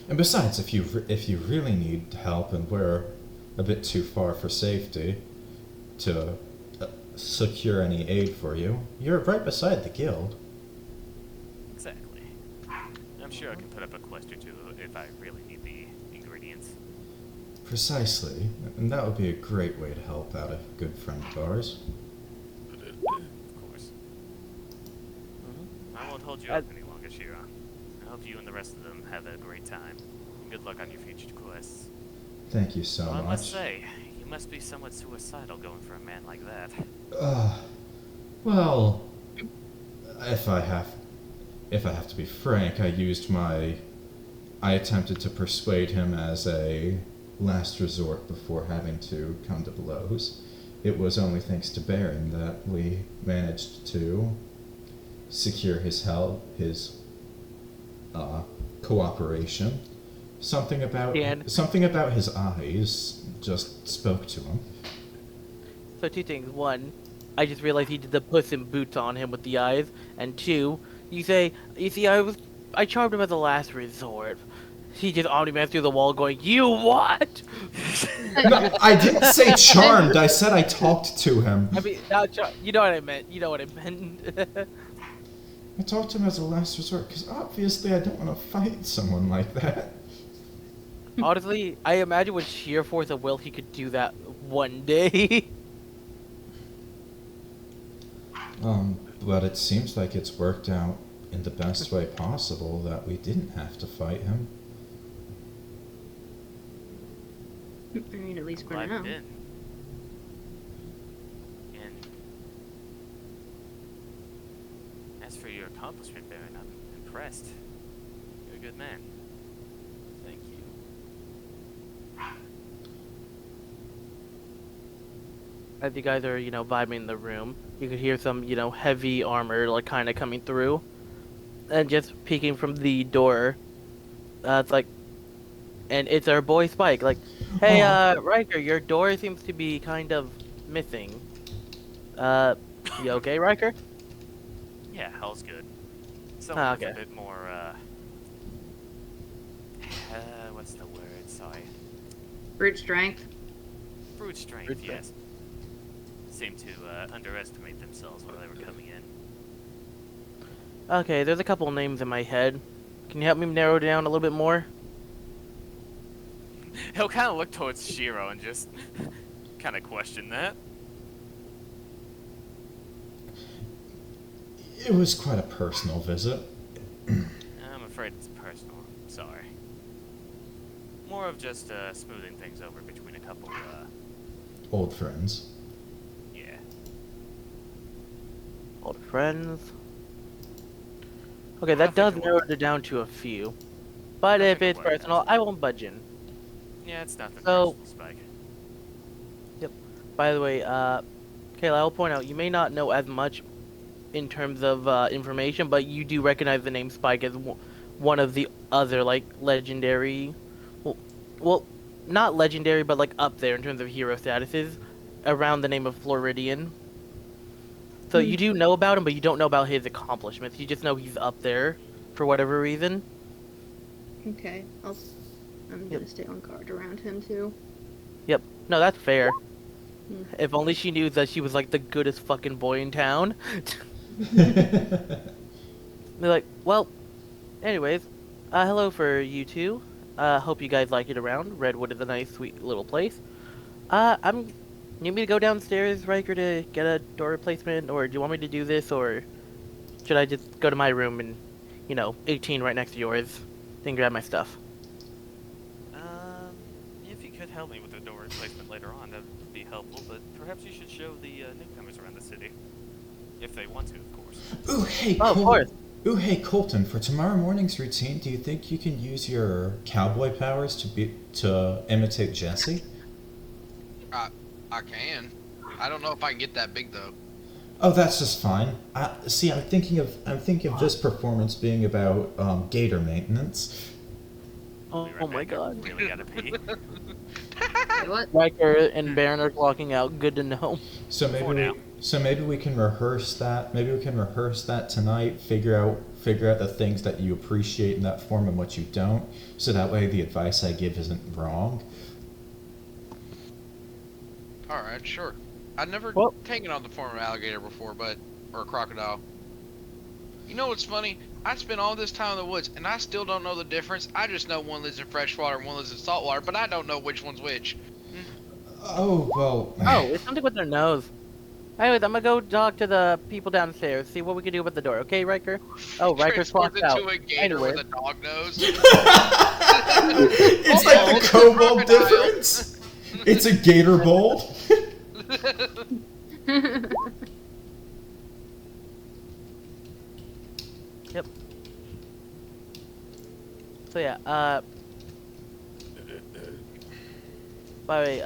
And besides, if you really need help and we're a bit too far for safety to secure any aid for you, you're right beside the guild. Exactly. I'm sure I can put up a quest or two if I really need the ingredients. Precisely, and that would be a great way to help out a good friend of ours. Of course. I won't hold you up any longer, Shiro. I hope you and the rest of them have a great time. Good luck on your future quests. Thank you so Well, I much. must say, you must be somewhat suicidal going for a man like that. Well, if I have to be frank, I attempted to persuade him as a last resort before having to come to blows. It was only thanks to Barron that we managed to secure his help, his cooperation. Something about his eyes just spoke to him. So two things. One, I just realized he did the Puss in Boots on him with the eyes. And two, you see, I charmed him as a last resort. He just omni-man through the wall going, "You what?" No, I didn't say charmed. I said I talked to him. I mean, not you know what I meant. You know what I meant. I talked to him as a last resort because obviously I don't want to fight someone like that. Honestly, I imagine with sheer force of will, he could do that one day. But it seems like it's worked out in the best way possible that we didn't have to fight him. I mean, at least for Glad now. you did. And as for your accomplishment, Baron, I'm impressed. You're a good man. Thank you. As you guys are, vibing in the room, you could hear some, heavy armor, like, kind of coming through. and just peeking from the door. It's like, and it's our boy Spike. Like, hey, Ryker, your door seems to be kind of missing. You okay, Ryker? Yeah, hell's good. Someone with okay. a bit more, what's the word? Sorry. Brute strength. Brute strength, Brute strength. yes. Seemed to underestimate themselves while they were coming in. Okay, there's a couple names in my head. Can you help me narrow down a little bit more? He'll kind of look towards Shiro and just kind of question that. It was quite a personal visit. I'm afraid it's personal. Sorry. More of just smoothing things over between a couple, Old friends. yeah. Old friends. Okay, that I think does it narrow would- it down to a few. But I if think it it's would, personal, that's I won't budge in. Yeah, it's nothing So- personal, Spike. By the way, Kayla, I'll point out, you may not know as much in terms of information, but you do recognize the name Spike as one of the other, like, legendary... Well, not legendary, but, like, up there in terms of hero statuses, around the name of Floridian. So you do know about him, but you don't know about his accomplishments. You just know he's up there, for whatever reason. Okay, I'm gonna stay on guard around him too. Yep. No, that's fair. Hmm. If only she knew that she was, like, the goodest fucking boy in town. They're like, well, anyways, hello for you two. Hope you guys like it around. Redwood is a nice, sweet little place. Need me to go downstairs, Ryker, to get a door replacement, or do you want me to do this, or should I just go to my room and, 18 right next to yours, then grab my stuff? If you could help me with the door replacement later on, that would be helpful, but perhaps you should show the newcomers around the city. If they want to, of course. Ooh, hey, Oh, of course. Ooh, hey, Colton. For tomorrow morning's routine, do you think you can use your cowboy powers to imitate Jessie? I can. I don't know if I can get that big though. Oh, that's just fine. See, I'm thinking of this performance being about gator maintenance. Oh, Be right oh my back, I god. really gotta pee. Wait, what? Ryker and Barron are clocking out. Good to know. So maybe we can rehearse that. Maybe we can rehearse that tonight. Figure out the things that you appreciate in that form and what you don't. So that way, the advice I give isn't wrong. All right, sure. I've never Well- taken on the form of alligator before, or a crocodile. You know what's funny? I spent all this time in the woods, and I still don't know the difference. I just know one lives in freshwater and one lives in saltwater, but I don't know which one's which. Oh well. Oh, it's something with their nose. Anyways, I'm gonna go talk to the people downstairs, see what we can do with the door. Okay, Riker? Oh, Riker's Transforms clocked out. into a gator Anyway. with a dog nose. It's like the Kobold difference. It's a Gatorbold. Yep. So yeah, by the way,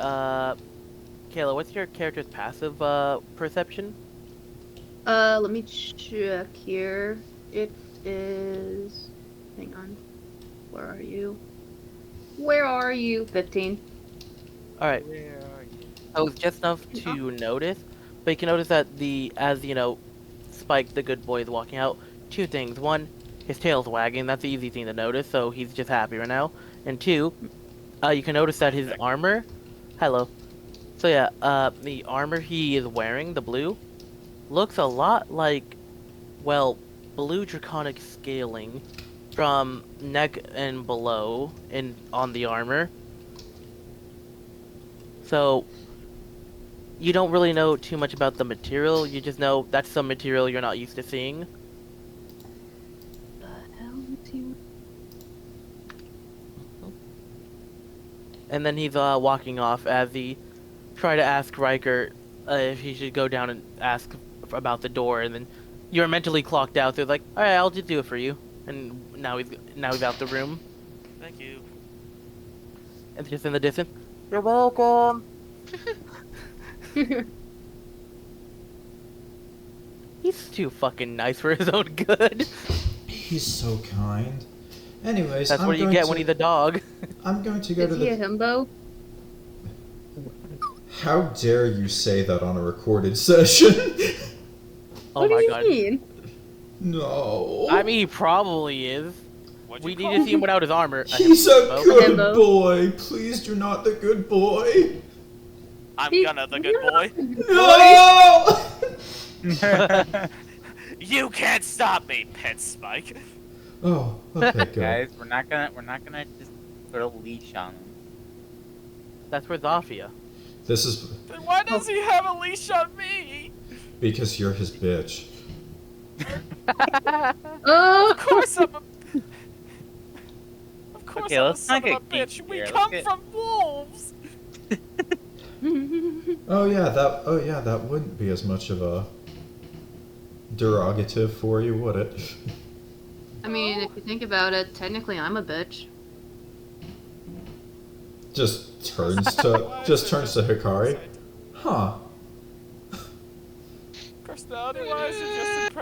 Kayla, what's your character's passive, perception? Let me check here. It is... Hang on. Where are you? Where are you? 15. Alright. Where are you? So it's just enough to notice, but you can notice that as Spike, the good boy, is walking out, two things. One, his tail's wagging, that's the easy thing to notice, so he's just happy right now. And two, you can notice that his armor, hello. So yeah, the armor he is wearing, the blue, looks a lot like, well, blue draconic scaling from neck and below on the armor. So, you don't really know too much about the material, you just know that's some material you're not used to seeing. The hell is he? And then he's walking off as he try to ask Ryker if he should go down and ask about the door, and then you're mentally clocked out, so it's like, alright, I'll just do it for you. And now he's out the room. Thank you. It's just in the distance. You're welcome! He's too fucking nice for his own good. He's so kind. Anyways, That's what you get when he's a dog. I'm going to go to Is he a the. himbo? How dare you say that on a recorded session? Oh What my do you god. mean? No. I mean, he probably is. What'd We you need call to see him without his armor. He's a himbo. good Himbo. boy. Please do not the good boy. I'm gonna the good boy. No. You can't stop me, Pet Spike. Oh, okay, good. Guys, we're not gonna just put a leash on him. That's for Zofia. This is Then why does he have a leash on me? because you're his bitch. Oh! Of course I'm a... Of course Okay, I'm a let's son not of a get bitch. geeky We here, let's come get- from wolves. Oh yeah, that wouldn't be as much of a derogative for you, would it? I mean, if you think about it, technically I'm a bitch. Just turns to Hikari. Huh. Personality-wise, you're just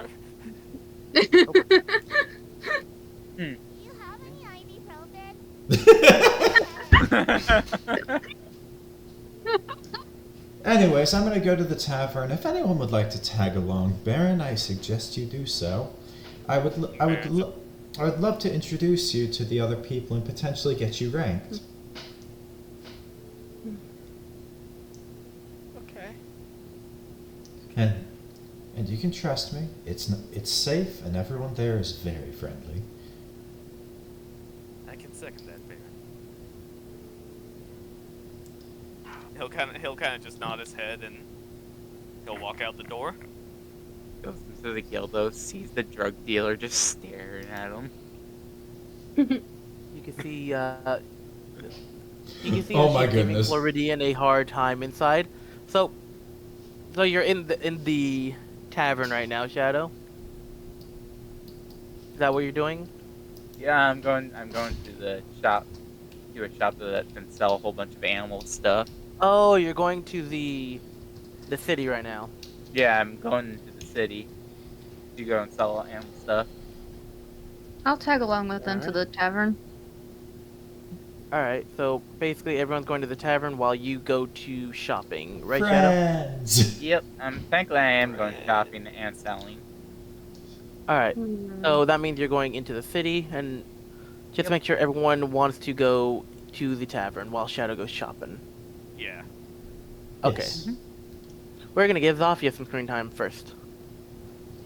Do you have any ibuprofen? Anyways, I'm gonna go to the tavern. If anyone would like to tag along, Barron, I suggest you do so. I would love to introduce you to the other people and potentially get you ranked. Okay. And you can trust me. It's safe and everyone there is very friendly. I can second that, Barron. He'll kind of just nod his head and he'll walk out the door. Goes into the guild though, sees the drug dealer just staring at him. You can see, Oh my she's giving goodness. Floridian a hard time inside. So you're in the tavern right now, Shadow. Is that what you're doing? Yeah, I'm going to the shop, to a shop that can sell a whole bunch of animal stuff. Oh, you're going to the city right now. Yeah, I'm going to the city to go and sell animal stuff. I'll tag along with them to the tavern. All right. So basically, everyone's going to the tavern while you go to shopping, right, Shadow? Friends. Yep, thankfully I am going shopping and selling. All right. So that means you're going into the city, and just make sure everyone wants to go to the tavern while Shadow goes shopping. Yeah. Okay. Yes. We're gonna give Zofia some screen time first.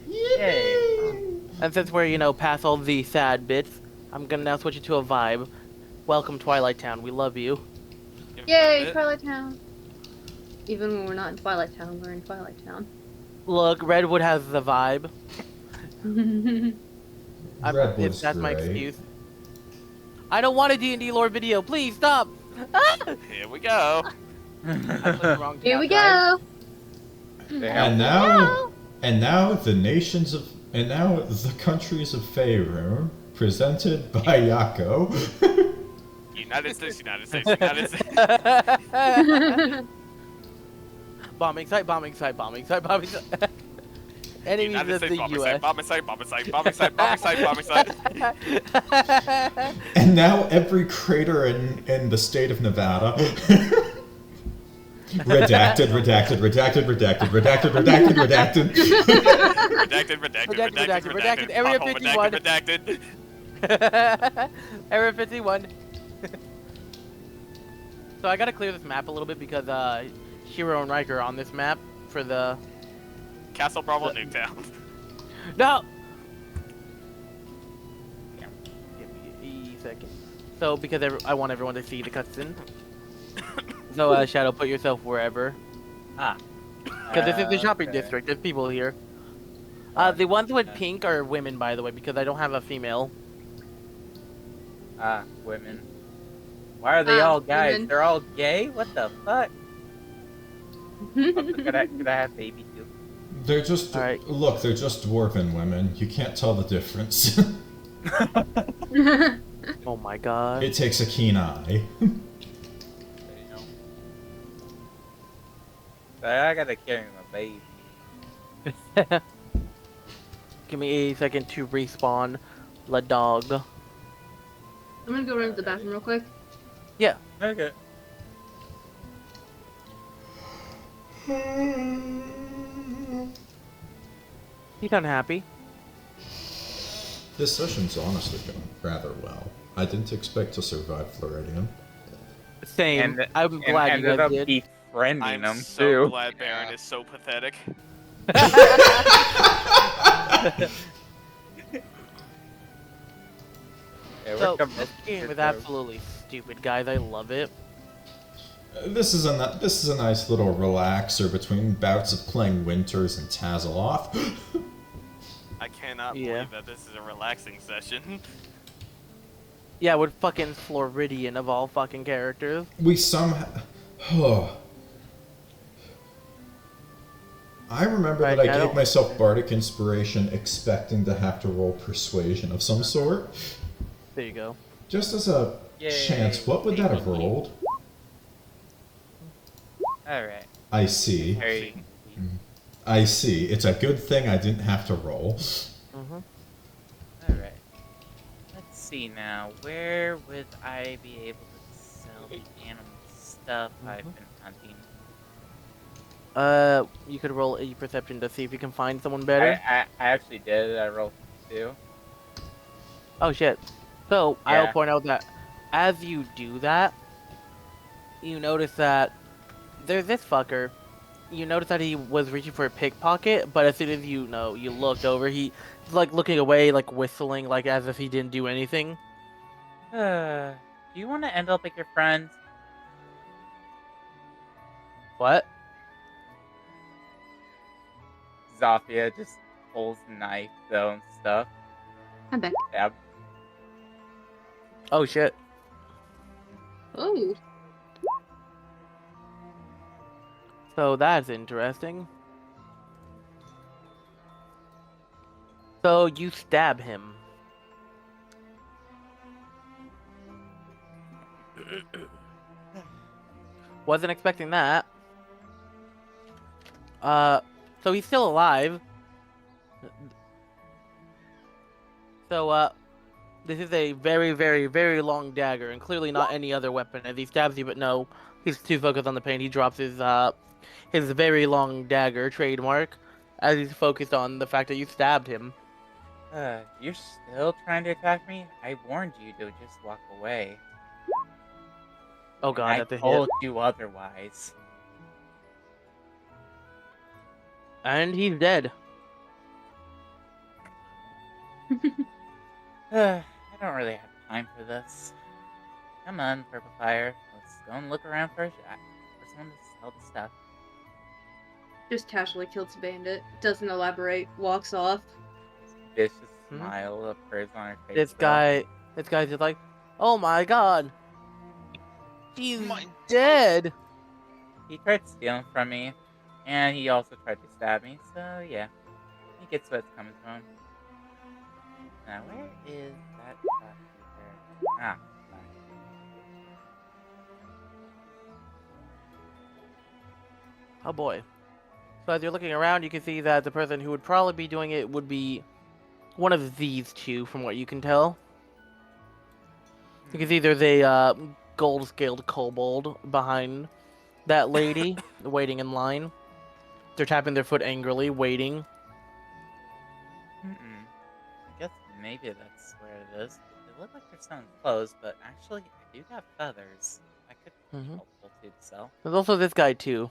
Yay! And since we're, past all the sad bits, I'm gonna now switch it to a vibe. Welcome, Twilight Town. We love you. Yay, Twilight Town! Even when we're not in Twilight Town, we're in Twilight Town. Look, Redwood has the vibe. Redwood's That's my great. excuse. I don't want a D&D lore video. Please stop. Here we go. I clicked the wrong Here we tab, go! And now the countries of Faerun, presented by Yako. United States, United States, United States. guys. Bombing site, bombing site, bombing site, bombing site. Enemies United of States, the bombing U.S. site, bombing site, bombing site, bombing site, bombing site, bombing site. And now every crater in the state of Nevada. Redacted, redacted, redacted, redacted, redacted, redacted, redacted. Redacted, redacted, redacted, redacted, Area pothole 51. redacted. Area 51. So I gotta clear this map a little bit because Shiro and Ryker are on this map for the... Castle Bravo Nuketown. No! Give me a second. So, because I want everyone to see the cutscene. So, Shadow, put yourself wherever. Because this is the shopping okay. district. There's people here. The ones with pink are women, by the way, because I don't have a female. Women. Why are they all guys? women. They're all gay? What the fuck? Could I have baby too? They're just Alright. look. They're just dwarven women. You can't tell the difference. Oh my god. It takes a keen eye. I gotta carry my baby. Give me a second to respawn. La dog. I'm gonna go run to the bathroom real quick. Okay. He's unhappy. This session's honestly going rather well. I didn't expect to survive Floridian. Same. And, I'm and glad you ended guys up did. befriending I'm him so too. glad Barron Yeah. is so pathetic. Yeah, we're So, coming this up game with is your absolutely stupid, guys. I love it. This is a nice little relaxer between bouts of playing Winters and Tazeloff. I cannot Yeah. believe that this is a relaxing session. Yeah, with fucking Floridian of all fucking characters. We somehow. Oh. I remember Right, that I I gave don't- myself Bardic Inspiration expecting to have to roll Persuasion of some sort. There you go. Just as a Yay, chance, what would that have baby. rolled? Alright. I see. Very I see. It's a good thing I didn't have to roll. Mm-hmm. Alright. Let's see now. Where would I be able to sell the animal stuff I've been hunting? You could roll a perception to see if you can find someone better. I actually did. I rolled 2. Oh shit. So, I'll Yeah. point out that as you do that, you notice that there's this fucker. You notice that he was reaching for a pickpocket, but as soon as you looked over, he's like looking away, like whistling, like as if he didn't do anything. Do you want to end up like your friends? What? Zofia just pulls knife though and stuff. I'm back. Stab. Oh shit. Oh. So that's interesting. So you stab him. Wasn't expecting that. So he's still alive. So, this is a very, very, very long dagger, and clearly not any other weapon. As he stabs you, but no, he's too focused on the pain. He drops his very long dagger, trademark, as he's focused on the fact that you stabbed him. You're still trying to attack me? I warned you to just walk away. Oh And god, I that's a hit. told you otherwise. And he's dead. I don't really have time for this. Come on, Purple Fire. Let's go and look around for someone to sell the stuff. Just casually kills a bandit. Doesn't elaborate. Walks off. Vicious Hmm? smile appears on her face. This guy's just like, oh my god, he's dead. He tried stealing from me, and he also tried to stab me, so yeah. He gets what's coming to him. Now, where is that shopkeeper? Ah, fine. Oh boy. So as you're looking around, you can see that the person who would probably be doing it would be one of these two, from what you can tell. You can see there's a gold-scaled kobold behind that lady, waiting in line. They're tapping their foot angrily, waiting. I guess maybe that's where it is. They look like they're selling clothes, but actually, I do have feathers. I could be Mhm. helpful to sell. There's also this guy too.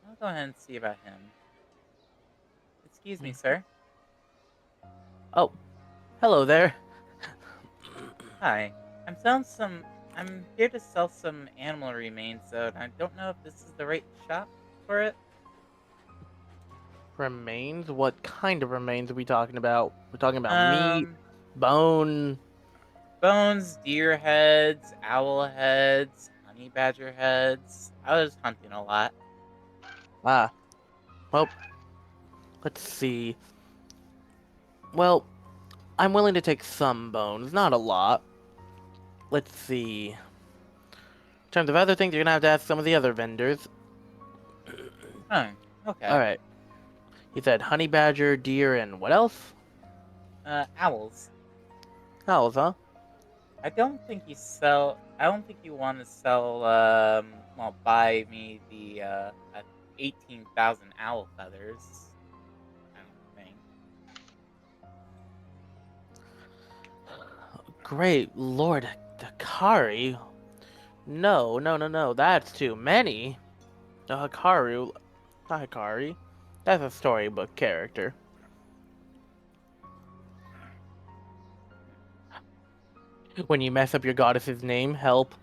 I'll go ahead and see about him. Excuse me, sir. Oh, hello there. Hi. I'm here to sell some animal remains, though, and I don't know if this is the right shop for it. Remains? What kind of remains are we talking about? We're talking about meat, bone. Bones, deer heads, owl heads, honey badger heads. I was hunting a lot. Ah. Well, let's see. Well, I'm willing to take some bones, not a lot. Let's see. In terms of other things, you're gonna have to ask some of the other vendors. Oh, okay. Alright. He said honey badger, deer, and what else? Owls. Owls, huh? I don't think you sell. I don't think you want to sell. Well, buy me the 18,000 owl feathers. I don't think. Great Lord, Hikari. No, no, no, no. That's too many. The Hikaru, not Hikari. That's a storybook character. When you mess up your goddess's name, help.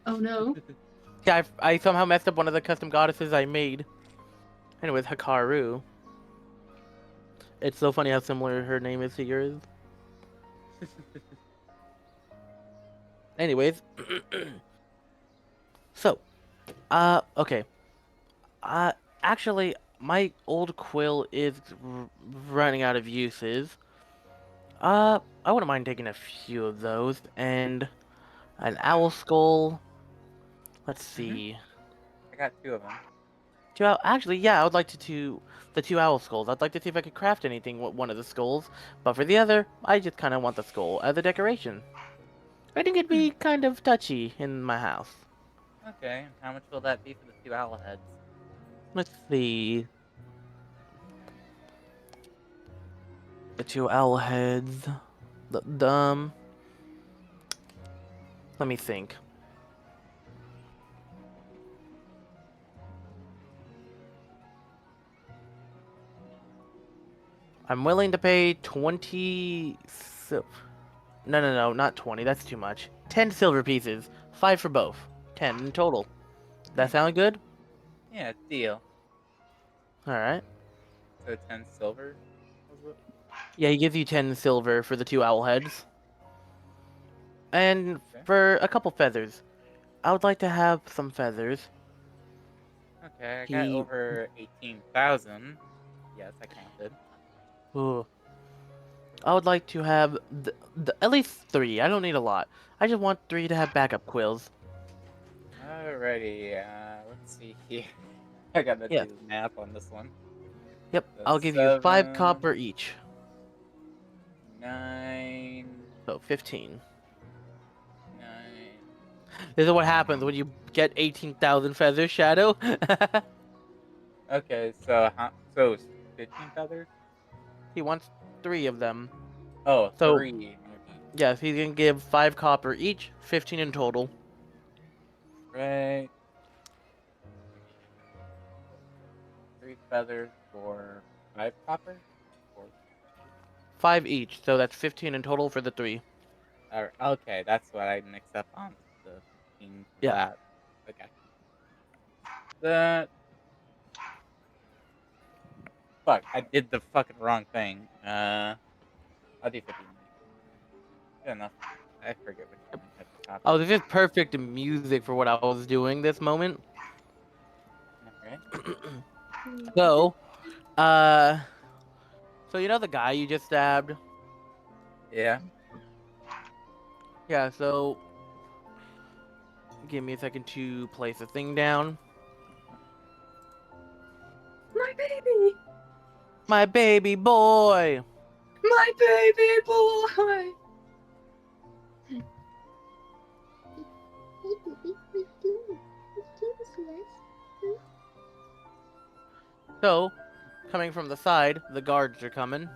Oh no. Yeah, I somehow messed up one of the custom goddesses I made. Anyways, Hikaru. It's so funny how similar her name is to yours. Anyways. So, okay. Uh, actually, my old quill is running out of uses. I wouldn't mind taking a few of those, and an owl skull. Let's see. I got 2 of them. Actually, yeah, I would like the 2 owl skulls. I'd like to see if I could craft anything with one of the skulls, but for the other, I just kind of want the skull as a decoration. I think it'd be kind of touchy in my house. Okay, how much will that be for the 2 owl heads? Let's see. The 2 owl heads. Let me think. I'm willing to pay 20. No, not 20. That's too much. 10 silver pieces. 5 for both. 10 in total. That sound good? Yeah, deal. Alright. So 10 silver? Was it? Yeah, he gives you 10 silver for the 2 owl heads. And Okay. for a couple feathers. I would like to have some feathers. Okay, I got over 18,000. Yes, I counted. Ooh. I would like to have at least 3. I don't need a lot. I just want 3 to have backup quills. Alrighty, let's see here. I gotta Yeah. do the math on this one. Yep, So I'll give you 5 7, copper each. 9, So 15. 9. This is what happens when you get 18,000 feathers, Shadow. Okay, so so 15 feathers? He wants 3 of them. Oh, So- 3. Okay. Yes, he's gonna give 5 copper each, 15 in total. Right. 3 feathers for 5 copper? Or 5 each, so that's 15 in total for the 3. okay, that's what I mixed up on the 15 for Yeah. that. Okay. That. Fuck, I did the fucking wrong thing. I'll do 15. Good enough. I forget which one I had the copy. Oh, this is perfect music for what I was doing this moment. Alright. So, so you know the guy you just stabbed? Yeah. Yeah, so give me a second to place the thing down. My baby! My baby boy! My baby boy! So, coming from the side, the guards are coming.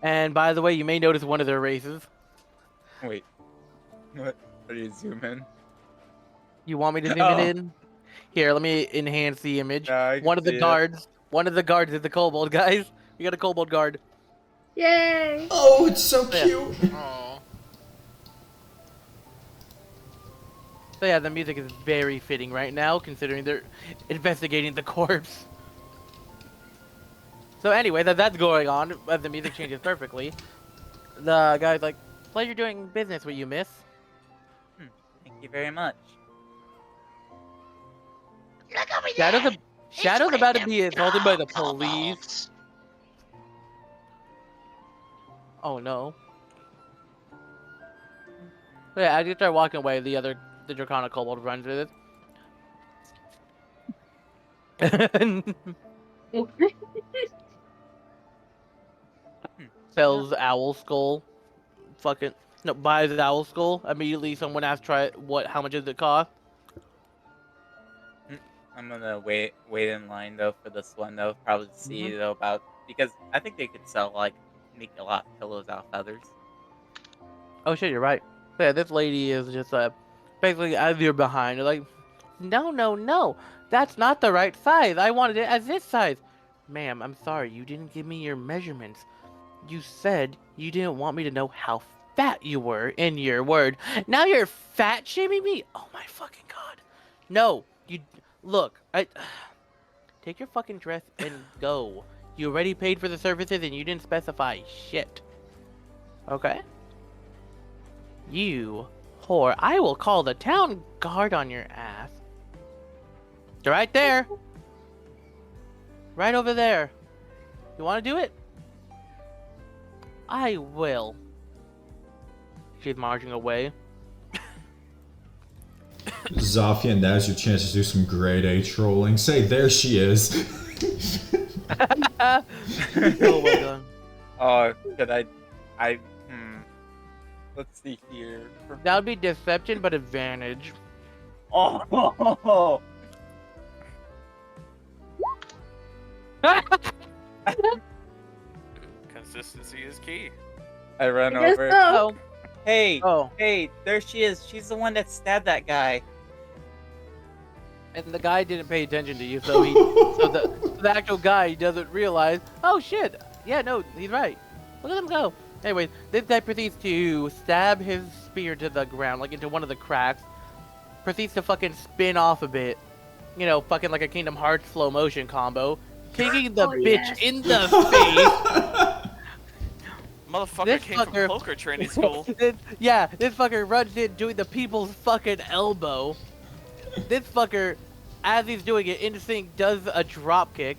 And by the way, you may notice one of their races. Wait. What? How do you zoom in? You want me to zoom Oh. it in? Here, let me enhance the image. Yeah, I can One of the see it. guards is the kobold, guys. We got a kobold guard. Yay! Oh, it's so Yeah. cute. Oh, So yeah, the music is very fitting right now, considering they're investigating the corpse. So anyway, that's going on, as the music changes perfectly. The guy's like, pleasure doing business with you, miss. Thank you very much. Look over there! Shadow's about to be assaulted by the police. Oh no. So yeah, as you start walking away, the Draconic Kobold runs with it. sells owl skull. Fucking no, buys the owl skull. Immediately, someone asks, "Try it. What? How much does it cost?" I'm gonna wait in line though for this one though. Probably see though about because I think they could sell like make a lot of pillows out of feathers. Oh shit, you're right. Yeah, this lady is just basically as you're behind. You're like, no, no, no, that's not the right size. I wanted it as this size. Ma'am, I'm sorry, you didn't give me your measurements. You said you didn't want me to know how fat you were in your word. Now you're fat shaming me? Oh my fucking god. No, you look, take your fucking dress and go. You already paid for the services and you didn't specify shit. Okay? You whore, I will call the town guard on your ass. They're right there. Right over there. You want to do it? I will. She's marching away. Zofia, now's your chance to do some grade A trolling. Say, there she is. Oh my god. Oh, could I let's see here. That would be deception, but advantage. Oh. Consistency is key. I run I guess over. so. Hey, Oh, hey, there she is. She's the one that stabbed that guy. and the guy didn't pay attention to you, so the actual guy doesn't realize. Oh shit! Yeah, no, he's right. Look at him go. Anyway, this guy proceeds to stab his spear to the ground, like into one of the cracks. Proceeds to fucking spin off a bit. You know, fucking like a Kingdom Hearts slow motion combo. Kicking the bitch in the face. Motherfucker This came fucker- from poker training school. This fucker runs in doing the people's fucking elbow. This fucker, as he's doing it, in sync does a drop kick,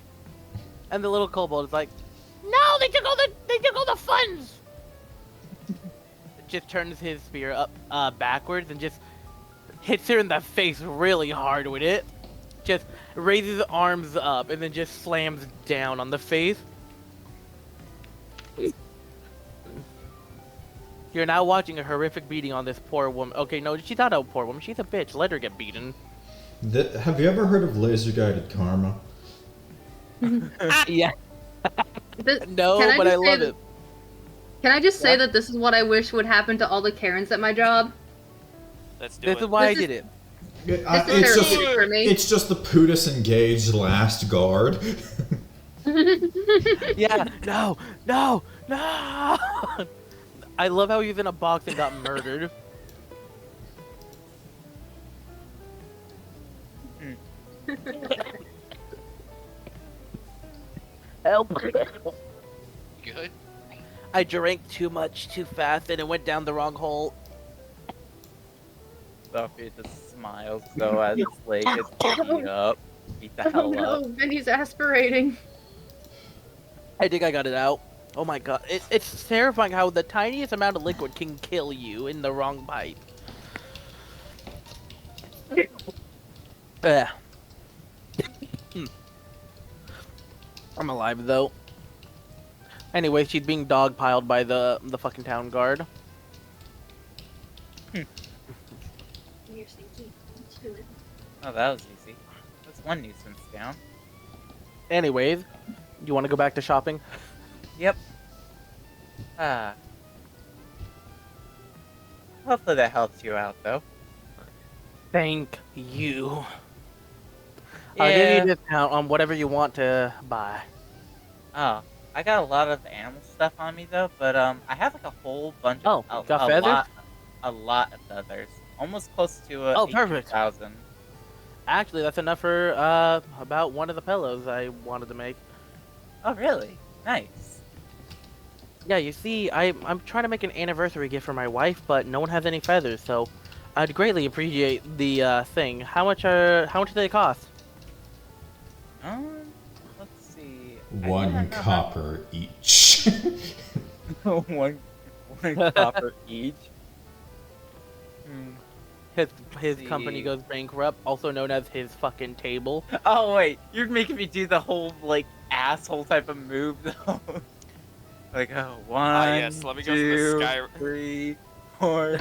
and the little kobold is like, "No, they took all the funds." Just turns his spear up backwards and just hits her in the face really hard with it. Just raises the arms up and then just slams down on the face. You're now watching a horrific beating on this poor woman. Okay, no, she's not a poor woman. She's a bitch. Let her get beaten. Have you ever heard of laser-guided karma? Yeah. This- No, can I but just I say love that- it. Can I just say that this is what I wish would happen to all the Karens at my job? Let's do This it. is why This I is- did it. This It's is just, therapeutic for me. it's just the Putus engaged last guard. Yeah, no, no, no! I love how he was in a box and got murdered. Help. Good. I drank too much too fast and it went down the wrong hole. Zofia just smiles so as his leg is beat up. Beat the Oh hell no, up. Vinny's aspirating. I think I got it out. Oh my god. It's terrifying how the tiniest amount of liquid can kill you in the wrong pipe. Ugh. I'm alive though. Anyway, she's being dogpiled by the fucking town guard. Oh, that was easy. That's one nuisance down. Anyways, you want to go back to shopping? Yep. Ah. Hopefully that helps you out, though. Thank you. I'll give you a discount on whatever you want to buy. Oh, I got a lot of animal stuff on me though, but I have like a whole bunch of got feathers? a lot of feathers, almost close to Perfect. 18,000. Actually, that's enough for about one of the pillows I wanted to make. Oh, really? Nice. Yeah, you see, I'm trying to make an anniversary gift for my wife, but no one has any feathers, so I'd greatly appreciate the thing. How much do they cost? Let's see. One copper each. one copper each. His See. company goes bankrupt, also known as his fucking table. Oh wait, you're making me do the whole like asshole type of move though. Like one, yes, let me go for the two, sky. 3, 4.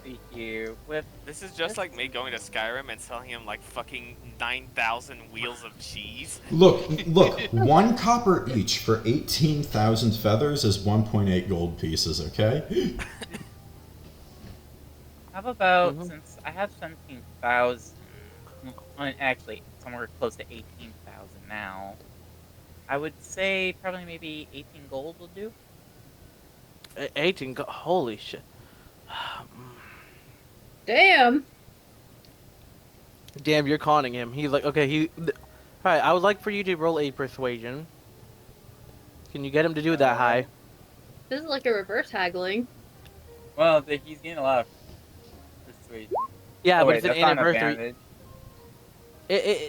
See here with This is just like me going to Skyrim and selling him like fucking 9,000 wheels of cheese. Look, 1 copper each for 18,000 feathers is 1.8 gold pieces, okay? How about since I have 17,000, actually somewhere close to 18,000 now, I would say probably maybe 18 gold will do. 18 holy shit. Damn. Damn, you're conning him. He's like, okay, alright, I would like for you to roll a persuasion. Can you get him to do that high? This is like a reverse haggling. Well, he's getting a lot of persuasion. Yeah, Oh, but wait, it's an that's not anniversary. advantage.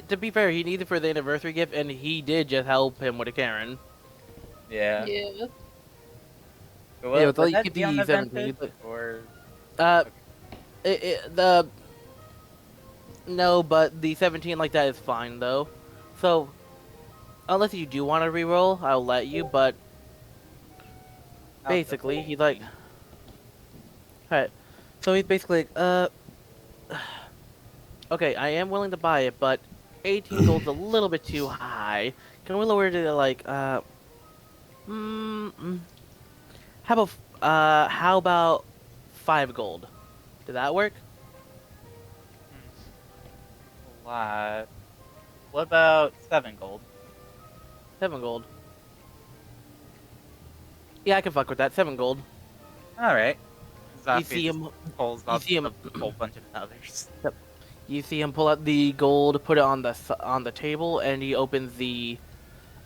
To be fair, he needed for the anniversary gift, and he did just help him with a Karen. Yeah. Yeah. So, Yeah, would but you that get be on the the 17, advantage, or no, but the 17 like that is fine though. So, unless you do want to reroll, I'll let you. But basically, he's like, alright. So he's basically like, okay, I am willing to buy it, but 18 gold's a little bit too high. Can we lower it to like, how about 5 gold? Did that work? a lot? What about 7 gold? 7 gold. Yeah, I can fuck with that. 7 gold. All right. You see him. Pulls You up see him. a whole bunch of others. You see him pull out the gold, put it on the table, and he opens the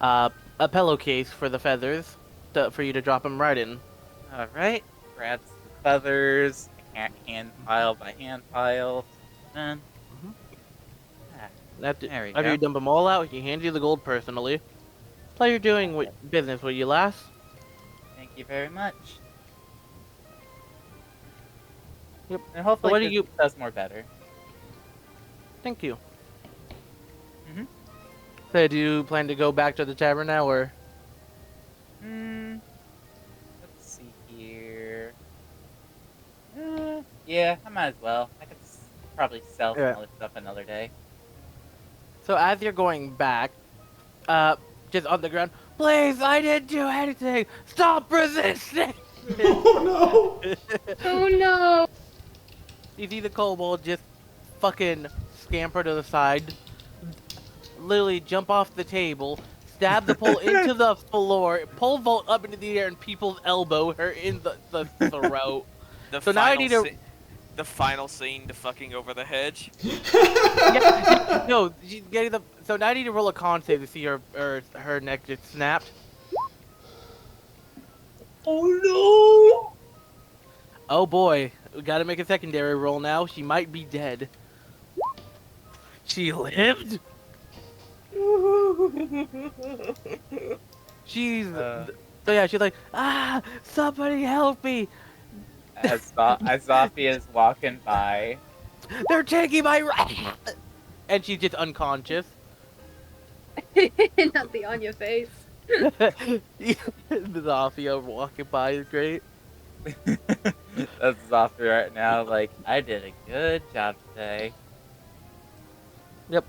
a pillowcase for the feathers for you to drop them right in. All right. Grabs the feathers, hand pile by hand pile, and After there we you go. dump them all out, he hands you the gold personally. While you're doing business, will you last? Thank you very much. Yep. And hopefully what do this you- does more better. Thank you. Mhm. So, do you plan to go back to the tavern now, or? Let's see here. Yeah, I might as well. I could probably sell some Yeah. other stuff another day. So as you're going back, just on the ground, please, I didn't do anything. Stop resisting. Oh no! Oh no! You see the kobold just fucking scamper to the side, literally jump off the table, stab the pole into the floor, pole vault up into the air, and people's elbow her in the throat. So now I need to. The final scene to fucking over the hedge. Yeah, no, she's getting the. So now I need to roll a con save to see her neck just snapped. Oh Oh boy, we gotta make a secondary roll now. She might be dead. She lived? She's... So yeah, she's like, somebody help me! no! As Zofia is walking by. They're taking my rat! And she's just unconscious. Not the on your face. The Zofia walking by is great. That's Zofia right now. Like, I did a good job today. Yep.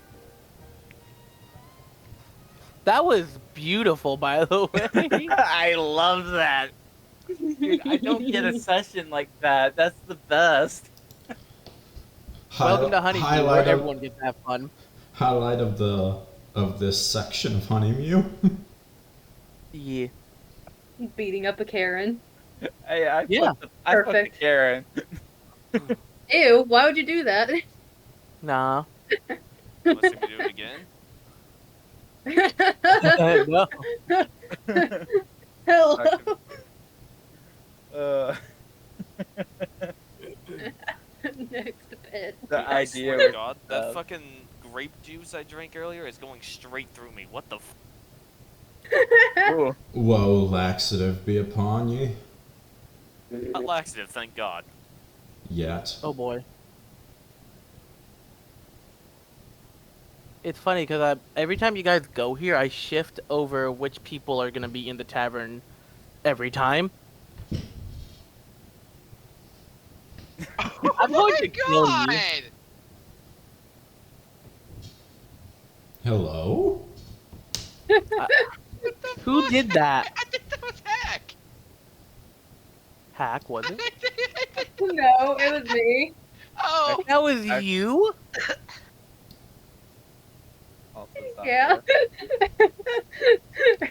That was beautiful, by the way. I love that. Dude, I don't get a session like that. That's the best. Welcome to Honey Mew, where Highlight of, everyone gets to have fun. highlight of this section of Honey Mew. Yeah. Beating up a Karen. I Yeah. fucked the Perfect. Karen. Ew, why would you do that? Nah. Unless we do it again. No. Hello. Next bit. The I idea swear to was God, that tough. fucking grape juice I drank earlier is going straight through me. What the f? Ooh. Woe, laxative be upon ye. Not laxative, thank God. Yet. Oh boy. It's funny because every time you guys go here, I shift over which people are gonna be in the tavern every time. I'm going to kill you. Hello? Who did that? I think that was Hack. Hack, was it? No, it was me. Oh, That was you? Also, it's not Yeah. good.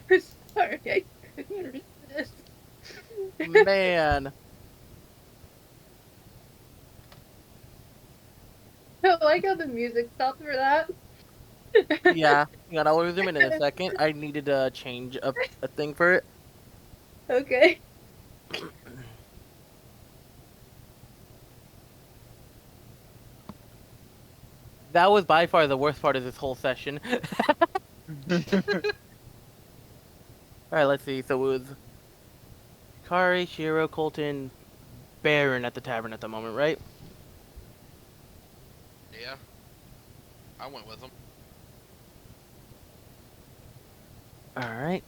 I'm sorry, I couldn't resist. Man. I like how the music stopped for that. Yeah. Hang on, I'll resume it in a second. I needed to change a thing for it. Okay. That was by far the worst part of this whole session. Alright, let's see. So it was Hikari, Shiro, Colton, Barron at the tavern at the moment, right? yeah. I went with him. Alright.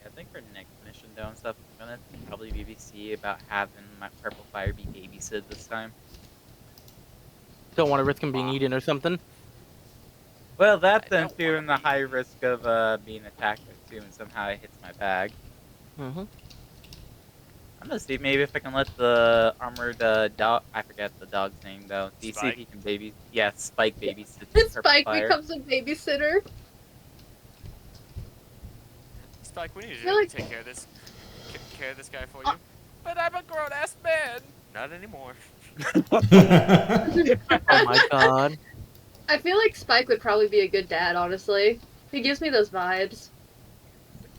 I think for next mission though and stuff, I'm gonna probably BBC about having my purple fire be babysit this time. Don't want to risk him being eaten or something. Well, that's I then don't too, wanna and the be- high risk of being attacked too, and somehow it hits my bag. Mm-hmm. I'm gonna see maybe if I can let the armored dog. I forget the dog's name though. Do you see if Spike? he can baby? Yeah, Spike babysit the purple Spike fire. becomes a babysitter. Spike, we need feel to like- take care of this. Care of this guy for you. But I'm a grown ass man. Not anymore. Oh my god. I feel like Spike would probably be a good dad, honestly. He gives me those vibes.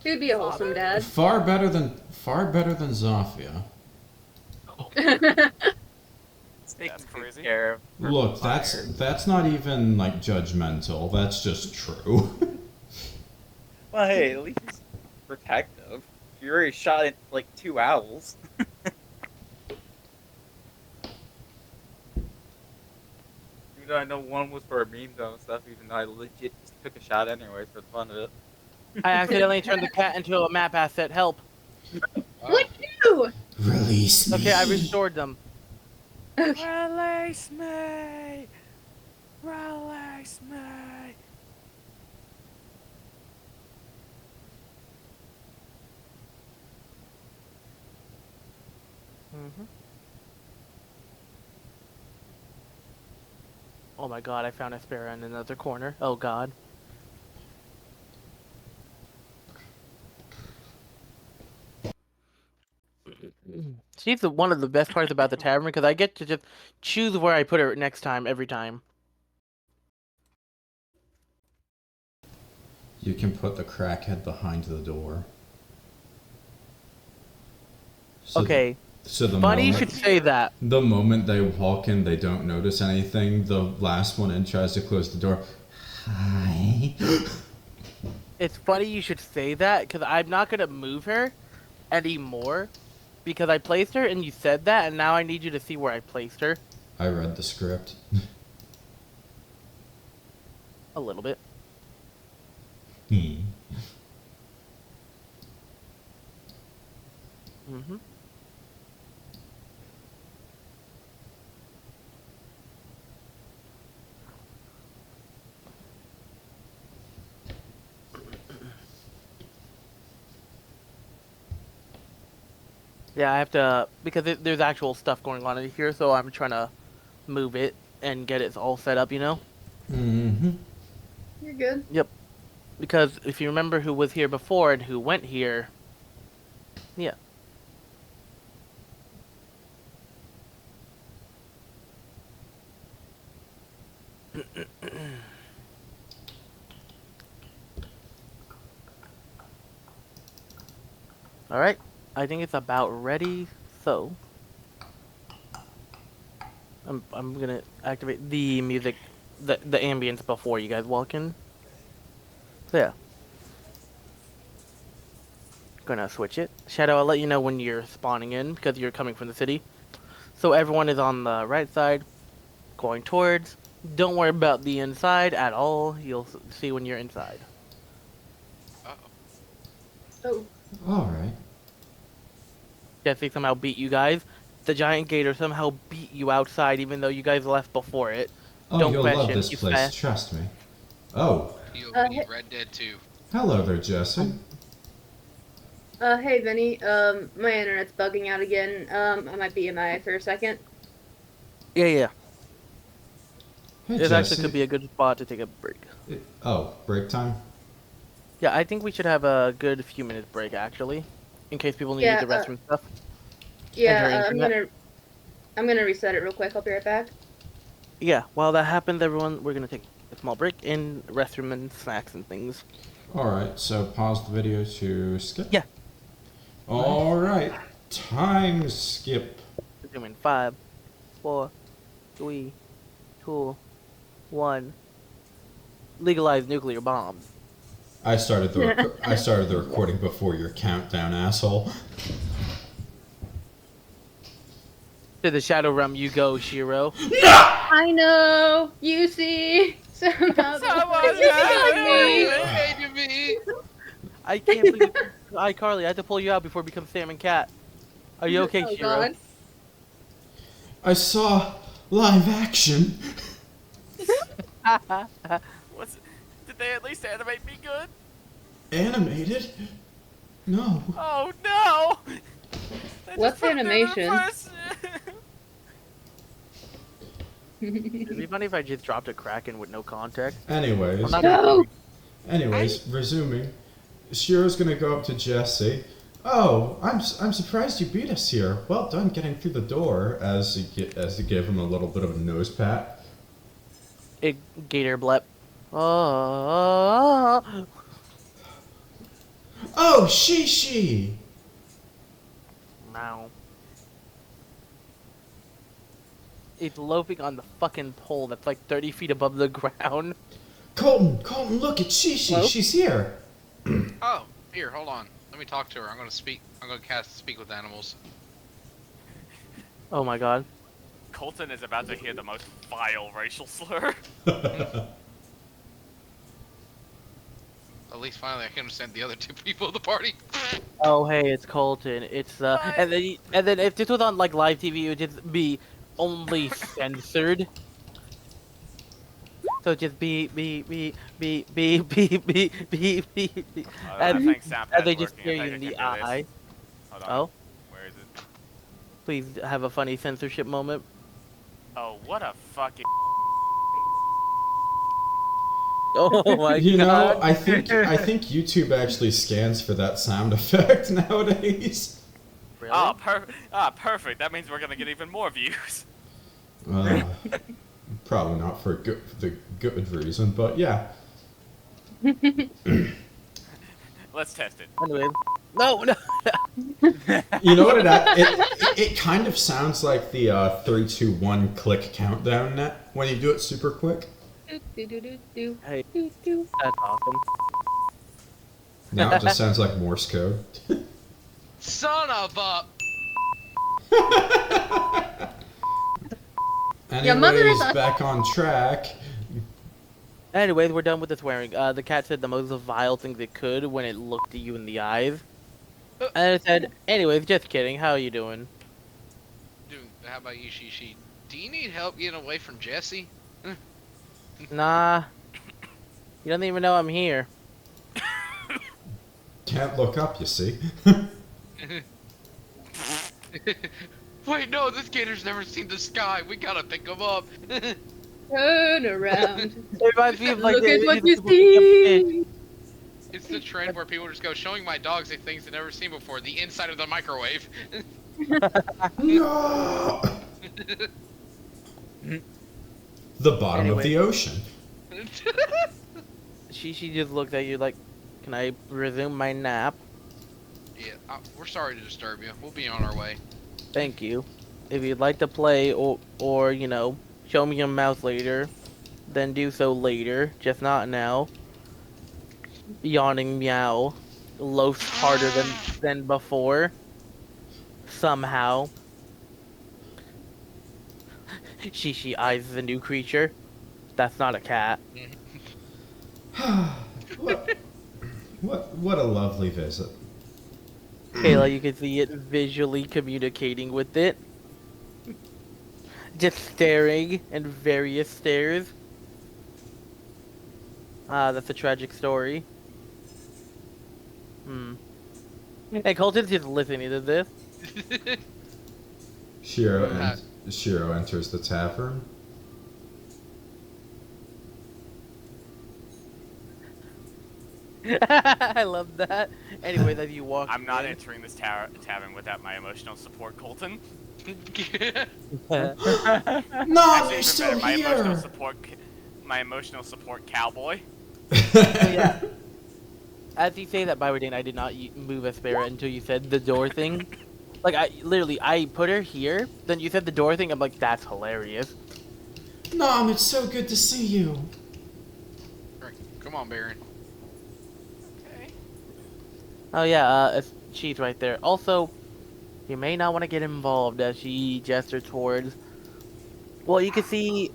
He would be a wholesome dad. Far better than Zofia. It's taken That's good crazy. care of purple Look, fire. that's not even like judgmental. That's just true. Well, hey, at least he's protective. You already shot at like 2 owls. Even though I know one was for a meme though and stuff, even though I legit just took a shot anyways for the fun of it. I accidentally turned the cat into a map asset. Help. What you? Release me. Okay, I restored them. Okay. Release me! Release me! Mm-hmm. Oh my god, I found Aspera in another corner. Oh god. She's one of the best parts about the tavern because I get to just choose where I put her next time, every time. You can put the crackhead behind the door. So Okay, So the funny you moment, should say that. the moment they walk in, they don't notice anything. The last one in tries to close the door. Hi. It's funny you should say that because I'm not gonna move her anymore because I placed her and you said that, and now I need you to see where I placed her I read the script. a little bit. Hmm. Mm-hmm. Yeah, I have to because there's actual stuff going on in here, so I'm trying to move it and get it all set up, you know? Mm-hmm. You're good. Because if you remember who was here before and who went here, yeah. All right, I think it's about ready. So I'm gonna activate the music, the ambience before you guys walk in. So yeah. Gonna switch it. Shadow, I'll let you know when you're spawning in because you're coming from the city. So everyone is on the right side, going towards. Don't worry about the inside at all. You'll see when you're inside. Oh. Alright. Jessie somehow beat you guys. The giant gator somehow beat you outside even though you guys left before it. Oh, Don't you'll love question. this He's place, fast. trust me. Oh, You'll Uh, be Red Dead 2. hello there, Jessie. Hey, Viny, my internet's bugging out again. I might be MIA for a second. Yeah. Hey, This Jessie. actually could be a good spot to take a break. Oh, break time? Yeah, I think we should have a good few minutes break actually, in case people need Yeah, the restroom stuff. Yeah, Enter I'm gonna reset it real quick. I'll be right back. Yeah, while that happens, everyone, we're gonna take a small break in restroom and snacks and things. Alright, so pause the video to skip? Yeah. Alright, time skip. We're doing 5, 4, 3, 2, 1. Legalize nuclear bombs. I started the recording before your countdown, asshole. To the Shadow Realm you go, Shiro. I know. You see, somehow me. I can't believe Carly, I had to pull you out before it becomes Sam and Cat. Are you okay, Oh, Shiro? God. I saw live action. Did they at least animate me good? Animated? No. Oh no! They just What's put it in animation? reverse. It'd be funny if I just dropped a Kraken with no context. Anyways, I'm not No. Resuming. Shiro's gonna go up to Jessie. Oh, I'm surprised you beat us here. Well done getting through the door. As he gave him a little bit of a nose pat. Gator blep. Oh. Oh, ShiShi. Now. It's loafing on the fucking pole that's like 30 feet above the ground. Colton, look, it's ShiShi. Hello? She's here. Oh, here, hold on. Let me talk to her. I'm gonna cast Speak with Animals. Oh my god. Colton is about to hear the most vile racial slur. At least finally I can understand the other two people of the party. Oh hey, it's Colton. It's and then if this was on like live TV, it would just be only censored. So just be. I think And they just stare you in the eye. eye. Hold on. Oh, Where is it? please have a funny censorship moment. Oh, what a fucking. Oh my You god. know, I think YouTube actually scans for that sound effect nowadays. Really? Oh, perfect. That means we're gonna get even more views. Probably not for the good reason, but yeah. Let's test it. Anyway, no. You know what it kind of sounds like the 3, 2, 1 click countdown net when you do it super quick. Hey, that's awesome. Now it just sounds like Morse code. Son of a. Your mother is Anyways, a- back on track. Anyways, we're done with the swearing. The cat said the most vile things it could when it looked at you in the eyes. And it said, anyways, just kidding, how are you doing? Dude, how about you, ShiShi? Do you need help getting away from Jessie? Nah. You don't even know I'm here. Can't look up, you see. Wait, no, this gator's never seen the sky. We gotta pick him up. Turn around. It reminds me of like Look the- at what the you people picking up see. It's the trend where people just go showing my dogs things they've never seen before. The inside of the microwave. No! The bottom of Anyway. the ocean. fish. She just looked at you like, can I resume my nap? Yeah, we're sorry to disturb you. We'll be on our way. Thank you. If you'd like to play or you know, show me your mouth later, then do so later, just not now. Yawning meow. loafs harder than before. Somehow. ShiShi eyes the new creature. That's not a cat. What a lovely visit. Kayla, you can see it visually communicating with it. Just staring and various stares. Ah, that's a tragic story. Hey, Colton's just listening to this. Shiro enters the tavern. I love that. Anyways, as you walk I'm not in, entering this tavern without my emotional support, Colton. No, Actually, you're even still better, here. my emotional support, Cowboy. yeah. As you say that, Bywardane, I did not move Aspera until you said the door thing. Like, I put her here, then you said the door thing, I'm like, that's hilarious. Nom, it's so good to see you. Come on, Barron. Okay. Oh yeah, she's right there. Also, you may not want to get involved as she gestured towards... Well, you can see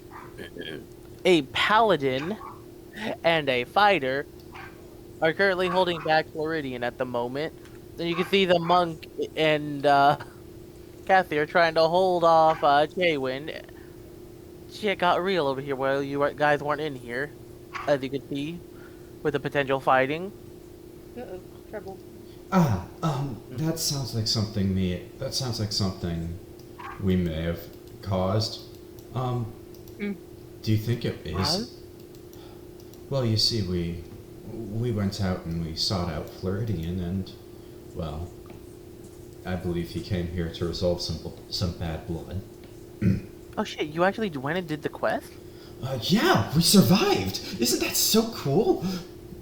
a paladin and a fighter are currently holding back Floridian at the moment. Then you can see the monk and Kathy are trying to hold off Chaewynn. Shit got real over here while you guys weren't in here, as you can see, with the potential fighting. Uh-oh, trouble. That sounds like something we may have caused. Do you think it is? Well, you see, we went out and we sought out Floridian, and well, I believe he came here to resolve some bad blood. Oh shit, you actually went and did the quest? Yeah, we survived! Isn't that so cool?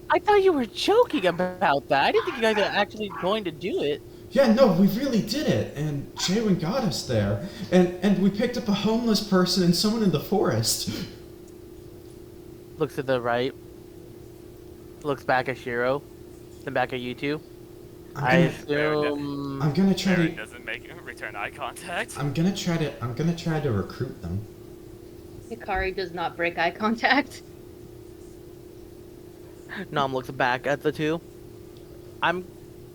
I thought you were joking about that. I didn't think you guys were actually going to do it. Yeah, no, we really did it, and Chaewynn got us there, and we picked up a homeless person and someone in the forest. Looks to the right. Looks back at Shiro. Then back at you two. I assume... I'm gonna try Barron to... doesn't return eye contact. I'm gonna try to recruit them. Hikari does not break eye contact. Nom looks back at the two. I'm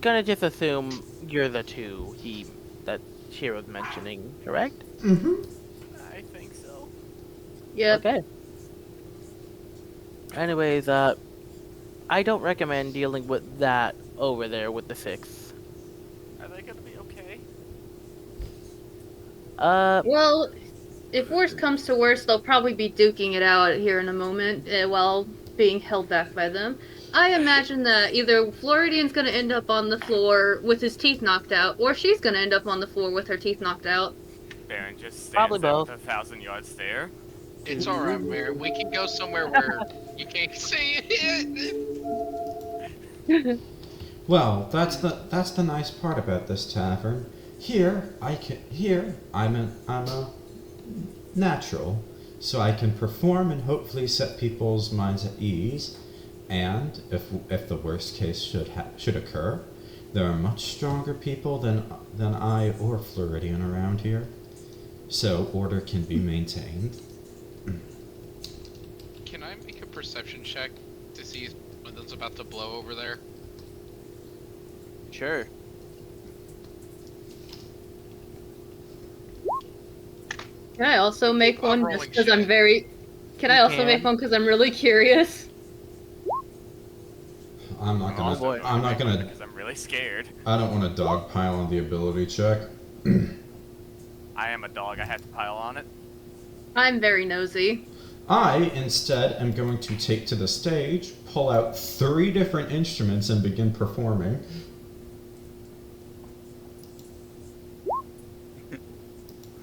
gonna just assume you're the two that Shiro's mentioning, correct? Mm-hmm. I think so. Yep. Okay. Anyways, I don't recommend dealing with that over there with the 6. Are they gonna be okay? Well, if worse comes to worse, they'll probably be duking it out here in a moment while being held back by them. I imagine that either Floridian's gonna end up on the floor with his teeth knocked out, or she's gonna end up on the floor with her teeth knocked out. Barron just Probably stands there both. with a 1,000-yard stare. It's alright, Barron. We can go somewhere where you can't see it. Well, that's the nice part about this tavern. Here, I'm a natural, so I can perform and hopefully set people's minds at ease. And if the worst case should occur, there are much stronger people than I or Floridian around here, so order can be maintained. Can I make a perception check to see if something's about to blow over there? Sure. Can I also make I'm one rolling just because shit. I'm very... Can I also make one because I'm really curious? I'm not gonna. Because I'm really scared. I don't want to dogpile on the ability check. I am a dog. I have to pile on it. I'm very nosy. I, instead, am going to take to the stage, pull out 3 different instruments, and begin performing.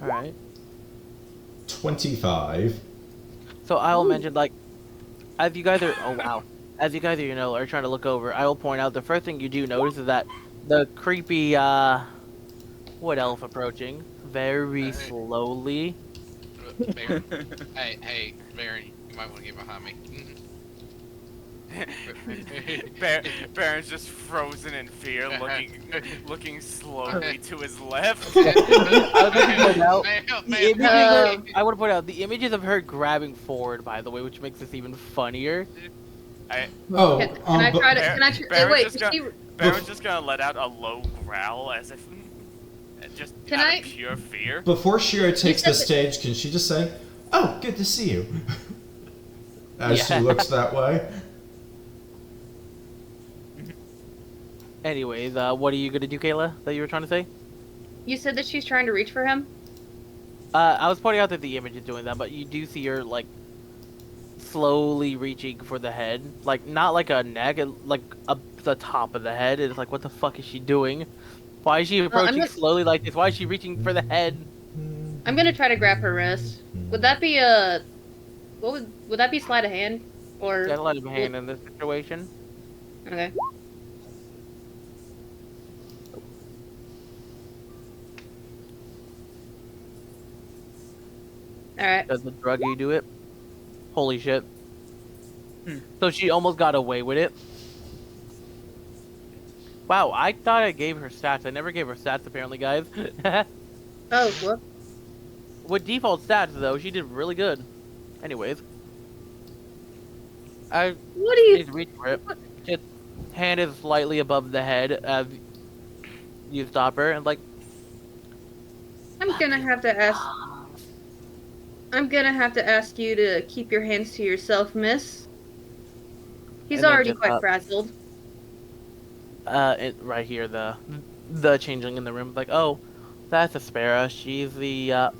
Alright. 25. So I will mention, like, as you guys are... Oh, wow. As you guys are trying to look over, I will point out the first thing you do notice is that the creepy, wood elf approaching very slowly. Barron. Hey, Barron, you might want to get behind me. Barron's just frozen in fear, looking slowly to his left. I want to point out the images of her grabbing forward, by the way, which makes this even funnier. Can I try to? Can I? Barron's just gonna let out a low growl as if just out of pure fear. Before Shiro takes the stage, can she just say, "Oh, good to see you," as she looks that way? Anyways, what are you gonna do, Kayla? That you were trying to say? You said that she's trying to reach for him. I was pointing out that the image is doing that, but you do see her like slowly reaching for the head, like not like a neck, like up the top of the head. It's like, what the fuck is she doing? Why is she approaching slowly like this? Why is she reaching for the head? I'm gonna try to grab her wrist. Would that be would that be sleight of hand or? Yeah, sleight of hand in this situation. Okay. Alright. Does the druggie do it? Holy shit. So she almost got away with it. Wow, I thought I gave her stats. I never gave her stats, apparently, guys. Oh, what? With default stats, though, she did really good. Anyways. What do you... Reach for it. Just hand is slightly above the head as you stop her, and like... I'm gonna have to ask you to keep your hands to yourself, miss. He's already quite frazzled. Right here, the changeling in the room, like, oh, that's Aspera. She's the,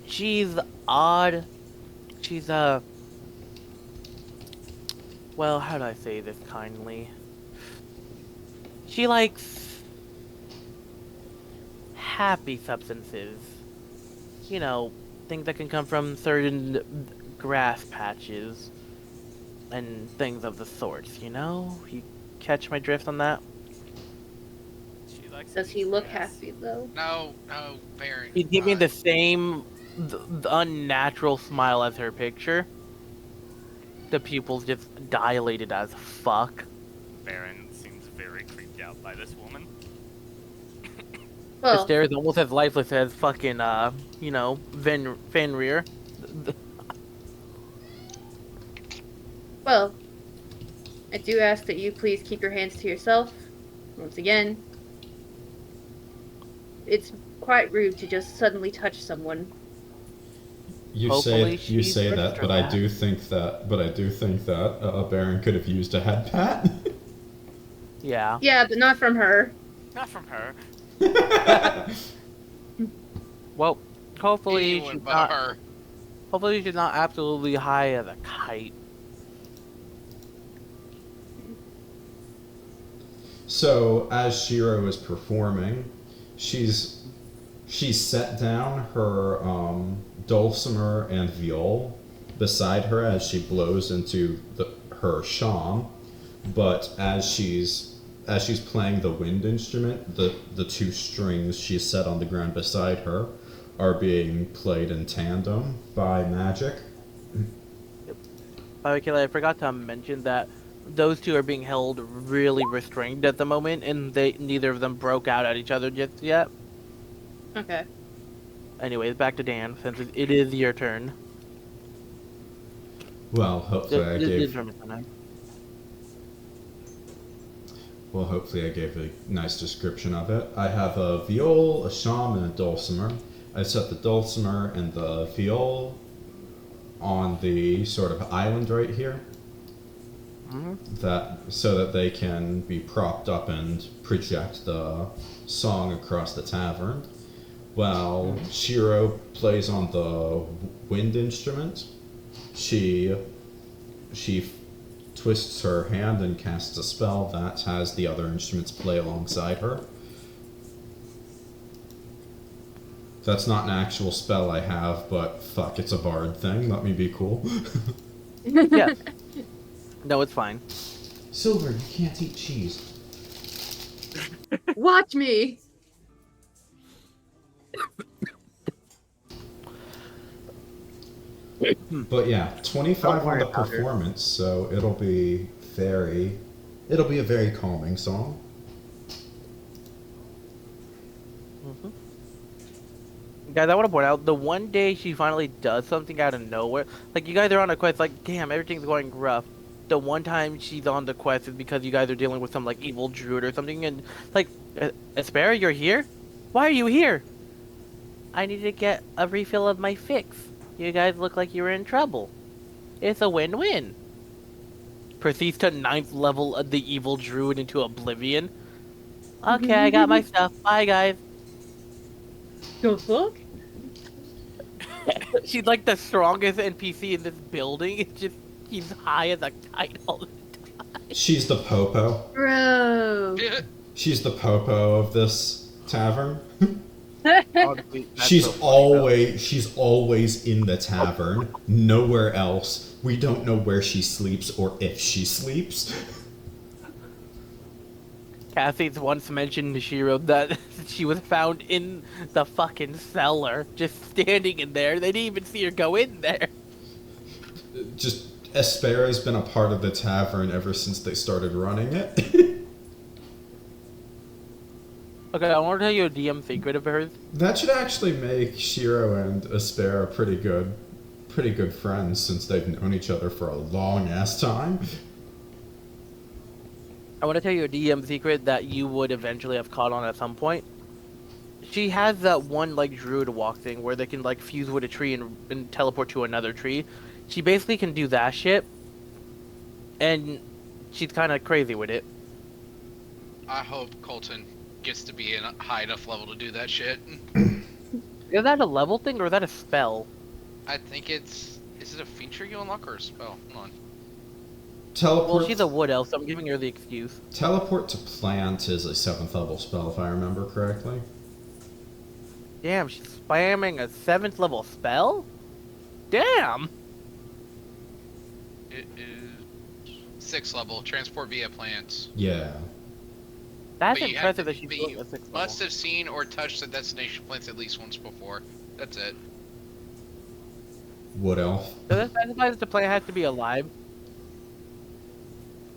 she's odd. She's, well, how do I say this kindly? She likes happy substances. You know, things that can come from certain grass patches and things of the sorts, you know? You catch my drift on that? Does he look happy, though? No, Barron. He's giving the same the unnatural smile as her picture. The pupils just dilated as fuck. Barron seems very creeped out by this woman. Her stare is almost as lifeless as fucking, you know, Fenrir. Well, I do ask that you please keep your hands to yourself. Once again, it's quite rude to just suddenly touch someone. You say that, but I do think that Barron could have used a head pat. Yeah. Yeah, but not from her. Not from her. Well, hopefully Anyone she's but not. her. Hopefully she's not absolutely high as a kite. So as Shiro is performing, she's set down her dulcimer and viol beside her as she blows into her sham, but as she's playing the wind instrument, the two strings she's set on the ground beside her are being played in tandem by magic. By the way, Kayla, I forgot to mention that those two are being held really restrained at the moment, and neither of them broke out at each other just yet. Okay. Anyways, back to Dan, since it is your turn. Well, hopefully I gave a nice description of it. I have a viol, a sham, and a dulcimer. I set the dulcimer and the viol on the sort of island right here. So that they can be propped up and project the song across the tavern. While Shiro plays on the wind instrument, she twists her hand and casts a spell that has the other instruments play alongside her. That's not an actual spell I have, but fuck, it's a bard thing. Let me be cool. Yeah. No, it's fine. Silver, you can't eat cheese. Watch me! But yeah, 25 Don't on worry the about her. performance, so it'll be a very calming song. Guys, I want to point out, the one day she finally does something out of nowhere, like, you guys are on a quest, like, damn, everything's going rough. The one time she's on the quest is because you guys are dealing with some, like, evil druid or something, and, like, Aspera, you're here? Why are you here? I need to get a refill of my fix. You guys look like you were in trouble. It's a win-win. Proceeds to 9th level of the evil druid into oblivion. Okay, I got my stuff. Bye, guys. The fuck? She's like the strongest NPC in this building. It's just she's high as a kite all the time. She's the popo. Bro. She's the popo of this tavern. Honestly, that's She's so funny, though. always in the tavern, nowhere else. We don't know where she sleeps or if she sleeps. Cassie's once mentioned to Shiro that she was found in the fucking cellar, just standing in there. They didn't even see her go in there. Just Aspera's been a part of the tavern ever since they started running it. Okay, I want to tell you a DM secret of hers. That should actually make Shiro and Aspera pretty good friends since they've known each other for a long ass time. I want to tell you a DM secret that you would eventually have caught on at some point. She has that one, like, druid walk thing where they can, like, fuse with a tree and teleport to another tree. She basically can do that shit. And she's kind of crazy with it. I hope Colton gets to be in a high enough level to do that shit. Is that a level thing or is that a spell? I think is it a feature you unlock or a spell? Hold on. Teleport. Well, she's a wood elf, so I'm giving her the excuse. Teleport to plant is a 7th level spell, if I remember correctly. Damn, she's spamming a 7th level spell? Damn! It is 6th level. Transport via plants. Yeah. That's But you have impressive to- that she's but doing you a 6th must level. have seen or touched the destination plants at least once before. That's it. Wood elf. Does that specify that the plant has to be alive?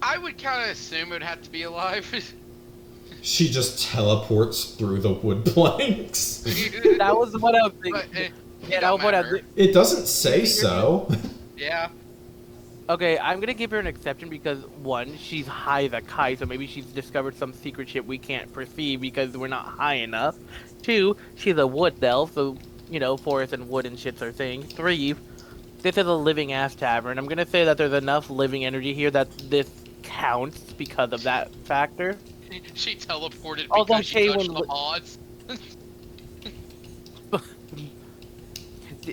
I would kind of assume it would have to be alive. She just teleports through the wood planks. That was what I was thinking. But, Yeah, that was what I was thinking. It doesn't say so. Yeah. Okay, I'm gonna give her an exception because, one, she's high as a kite, so maybe she's discovered some secret shit we can't perceive because we're not high enough. Two, she's a wood elf, so, you know, forest and wood and shit's her thing. Three, this is a living ass tavern. I'm gonna say that there's enough living energy here that this counts because of that factor. She teleported Although because she touched Chaewynn the mods.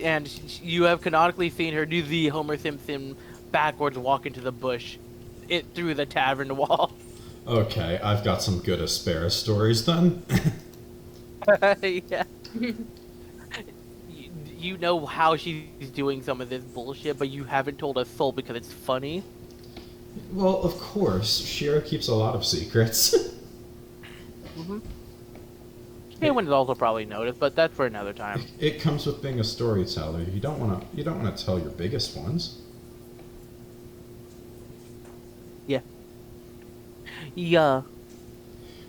And you have canonically seen her do the Homer Simpson backwards walk into the bush, through the tavern wall. Okay, I've got some good Aspera stories then. Yeah. You know how she's doing some of this bullshit, but you haven't told a soul because it's funny. Well, of course, Shiro keeps a lot of secrets. Chaewynn has also probably noticed, but that's for another time. It comes with being a storyteller. You don't want to tell your biggest ones. Yeah.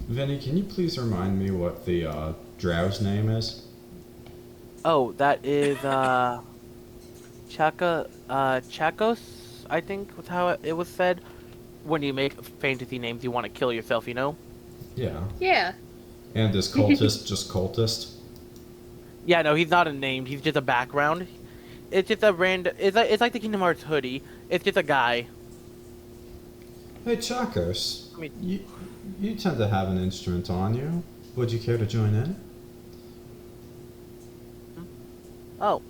Viny, can you please remind me what the drow's name is? Oh, that is Chakos, I think was how it was said. When you make fantasy names, you want to kill yourself, you know? Yeah. Yeah. And is cultist just cultist? Yeah, no, he's not a name. He's just a background. It's just a random. It's like the Kingdom Hearts hoodie. It's just a guy. Hey, Chakos. I mean- You tend to have an instrument on you. Would you care to join in? Oh.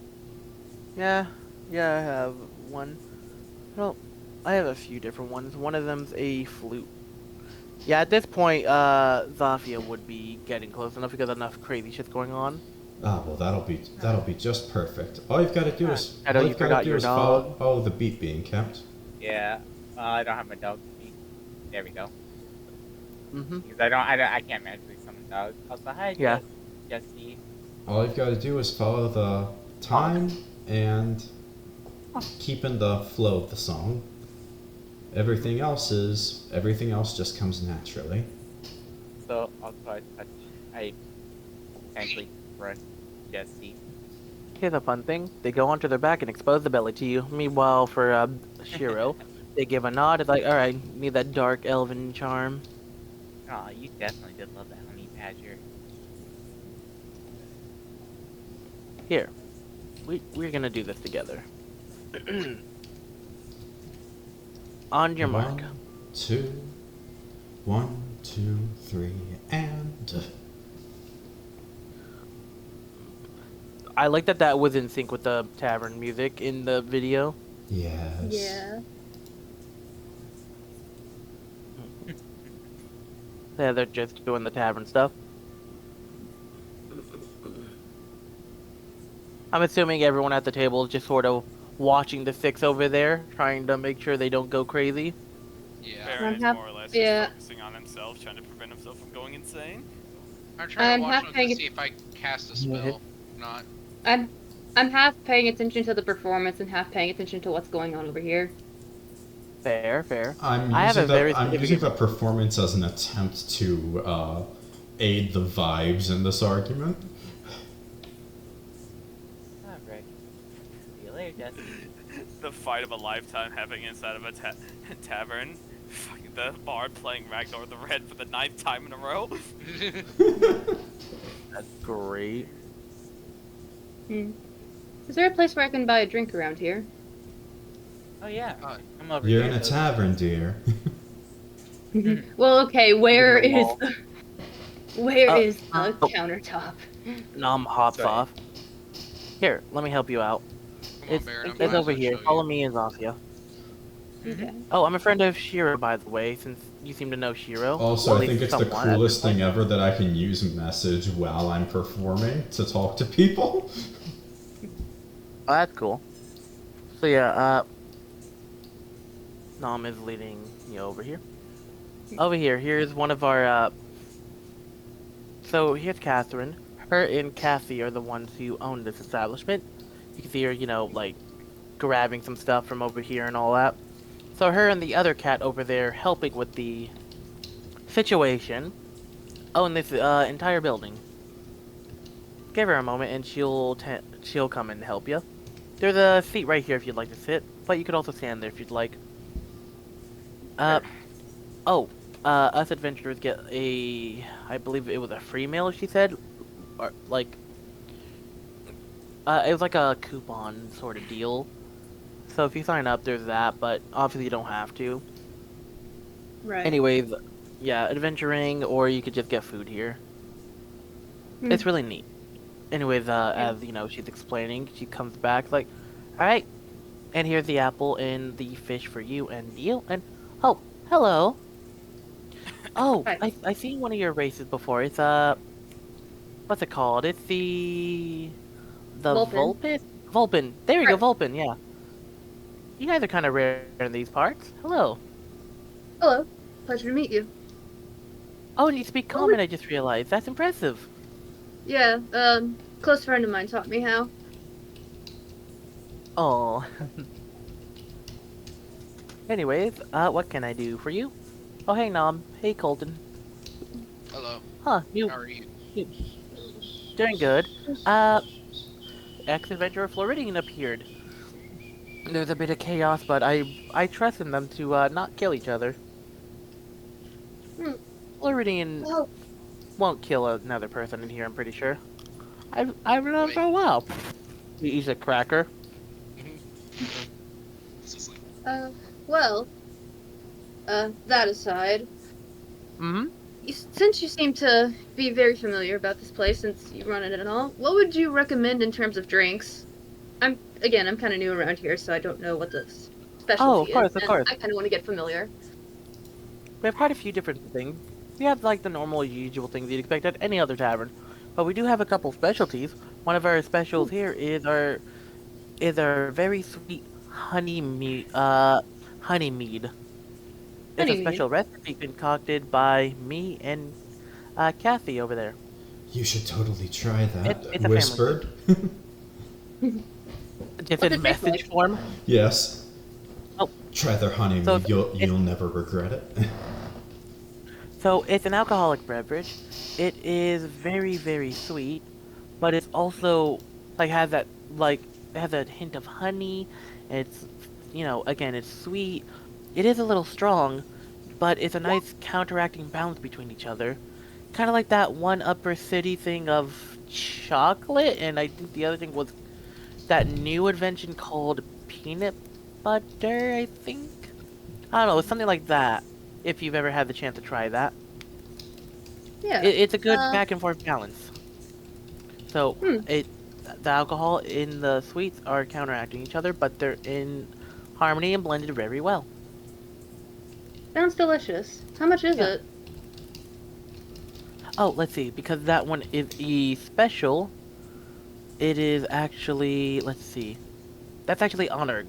Yeah, I have one. Well, I have a few different ones. One of them's a flute. Yeah, at this point, Zofia would be getting close enough because enough crazy shit's going on. Ah, well, that'll be just perfect. All you've got to do is Shadow, you forgot your dog. follow the beat being kept. Yeah. I don't have my dog with me. There we go. Mm-hmm. Because I can't magically summon dogs. Also, hi, Yeah. Jessie. All you've got to do is follow the time and keeping the flow of the song. Everything else just comes naturally. So also I actually brush Jessie. Here's a fun thing. They go onto their back and expose the belly to you. Meanwhile, for Shiro, they give a nod. It's like, all right, need that dark elven charm. Aw, you definitely did love that honey badger. Here, we're gonna do this together. On your mark. 1, 2, 3, and... I like that was in sync with the tavern music in the video. Yes. Yeah. Yeah, they're just doing the tavern stuff. I'm assuming everyone at the table is just sort of watching the six over there, trying to make sure they don't go crazy. Yeah. Barron is half- more or less yeah. just focusing on himself, trying to prevent himself from going insane. I'm trying I'm to watch half them paying to it- see if I cast a spell. Not. I'm half paying attention to the performance and half paying attention to what's going on over here. Fair, fair. I'm I have a very using significant- the performance as an attempt to aid the vibes in this argument. Alright. See you later, Jessie. The fight of a lifetime happening inside of a tavern. Fucking the bard playing Ragnar the Red for the 9th time in a row. That's great. Is there a place where I can buy a drink around here? Oh yeah. Uh, Come over You're here. in a tavern, dear. Well, okay, where In the is wall. where is the oh. countertop? Nom hops Sorry. off. Here, let me help you out. Come on, It's, Baron. I'm it's glad over to here. show Follow you. me and Zofia. Okay. Oh, I'm a friend of Shiro, by the way, since you seem to know Shiro. Also, At I least think it's the somewhat at coolest this point. thing ever that I can use message while I'm performing to talk to people. Oh, that's cool. So yeah, Nom is leading you over here. Over here, here's one of our, so here's Catherine. Her and Cassie are the ones who own this establishment. You can see her, like, grabbing some stuff from over here and all that. So her and the other cat over there helping with the situation own this, entire building. Give her a moment and she'll come and help you. There's a seat right here if you'd like to sit, but you could also stand there if you'd like. Us adventurers get I believe it was a free meal, she said. Or, like, it was like a coupon sort of deal. So if you sign up, there's that, but obviously you don't have to. Right. Anyways, yeah, adventuring, or you could just get food here. It's really neat. Anyways, as she's explaining, she comes back like, alright, and here's the apple and the fish for you and you, and oh, hello. Oh, Hi. I seen one of your races before. It's what's it called? It's the Vulpin. Vulpin. There you go, Right. Vulpin. Yeah. You guys are kind of rare in these parts. Hello. Hello. Pleasure to meet you. Oh, and you speak common. I just realized. That's impressive. Yeah, close friend of mine taught me how. Oh. Anyways, what can I do for you? Oh, hey, Nom. Hey, Colton. Hello. Huh, How you are you? doing good. Ex-adventurer Floridian appeared. There's a bit of chaos, but I trust in them to not kill each other. Floridian Oh, won't kill another person in here, I'm pretty sure. I've known him for a while. He's a cracker. well, that aside, Mm-hmm. since you seem to be very familiar about this place since you run it and all, what would you recommend in terms of drinks? I'm kind of new around here, so I don't know what the specialty course, is. of and course. I kind of want to get familiar. We have quite a few different things. We have like the normal, usual things you'd expect at any other tavern, but we do have a couple specialties. One of our specials here is our very sweet honey mead. It's Honey a mead. special recipe concocted by me and Kathy over there. You should totally try that. It's a family Whispered. Just What's in it taste message like? form. Yes. Oh. Try their honey So mead. You'll never regret it. So it's an alcoholic beverage. It is very, very sweet, but it's also has that it has a hint of honey. It's again it's sweet. It is a little strong, but it's a nice counteracting balance between each other. Kind of like that one Upper City thing of chocolate, and I think the other thing was that new invention called peanut butter, I think. I don't know, it's something like that. If you've ever had the chance to try that. Yeah. It's a good back and forth balance. So the alcohol in the sweets are counteracting each other, but they're in harmony and blended very well. Sounds delicious. How much is Yeah. it? Oh, let's see, because that one is a special. It is actually, let's see, that's actually on our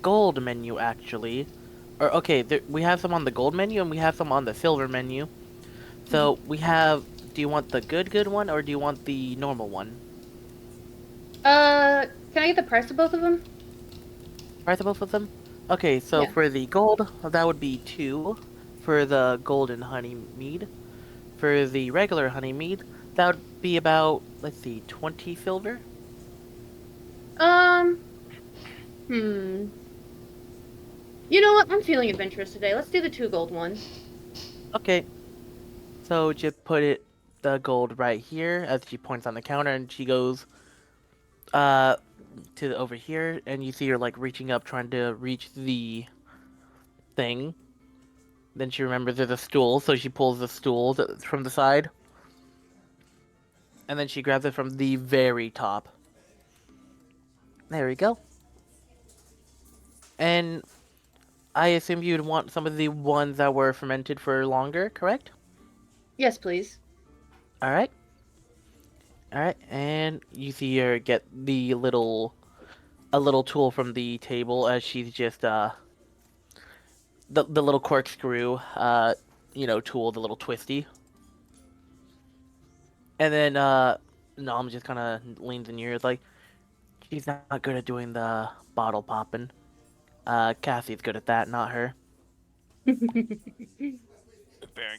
gold menu actually. Or okay, we have some on the gold menu and we have some on the silver menu. So we have. Do you want the good one or do you want the normal one? Can I get the price of both of them? Price of both of them? Okay, so Yeah. for the gold, that would be 2 for the golden honey mead. For the regular honey mead, that would be about, let's see, 20 silver? Hmm. You know what? I'm feeling adventurous today. Let's do the 2 gold ones. Okay. So just put the gold right here as she points on the counter and she goes, to over here and you see her like reaching up trying to reach the thing. Then she remembers there's a stool, so she pulls the stool from the side. And then she grabs it from the very top. There we go. And I assume you'd want some of the ones that were fermented for longer, correct? Yes, please. Alright. Alright, and you see her get a little tool from the table as she's just the little corkscrew tool, the little twisty. And then Nom just kinda leans in your ear like she's not good at doing the bottle popping. Cassie's good at that, not her. Barron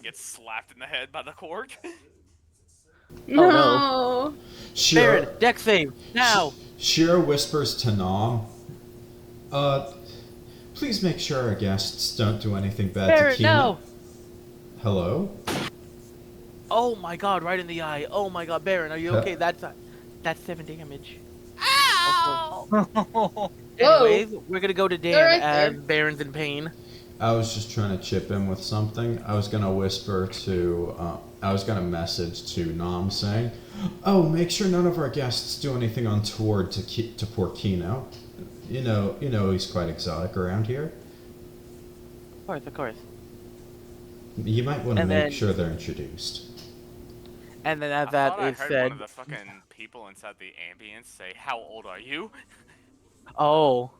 gets slapped in the head by the cork. No. Oh, Barron, deck save, now! Shiro whispers to Nom, please make sure our guests don't do anything bad Barron, to Kino. no! Hello? Oh my god, right in the eye. Oh my god, Barron, are you okay? That's 7 damage. Whoa. Anyways, we're gonna go to Dan Alright, as there. Barron's in pain. I was just trying to chip in with something. I was gonna I was gonna message to Nom saying, "Oh, make sure none of our guests do anything untoward to poor Kino. You know he's quite exotic around here. Of course. You might want to And make then- sure they're introduced." And then as I that thought I is heard said, one of the fucking people inside the ambience say, "How old are you?" oh.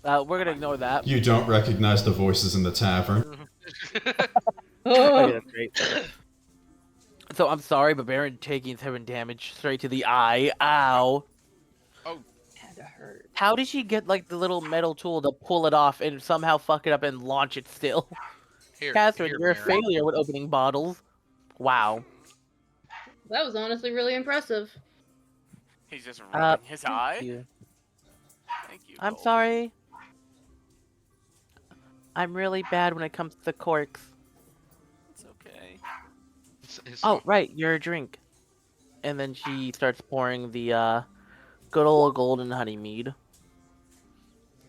We're gonna ignore that. You don't recognize the voices in the tavern. Okay, that's great. So I'm sorry, but Barron taking 7 damage straight to the eye. Ow. Kinda hurt. How did she get like the little metal tool to pull it off and somehow fuck it up and launch it still? Catherine, you're a Barron. failure with opening bottles. Wow. That was honestly really impressive. He's just rubbing his Thank eye. you. Thank you. I'm Colton. sorry. I'm really bad when it comes to corks. It's okay. Oh, right, you're a drink. And then she starts pouring the good old golden honey mead.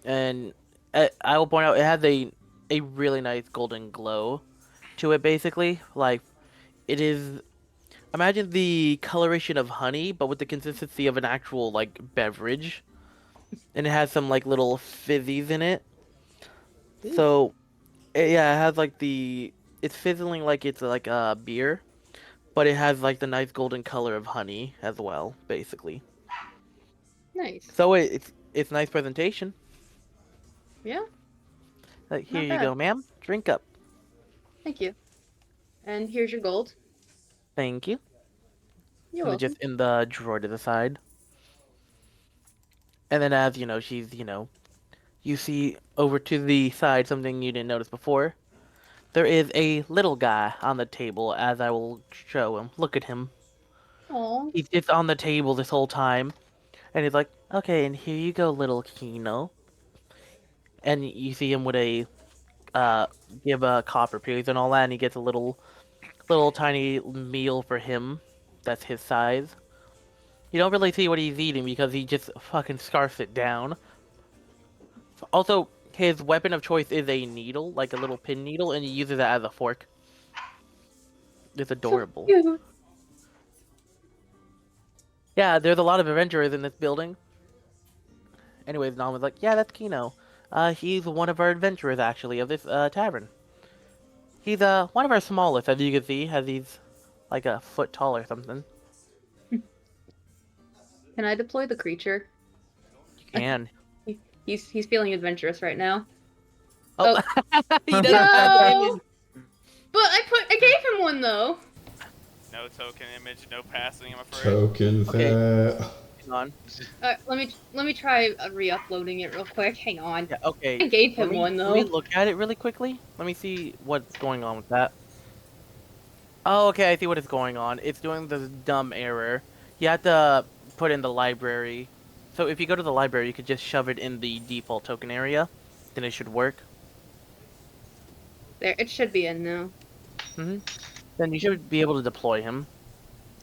And I will point out it has a really nice golden glow to it basically. Like it is imagine the coloration of honey but with the consistency of an actual like beverage. And it has some like little fizzies in it. So it has like it's fizzling like it's like a beer, but it has like the nice golden color of honey as well, basically. Nice. So it's nice presentation. Yeah, Like, here Not you bad. go, ma'am. Drink up. thank you. And here's your gold. Thank you. You're And welcome. just in the drawer to the side. And then as, she's, you see over to the side something you didn't notice before. There is a little guy on the table, as I will show him. Look at him. Oh. He's just on the table this whole time. And he's like, okay, and here you go, little Kino. And you see him with a, give a copper piece and all that, and he gets a little tiny meal for him. That's his size. You don't really see what he's eating because he just fucking scarfs it down. Also, his weapon of choice is a needle, like a little pin needle, and he uses it as a fork. It's adorable. So cute. Yeah, there's a lot of adventurers in this building. Anyways, Nom was like, yeah, that's Kino. He's one of our adventurers, actually, of this, tavern. He's, one of our smallest, as you can see, as he's, like, a foot tall or something. Can I deploy the creature? You can. He's feeling adventurous right now. Oh, he doesn't No! But I gave him one though. No token image, no passing, I'm afraid. Token Okay. that. Hang on. Let me try re-uploading it real quick. Hang on. Yeah, okay. I gave him Let me- one though. Let me look at it really quickly. Let me see what's going on with that. Oh, okay, I see what is going on. It's doing this dumb error. You have to put in the library. So if you go to the library, you could just shove it in the default token area. Then it should work. There, it should be in now. Then you should be able to deploy him.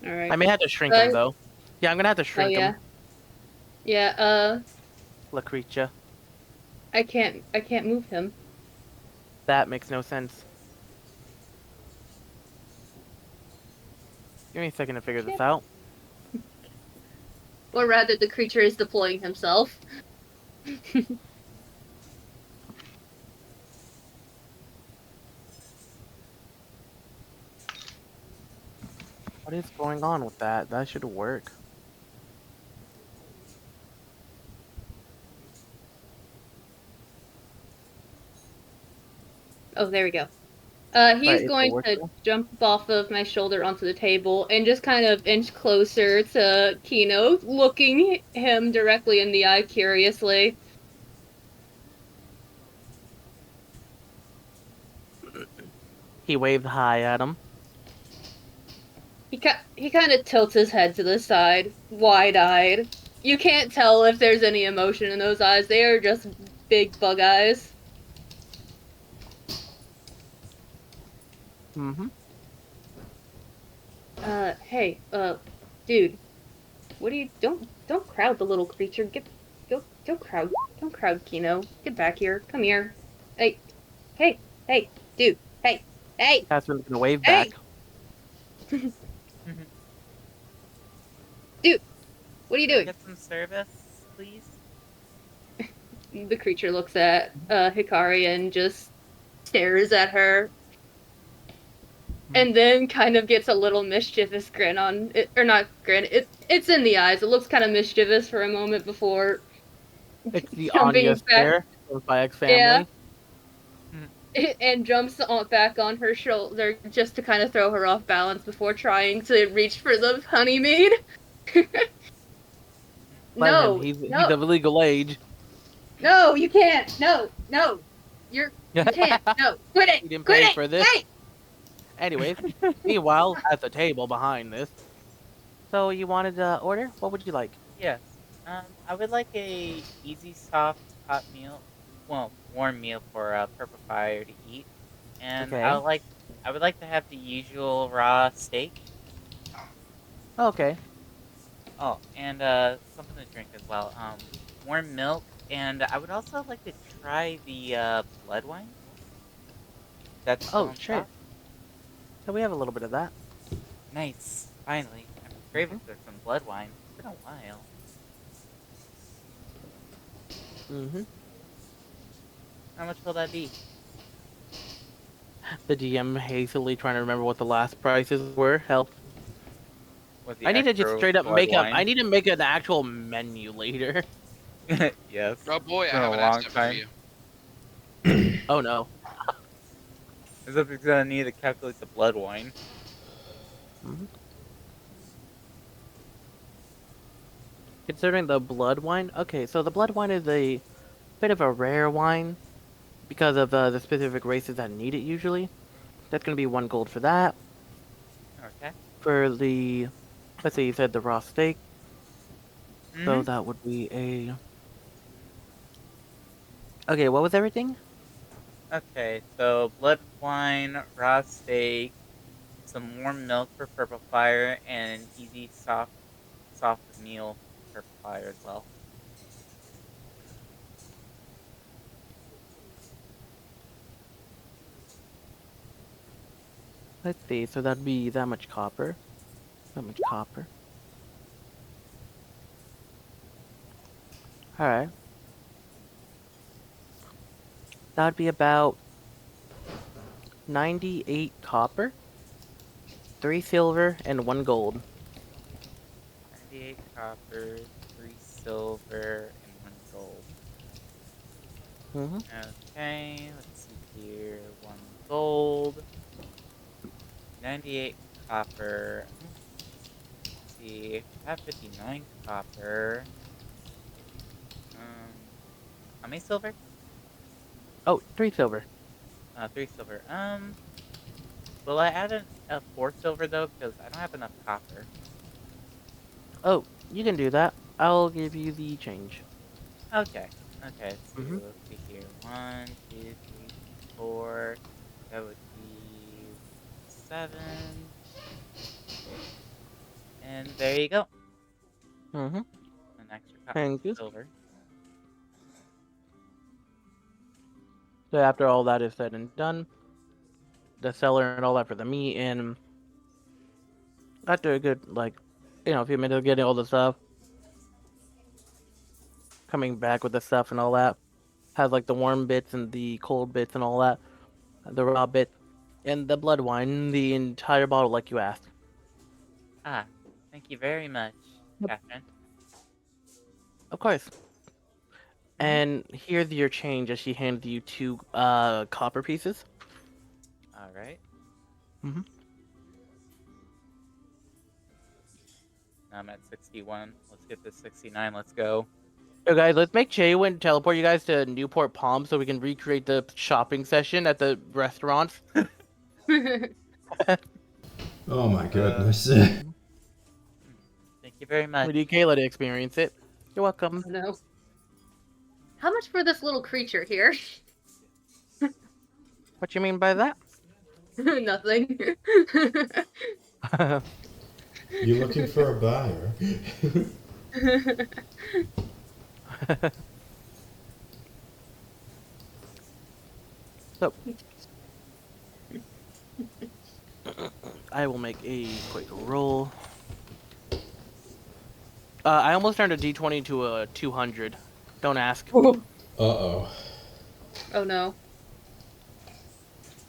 All right. I may have to shrink him, though. Yeah, I'm gonna have to shrink yeah. him. Yeah. La Creature. I can't move him. That makes no sense. Give me a second to figure this out. Or rather, the creature is deploying himself. What is going on with that? That should work. Oh, there we go. Right, He's it's going to working. jump off of my shoulder onto the table and just kind of inch closer to Kino, looking him directly in the eye curiously. He waved hi at him. He kind of tilts his head to the side, wide-eyed. You can't tell if there's any emotion in those eyes. They are just big bug eyes. Hey, dude. What do you... Don't crowd the little creature. Don't crowd Kino. Get back here. Come here. Hey, dude. Hey! Catherine's gonna wave Hey! back. Dude, what are you doing? Get some service, please. The creature looks at Hikari and just stares at her. And then kind of gets a little mischievous grin on it, or not grin, it's in the eyes. It looks kind of mischievous for a moment before It's the jumping Anya back. stare by X family. Yeah. And jumps back on her shoulder just to kind of throw her off balance before trying to reach for the honey mead. Let No, him. He's no, of legal age. no, you can't. No, you can't. No, quit it. He didn't Quit pay it. for this. Hey! Anyways, meanwhile, at the table behind this. So you wanted to order? What would you like? Yes. I would like a easy, soft, hot meal. Well, warm meal for Purple Fire to eat, and Okay. I would like to have the usual raw steak. Okay. Oh, and something to drink as well. Warm milk, and I would also like to try the blood wine. That's Oh, on sure. top. So we have a little bit of that. Nice. Finally, I'm craving for some blood wine. It's been a while. How much will that be? The DM hastily trying to remember what the last prices were. Help. With the I need to just extra straight up blood make up. wine? I need to make an actual menu later. Yes. Oh boy, I Been a haven't long asked that time. for you. Oh no. As if it's gonna need to calculate the blood wine. Considering the blood wine, okay, so the blood wine is a bit of a rare wine because of the specific races that need it usually. That's gonna be 1 gold for that. Okay. For the, let's see, you said the raw steak, so Mhm. that would be a. Okay, what was everything? Okay, so blood wine, raw steak, some warm milk for purple fire, and an easy soft meal for fire as well. Let's see, so that'd be that much copper. That much copper. Alright. That'd be about 98 copper, 3 silver, and 1 gold. 98 copper, 3 silver, and 1 gold. Mm-hmm. Okay, let's see here. 1 gold. 98 copper. Let's see. I have 59 copper. How many silver? Oh, 3 silver. 3 silver. Will I add a 4 silver though? Because I don't have enough copper. Oh, you can do that. I'll give you the change. Okay. Okay, so Mhm. let's see here. 1, 2, 3, 4. That would be 7. And there you go. Mm-hmm. An extra copper Thank you. silver. So after all that is said and done, the seller and all that for the meat, and after a good, like, a few minutes of getting all the stuff, coming back with the stuff and all that, has like the warm bits and the cold bits and all that, the raw bits, and the blood wine, the entire bottle like you asked. Ah, thank you very much, Yep. Catherine. Of course. Mhm. And here's your change as she hands you 2 copper pieces. Alright. Mhm. Now I'm at 61. Let's get to 69. Let's go. So guys, let's make Chaewynn teleport you guys to Newport Palm so we can recreate the shopping session at the restaurants. Oh my goodness. Thank you very much. We need Kayla to experience it. You're welcome. Oh, no. How much for this little creature here? What you mean by that? Nothing. You looking for a buyer? So, I will make a quick roll. I almost turned a D20 to a 200. Don't ask. Uh-oh. Oh no.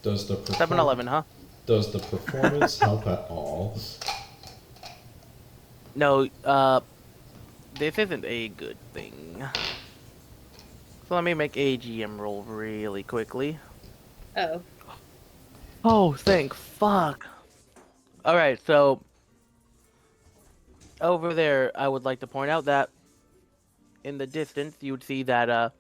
Does the 7-11, huh? Does the performance help at all? No, this isn't a good thing. So let me make a GM roll really quickly. Oh. Oh, thank fuck. Alright, so over there, I would like to point out that in the distance, you would see that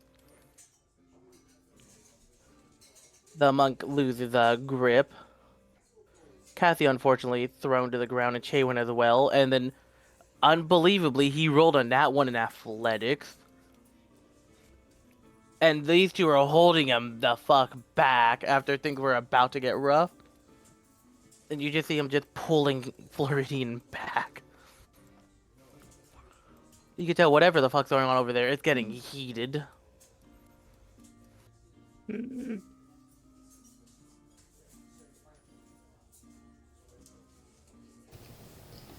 the monk loses grip. Cassie, unfortunately, thrown to the ground, and Chaewynn as well. And then, unbelievably, he rolled a nat 1 in athletics. And these two are holding him the fuck back after things were about to get rough. And you just see him just pulling Floridian back. You can tell whatever the fuck's going on over there, it's getting heated.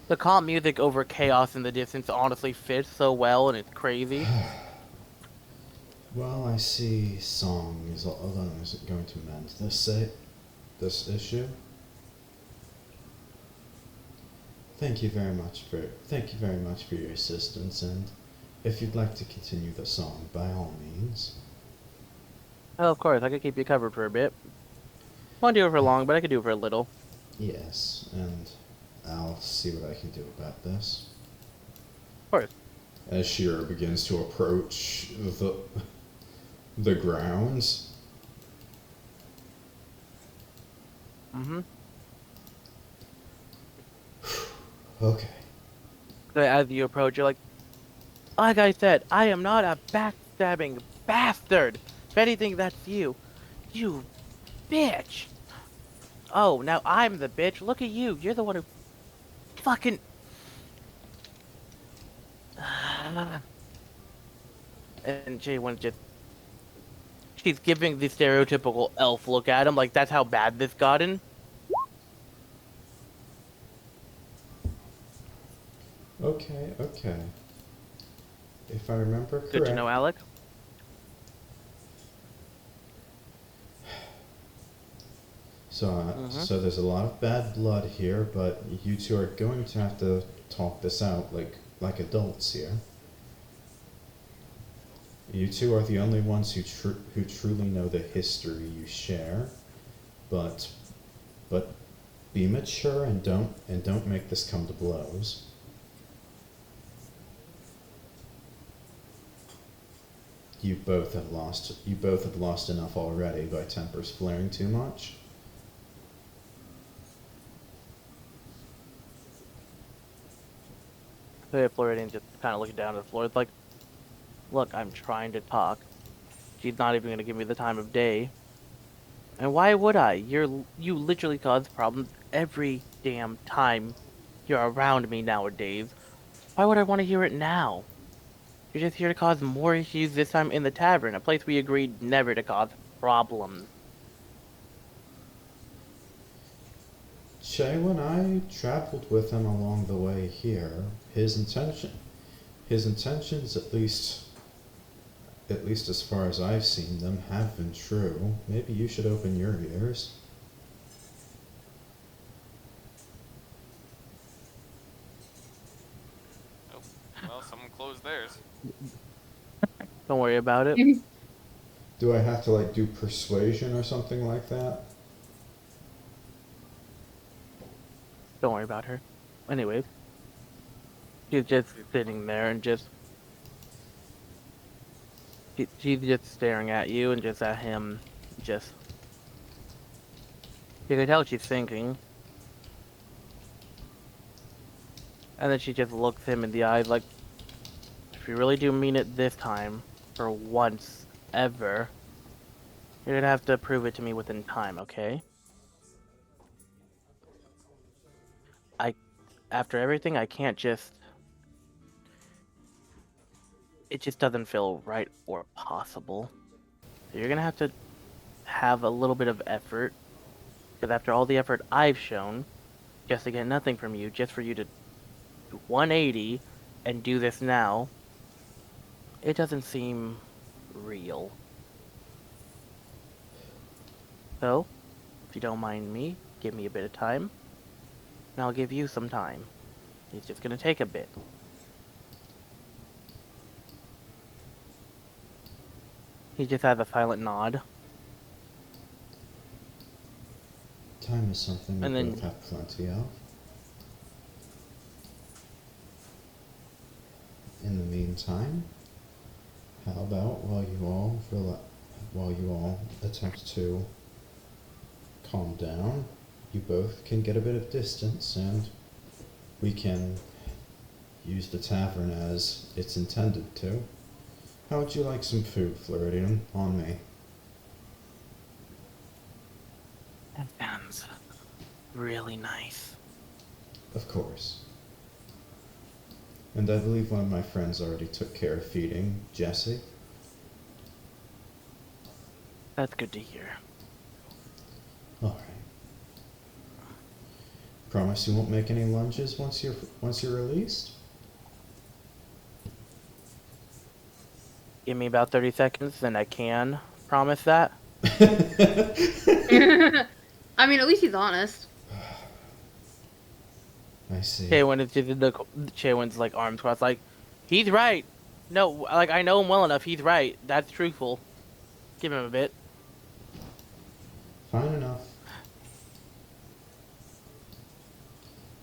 The calm music over chaos in the distance honestly fits so well, and it's crazy. Well, I see song is alone isn't going to mend this issue. Thank you very much for your assistance, and if you'd like to continue the song, by all means. Oh, of course, I could keep you covered for a bit. Won't do it for long, but I could do it for a little. Yes, and I'll see what I can do about this. Of course. as Shiro begins to approach the grounds. Mm-hmm. Okay. So as you approach, you're like I said, I am not a backstabbing bastard. If anything, that's you. You bitch. Oh, now I'm the bitch. Look at you. You're the one who fucking... And Chaewynn just... She's giving the stereotypical elf look at him, like that's how bad this gotten. Okay, okay. If I remember correct... Good to know, Alec. So there's a lot of bad blood here, but you two are going to have to talk this out like adults here. You two are the only ones who truly know the history you share, but be mature and don't make this come to blows. You both have lost enough already by tempers flaring too much. So Floridian just kind of looking down at the floor. It's like, look, I'm trying to talk. She's not even going to give me the time of day. And why would I? You literally cause problems every damn time you're around me nowadays. Why would I want to hear it now? You're just here to cause more issues, this time in the tavern, a place we agreed never to cause problems. Chaewynn, I traveled with him along the way here. His intentions, at least as far as I've seen them, have been true. Maybe you should open your ears. Oh, well, someone closed theirs. Don't worry about it. Do I have to do persuasion or something like that? Don't worry about her. Anyways, she's just sitting there and she's just staring at you and just at him. You can tell she's thinking. And then she just looks him in the eyes like, if you really do mean it this time, for once, ever, you're gonna have to prove it to me within time, okay? After everything, I can't just... It just doesn't feel right or possible. So you're gonna have a little bit of effort. Because after all the effort I've shown, just to get nothing from you, just for you to 180 and do this now, it doesn't seem real. So, if you don't mind me, give me a bit of time. And I'll give you some time. It's just gonna take a bit. He just has a silent nod. Time is something we And both have plenty of. In the meantime, how about while you all attempt to calm down, you both can get a bit of distance and we can use the tavern as it's intended to. How would you like some food, Floridian? On me. That sounds really nice. Of course. And I believe one of my friends already took care of feeding Jessie. That's good to hear. Alright. Promise you won't make any lunges once you're released? Give me about 30 seconds, then I can promise that. I mean, at least he's honest. I see. Chaewynn is just Chaewynn's arms crossed, he's right. No, I know him well enough. He's right. That's truthful. Give him a bit. Fine enough.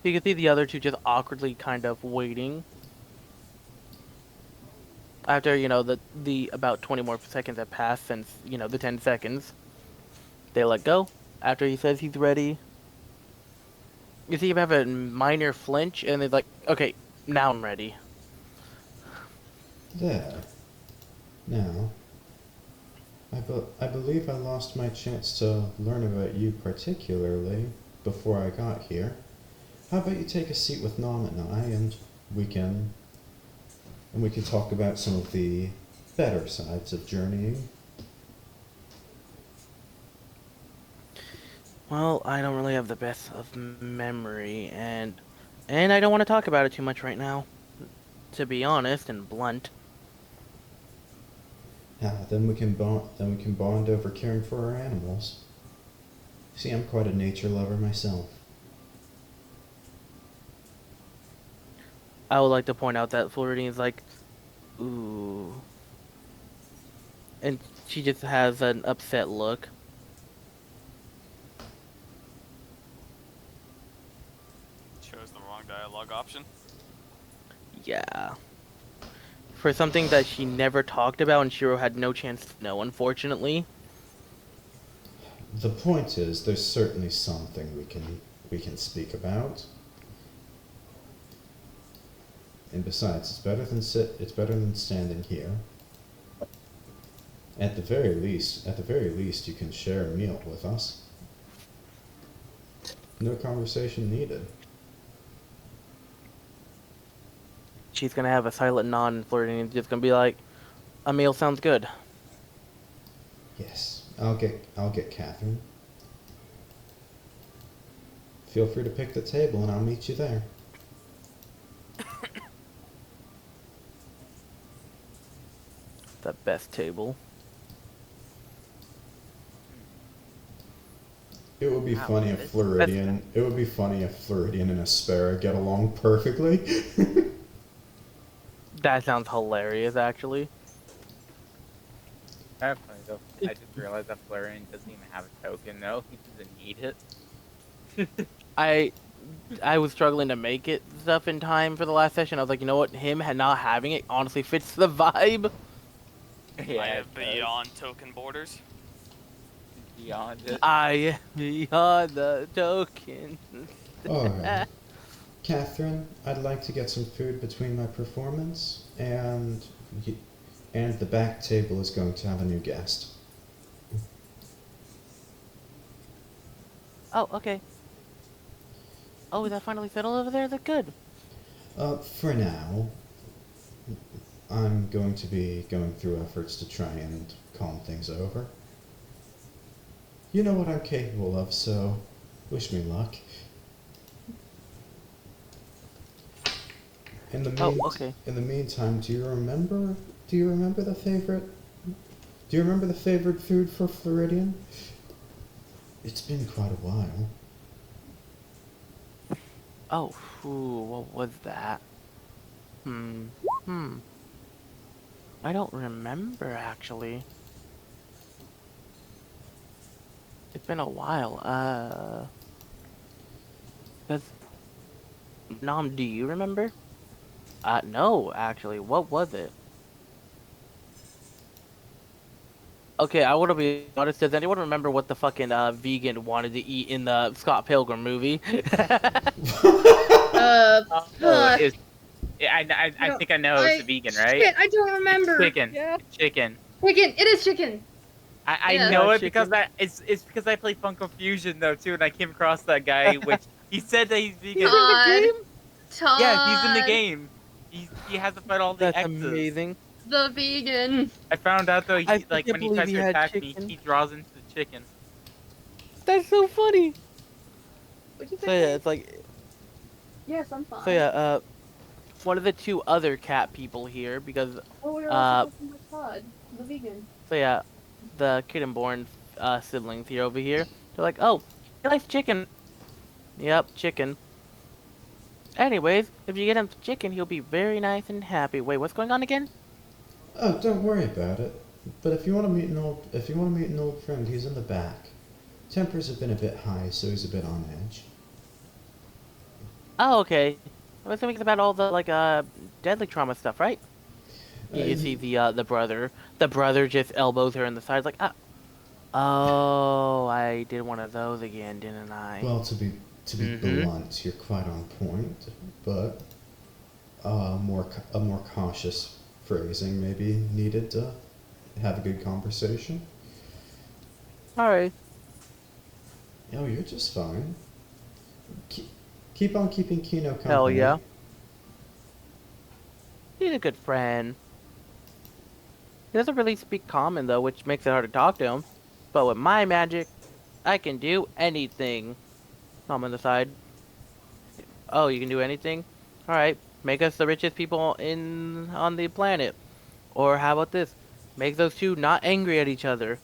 You can see the other two just awkwardly kind of waiting. After, the about 20 more seconds have passed since, the 10 seconds, they let go. After he says he's ready, you see him have a minor flinch, and they're like, okay, now I'm ready. There. Now, I believe I lost my chance to learn about you particularly before I got here. How about you take a seat with Nom and I, and we can talk about some of the better sides of journeying. Well, I don't really have the best of memory, and I don't want to talk about it too much right now, to be honest and blunt. Then we can bond over caring for our animals. See, I'm quite a nature lover myself. I would like to point out that Floridian's like, ooh. And she just has an upset look. Chose the wrong dialogue option. Yeah. For something that she never talked about and Shiro had no chance to know, unfortunately. The point is, there's certainly something we can speak about. And besides, it's better than standing here. At the very least, you can share a meal with us. No conversation needed. She's gonna have a silent nod and Floridian's just gonna be like, a meal sounds good. Yes, I'll get Catherine. Feel free to pick the table and I'll meet you there. The best table. It would be funny if Floridian and Aspera get along perfectly. That sounds hilarious, actually. Kind of funny though. I just realized that Floridian doesn't even have a token. No, he doesn't need it. I was struggling to make it stuff in time for the last session. I was like, you know what? Him not having it honestly fits the vibe. Yeah, I have beyond token borders. Beyond it. I beyond the token. Alright. Catherine, I'd like to get some food between my performance, and the back table is going to have a new guest. Oh, okay. Oh, is that finally settled over there? That's good. For now, I'm going to be going through efforts to try and calm things over. You know what I'm capable of, so wish me luck. In the meantime, do you remember the favorite food for Floridian? It's been quite a while. Oh, what was that? I don't remember, actually. It's been a while, Nom, do you remember? No, actually, what was it? Okay, I want to be honest, does anyone remember what the fucking, vegan wanted to eat in the Scott Pilgrim movie? I think I know it's a vegan, right? Shit, I don't remember. It's chicken. Yeah. Chicken. Chicken. It is chicken. I know it because it's because I play Funko Fusion though too, and I came across that guy, which he said that he's vegan. He's in the game? Todd. Yeah, he's in the game. He has to fight all the That's X's. amazing. The vegan. I found out though, I like can't when he believe tries he to had attack me, chicken. he draws into the chicken. That's so funny. What'd you So say? yeah, it's like, Yes, I'm fine. so yeah, one of the two other cat people here, because, Oh, we were also talking about Todd, the vegan. so yeah, the kid-born siblings here over here, they're like, oh, he likes chicken. Yep, chicken. Anyways, if you get him chicken, he'll be very nice and happy. Wait, what's going on again? Oh, don't worry about it. But if you want to meet an old friend, he's in the back. Tempers have been a bit high, so he's a bit on edge. Oh, okay. I was thinking about all the, like, deadly trauma stuff, right? You see the brother. The brother just elbows her in the side, like, ah. Oh, I did one of those again, didn't I? Well, to be blunt, you're quite on point, but a more cautious phrasing may be needed to have a good conversation. All right. Oh, you're just fine. Keep on keeping Kino company. Hell yeah. He's a good friend. He doesn't really speak common though, which makes it hard to talk to him. But with my magic, I can do anything. I'm on the side. Oh, you can do anything? Alright, make us the richest people on the planet. Or how about this? Make those two not angry at each other.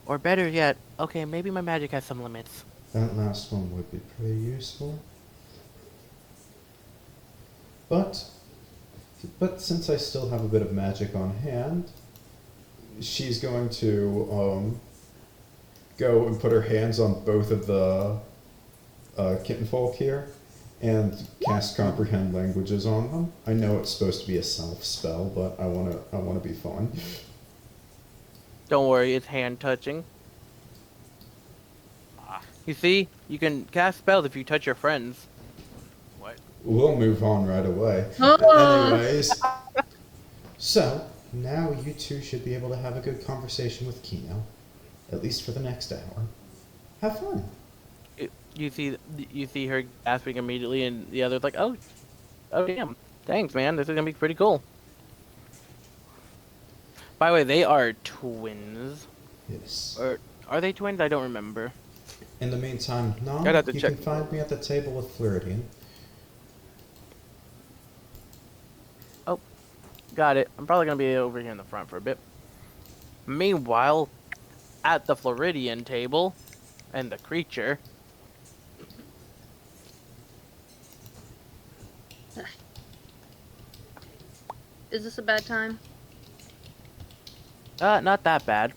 Or better yet, okay, maybe my magic has some limits. That last one would be pretty useful. But since I still have a bit of magic on hand, she's going to go and put her hands on both of the kittenfolk here and cast comprehend languages on them. I know it's supposed to be a self spell, but I wanna be fun. Don't worry, it's hand touching. You see, you can cast spells if you touch your friends. What? We'll move on right away. Oh. Anyways, so now you two should be able to have a good conversation with Kino, at least for the next hour. Have fun. You see her gasping immediately, and the other's like, oh damn, thanks man, this is gonna be pretty cool. By the way, they are twins. Yes. Or are they twins? I don't remember. In the meantime, Nom, I'd have to you check. can find me at the table with Floridian. Oh, got it. I'm probably gonna be over here in the front for a bit. Meanwhile, at the Floridian table, and the creature. Is this a bad time? Not that bad.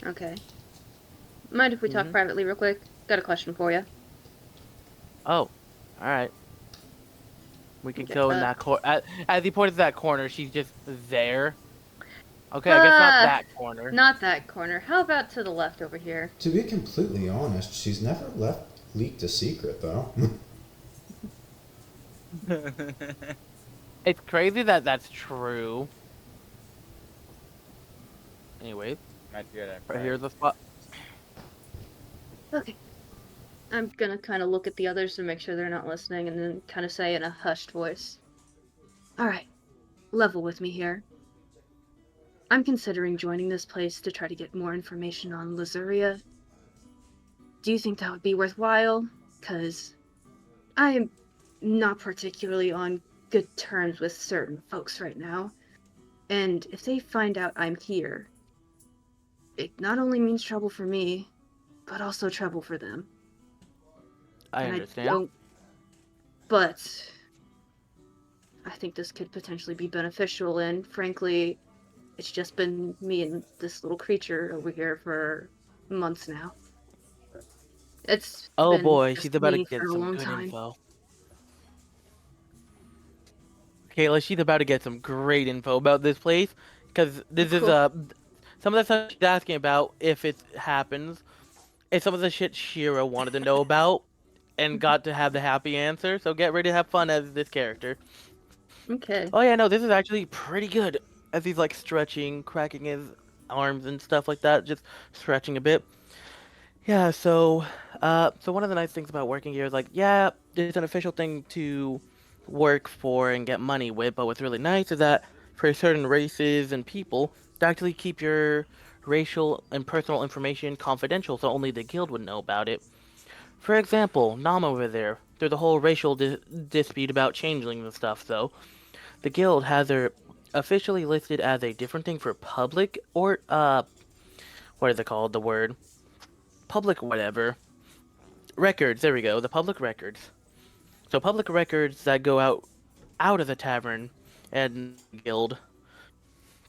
Okay. Mind if we talk privately real quick? Got a question for you. Oh, alright. We can Okay, go in that corner. As he points to that corner, she's just there. Okay, I guess not that corner. Not that corner. How about to the left over here? To be completely honest, she's never leaked a secret, though. It's crazy that that's true. Anyway, right here's the spot. Okay. I'm gonna kind of look at the others to make sure they're not listening and then kind of say in a hushed voice. Alright, level with me here. I'm considering joining this place to try to get more information on Lazuria. Do you think that would be worthwhile? 'Cause I am not particularly on good terms with certain folks right now. And if they find out I'm here, it not only means trouble for me, but also trouble for them. I understand. But I think this could potentially be beneficial, and frankly, it's just been me and this little creature over here for months now. It's oh been boy, just she's about to me get for a some long good time. info. Kayla, she's about to get some great info about this place, because this is some of the stuff she's asking about if it happens. It's some of the shit Shiro wanted to know about, and got to have the happy answer. So get ready to have fun as this character. Okay. Oh yeah, no, this is actually pretty good. As he's like stretching, cracking his arms and stuff like that, just stretching a bit. Yeah, so one of the nice things about working here is like, yeah, it's an official thing to work for and get money with, but what's really nice is that for certain races and people, to actually keep your racial and personal information confidential so only the guild would know about it. For example, Nam over there, there's a whole racial dispute about changelings and stuff, so the guild has her officially listed as a different thing for public or, what is it called, the word? Public whatever. Records, there we go, the public records. So public records that go out of the tavern and guild.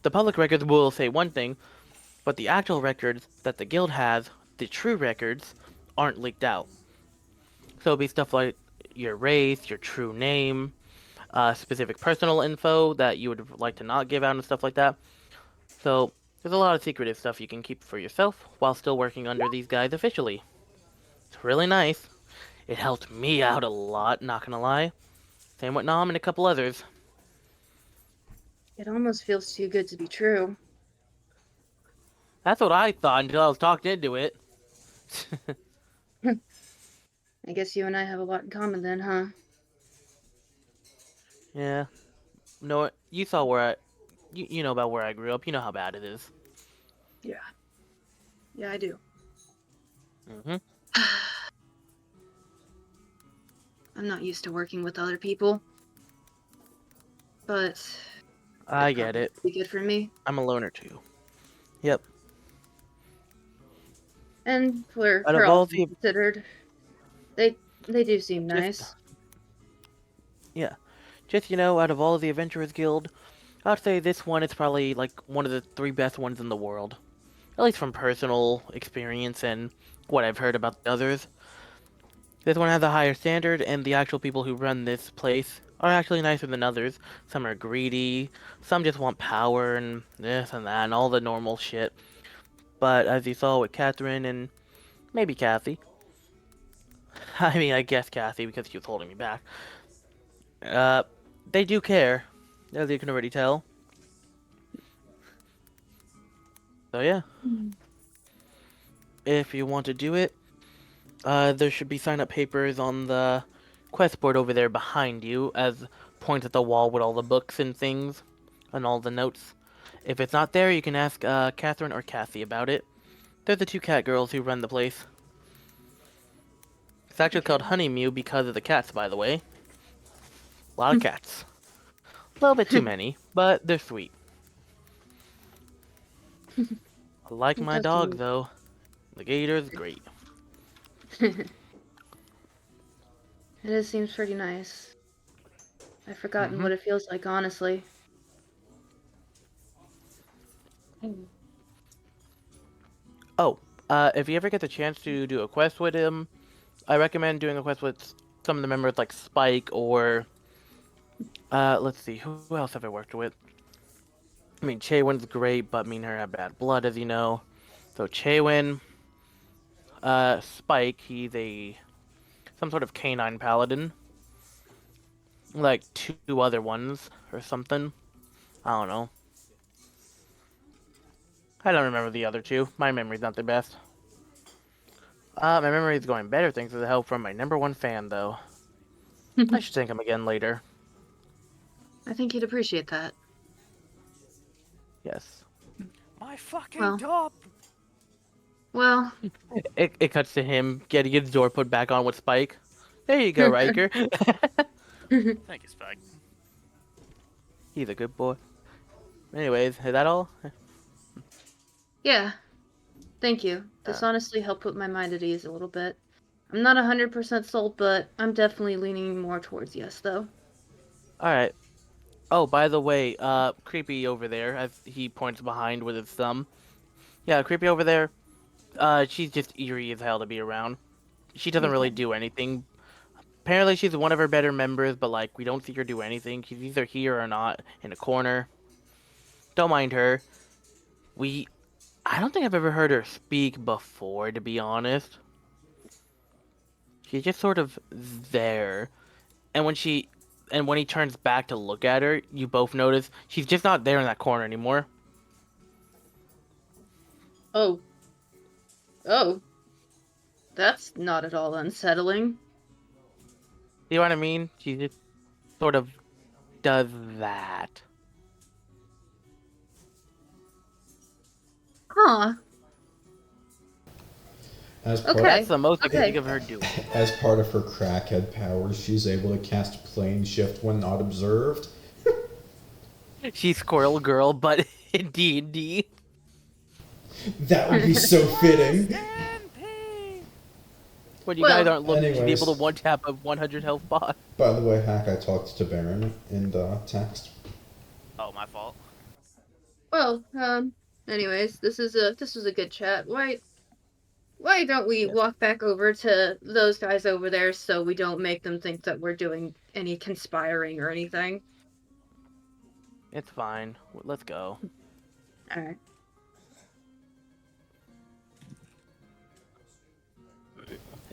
The public records will say one thing, but the actual records that the guild has, the true records, aren't leaked out. So it'll be stuff like your race, your true name, specific personal info that you would like to not give out and stuff like that. So there's a lot of secretive stuff you can keep for yourself while still working under these guys officially. It's really nice. It helped me out a lot, not gonna lie. Same with Nom and a couple others. It almost feels too good to be true. That's what I thought until I was talked into it. I guess you and I have a lot in common then, huh? Yeah. No, you saw where you know about where I grew up. You know how bad it is. Yeah. Yeah, I do. Mm-hmm. I'm not used to working with other people. But I get it. be good for me. I'm a loner too. Yep. And for Out of all all the considered, they do seem nice. Yeah. Just, out of all of the Adventurers Guild, I'd say this one is probably, like, one of the 3 best ones in the world. At least from personal experience and what I've heard about the others. This one has a higher standard, and the actual people who run this place are actually nicer than others. Some are greedy, some just want power and this and that, and all the normal shit. But as you saw with Catherine and maybe Kathy, I mean, I guess Kathy because she was holding me back. They do care, as you can already tell. So yeah. If you want to do it, there should be sign-up papers on the quest board over there behind you, as points at the wall with all the books and things, and all the notes. If it's not there, you can ask Catherine or Kathy about it. They're the 2 cat girls who run the place. It's actually called Honey Mew because of the cats, by the way. A lot of cats. A little bit too many, but they're sweet. I like my dog, though. The Gator's great. It just seems pretty nice. I've forgotten what it feels like, honestly. Oh, if you ever get the chance to do a quest with him, I recommend doing a quest with some of the members like Spike or... let's see, who else have I worked with? I mean, Chaewynn's great, but me and her have bad blood, as you know. So Chaewynn, Spike, he's some sort of canine paladin. Like 2 other ones or something. I don't know. I don't remember the other 2. My memory's not the best. My memory's going better thanks to the help from my #1 fan, though. I should thank him again later. I think he'd appreciate that. Yes. My fucking top! Well... It cuts to him getting his door put back on with Spike. There you go, Ryker. Thank you, Spike. He's a good boy. Anyways, is that all? Yeah. Thank you. This honestly helped put my mind at ease a little bit. I'm not 100% sold, but I'm definitely leaning more towards yes, though. Alright. Oh, by the way, Creepy over there, as he points behind with his thumb. Yeah, Creepy over there, she's just eerie as hell to be around. She doesn't really do anything. Apparently she's one of our better members, but, like, we don't see her do anything. She's either here or not, in a corner. Don't mind her. I don't think I've ever heard her speak before, to be honest. She's just sort of there. And when he turns back to look at her, you both notice she's just not there in that corner anymore. Oh. Oh. That's not at all unsettling. You know what I mean? She just sort of does that. Huh. That's the most I can think of her doing. As part of her crackhead powers, she's able to cast plane shift when not observed. She's Squirrel Girl, but in D&D. That would be so fitting. When you guys aren't looking to be anyways. able to one-tap a 100 health boss. By the way, Hack, I talked to Barron in text. Oh, my fault. Well, anyways, this was a good chat. Why Why don't we Yes. walk back over to those guys over there so we don't make them think that we're doing any conspiring or anything? It's fine. Let's go. Alright.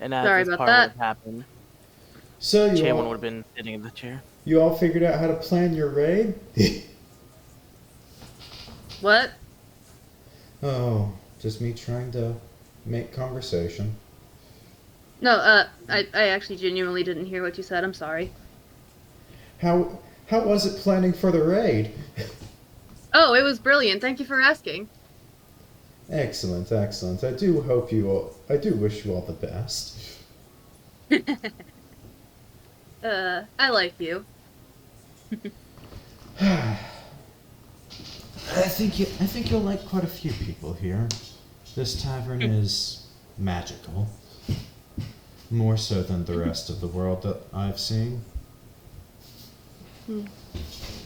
And as Sorry this about part would that. have happened, So Chaewynn would have been sitting in the chair. you all figured out how to plan your raid? What? Oh, just me trying to make conversation. No, I actually genuinely didn't hear what you said. I'm sorry. How was it planning for the raid? Oh, it was brilliant. Thank you for asking. Excellent, excellent. I do wish you all the best. I like you. I think you'll like quite a few people here. This tavern is magical. More so than the rest of the world that I've seen.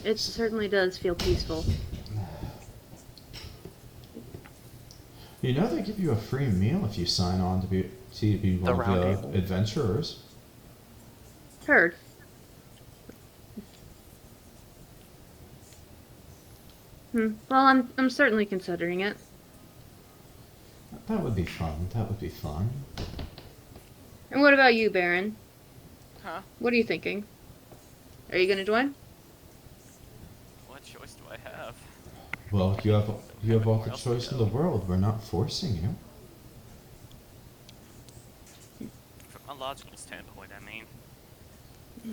It certainly does feel peaceful. You know they give you a free meal if you sign on to be one round of table. the adventurers. Heard. Well, I'm certainly considering it. That would be fun. That would be fun. And what about you, Barron? Huh? What are you thinking? Are you gonna join? What choice do I have? Well, you have all the Where else to choice in go? the world. We're not forcing you. From a logical standpoint, I mean.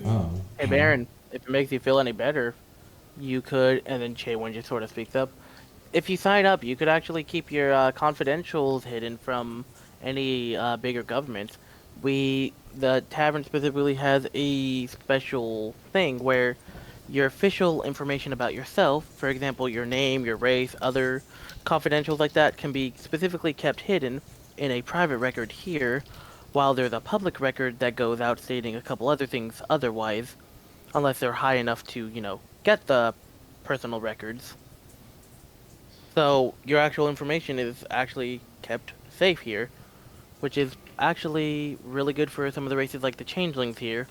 Oh. Hey, Baron, if it makes you feel any better, you could, and then Chaewynn just sort of speaks up. If you sign up, you could actually keep your confidentials hidden from any bigger governments. The tavern specifically has a special thing where your official information about yourself, for example, your name, your race, other confidentials like that, can be specifically kept hidden in a private record here, while there's a public record that goes out stating a couple other things otherwise, unless they're high enough to, get the personal records. So your actual information is actually kept safe here, which is actually really good for some of the races like the changelings here,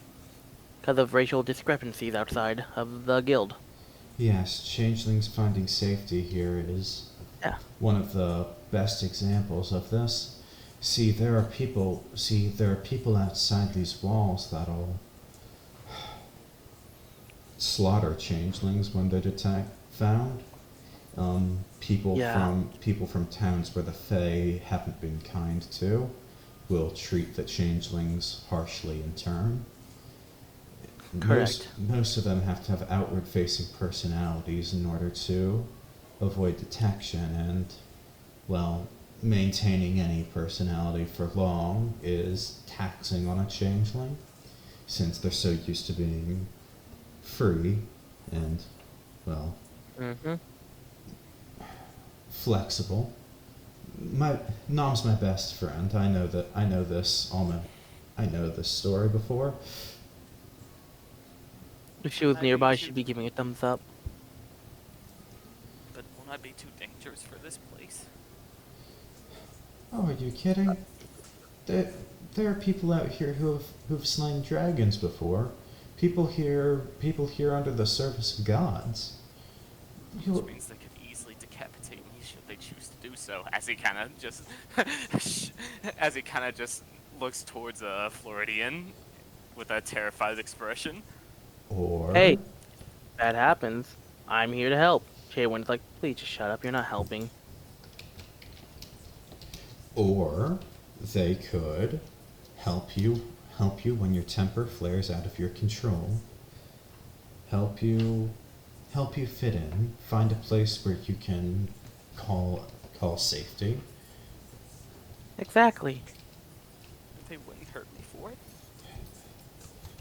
because of racial discrepancies outside of the guild. Yes, changelings finding safety here is one of the best examples of this. See, there are people outside these walls that'll slaughter changelings when they're found. People from towns where the Fae haven't been kind to will treat the changelings harshly in turn. Correct. Most of them have to have outward-facing personalities in order to avoid detection, and, well, maintaining any personality for long is taxing on a changeling, since they're so used to being free and, well, flexible. Nom's my best friend. I know this story before. If she was Might be nearby, too- she'd be giving a thumbs up. But won't I be too dangerous for this place? Oh, are you kidding? There are people out here who've slain dragons before. People here under the service of gods. Which means they could easily decapitate me should they choose to do so. As he kind of just looks towards Floridian with a terrified expression. Or Hey, that happens. I'm here to help. Chaywynn's like, please just shut up. You're not helping. Or they could help you when your temper flares out of your control. Help you fit in. Find a place where you can call safety. Exactly. They wouldn't hurt me for it.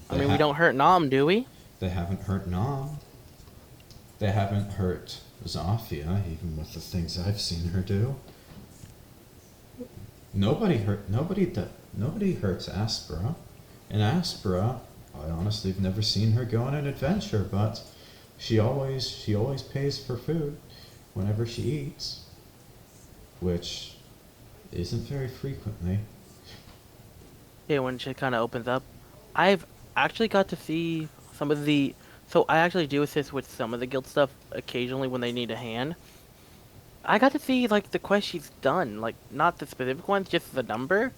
I mean, we don't hurt Nom, do we? They haven't hurt Nom. They haven't hurt Zofia, even with the things I've seen her do. Nobody hurts Aspera. And Aspera, I honestly have never seen her go on an adventure, but she always pays for food whenever she eats. Which Isn't very frequently. Yeah, when shit kind of opens up. I've actually got to see some of the. So I actually do assist with some of the guild stuff occasionally when they need a hand. I got to see like the quest she's done, like not the specific ones, just the number.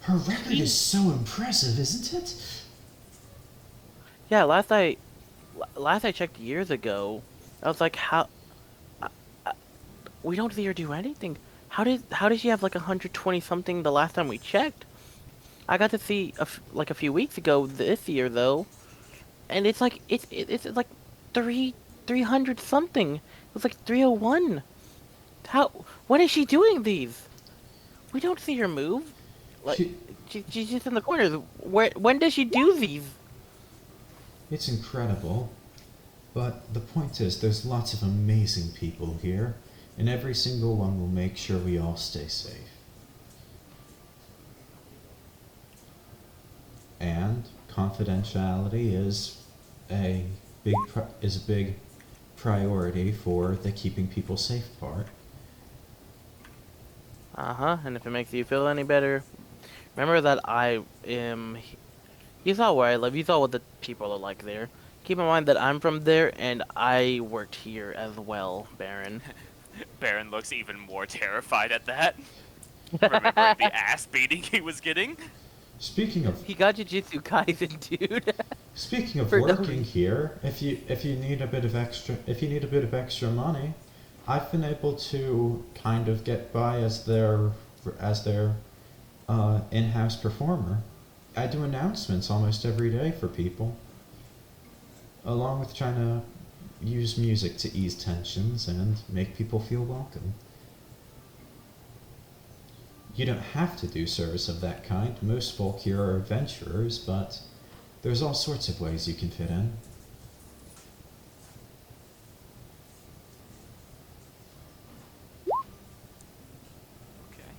Her record is so impressive, isn't it? Yeah, last I checked years ago, I was like, how? We don't see her do anything. How did she have like 120 something the last time we checked? I got to see like a few weeks ago this year though, and it's like it's like 300 something. It was like 301. How? When is she doing these? We don't see her move. Like she's just in the corners. When does she do these? It's incredible. But the point is, there's lots of amazing people here, and every single one will make sure we all stay safe. And confidentiality is a big priority for the keeping people safe part. And if it makes you feel any better, remember that I am. You saw where I live. You saw what the people are like there. Keep in mind that I'm from there, and I worked here as well, Barron. Barron looks even more terrified at that. Remembering the ass beating he was getting. Speaking of, He got Jujutsu Kaisen, dude. speaking of For no working here, if you need a bit of extra money, I've been able to kind of get by as their in-house performer. I do announcements almost every day for people, along with trying to use music to ease tensions and make people feel welcome. You don't have to do service of that kind. Most folk here are adventurers, but there's all sorts of ways you can fit in. Okay.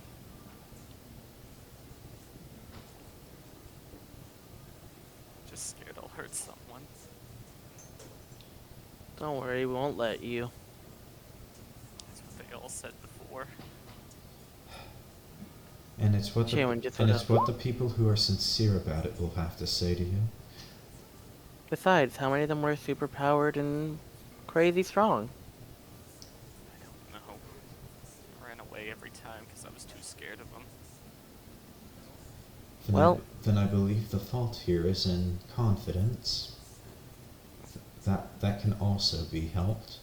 Just scared I'll hurt someone. Don't worry, we won't let you. That's what they all said before. And it's what Chaewynn, just the people who are sincere about it will have to say to you. Besides, how many of them were super powered and crazy strong? I don't know. I ran away every time because I was too scared of them. Then I believe the fault here is in confidence. That can also be helped.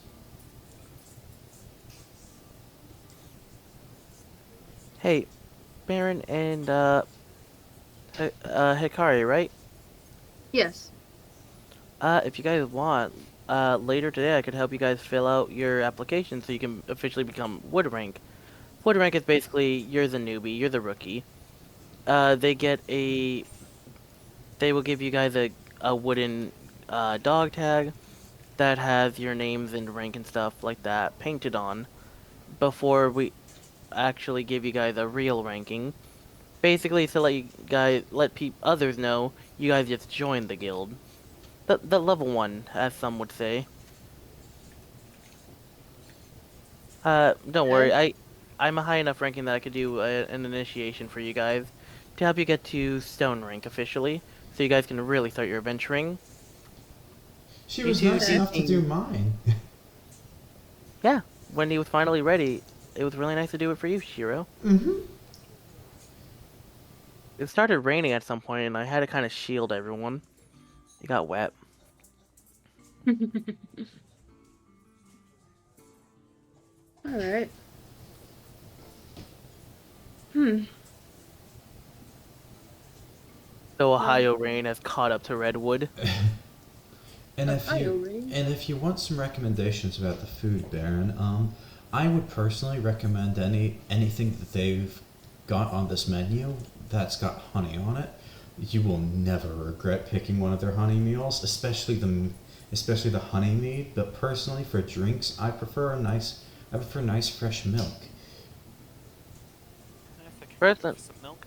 Hey, Barron and Hikari, right? Yes. If you guys want, later today I could help you guys fill out your application so you can officially become Wood Rank. Wood Rank is basically you're the newbie, you're the rookie. They will give you guys a wooden dog tag that has your names and rank and stuff like that painted on before we actually give you guys a real ranking. Basically, to let others know you guys just joined the guild. The level 1, as some would say. Don't worry, I'm a high enough ranking that I could do an initiation for you guys to help you get to stone rank officially, so you guys can really start your adventuring. She was nice enough to do mine. Yeah, when he was finally ready, it was really nice to do it for you, Shiro. Mm-hmm. It started raining at some point, and I had to kind of shield everyone. It got wet. Alright. The Ohio rain has caught up to Redwood. And if you want some recommendations about the food, Baron, I would personally recommend anything that they've got on this menu that's got honey on it. You will never regret picking one of their honey meals, especially the honey mead. But personally, for drinks, I prefer nice fresh milk. Some milk.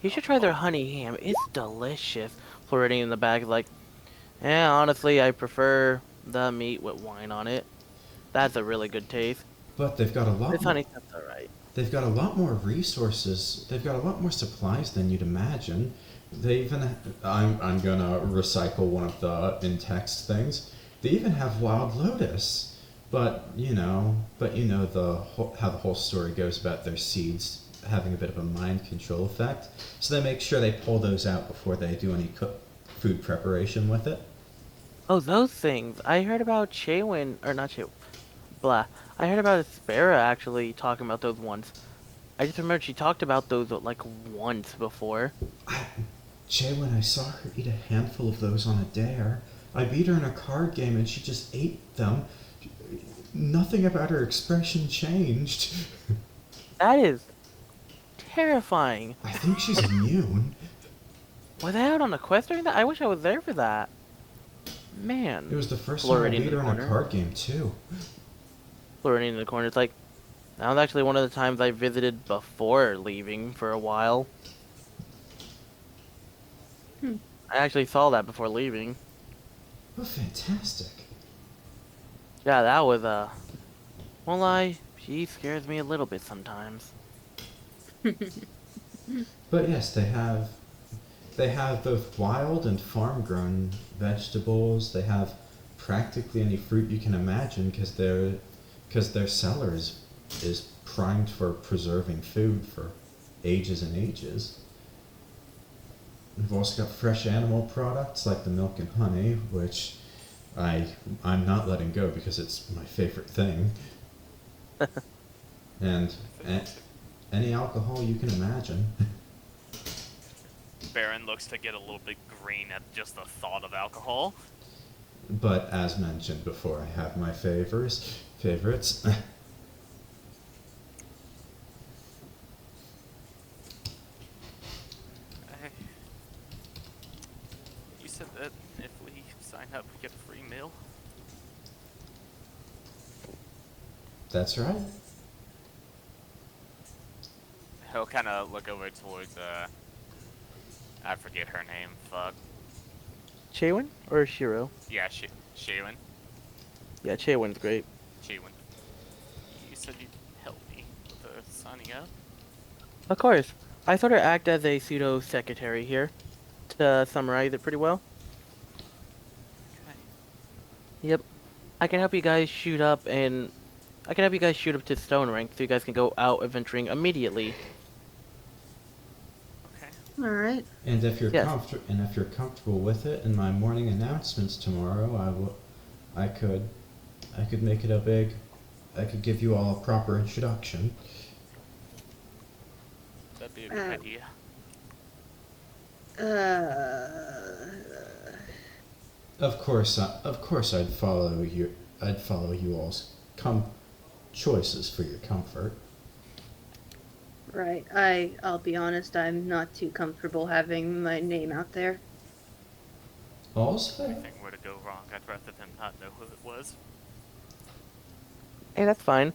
You should try their honey ham. It's delicious. Floridian in the back is like, honestly, I prefer the meat with wine on it. That's a really good taste. But they've got a lot. This honey stuff's alright. they've got a lot more resources. They've got a lot more supplies than you'd imagine. They even I'm gonna recycle one of the in-text things. They even have Wild Lotus, but you know how the whole story goes about their seeds having a bit of a mind control effect. So they make sure they pull those out before they do any food preparation with it. Oh, those things. I heard about Chaewynn, or not Chaewynn, blah. I heard about Aspera actually talking about those once. I just remembered she talked about those like once before. Chaewynn, I saw her eat a handful of those on a dare. I beat her in a card game and she just ate them. Nothing about her expression changed. That is terrifying. I think she's immune. Was I out on a quest during that? I wish I was there for that. Man. It was the first time I Floridian beat her in a card game too. Floridian in the corner. It's like, that was actually one of the times I visited before leaving for a while. I actually saw that before leaving. Oh, fantastic. Yeah, that was, won't lie, she scares me a little bit sometimes. But yes, they have both wild and farm-grown vegetables. They have practically any fruit you can imagine because their cellar is primed for preserving food for ages and ages. We've also got fresh animal products like the milk and honey, which I'm not letting go because it's my favorite thing. And any alcohol you can imagine. Barron looks to get a little bit green at just the thought of alcohol. But as mentioned before, I have my favorites. You said that if we sign up, we get a free meal. That's right. He'll kind of look over towards, I forget her name, fuck. Chaewynn or Shiro? Yeah, Chaewynn. Yeah, Chaewynn's great. Chaewynn. You said you'd help me with the signing up? Of course. I sort of act as a pseudo-secretary here, to summarize it pretty well. Okay. Yep. I can help you guys shoot up to stone rank so you guys can go out adventuring immediately. Okay. Alright. And if you're Yes. comfortable with it, in my morning announcements tomorrow, I could make it I could give you all a proper introduction. That'd be a good idea. Of course, I'd follow you all's choices for your comfort. Right. I'll be honest, I'm not too comfortable having my name out there. All's fair. If anything were to go wrong, I'd rather than not know who it was. Hey, that's fine.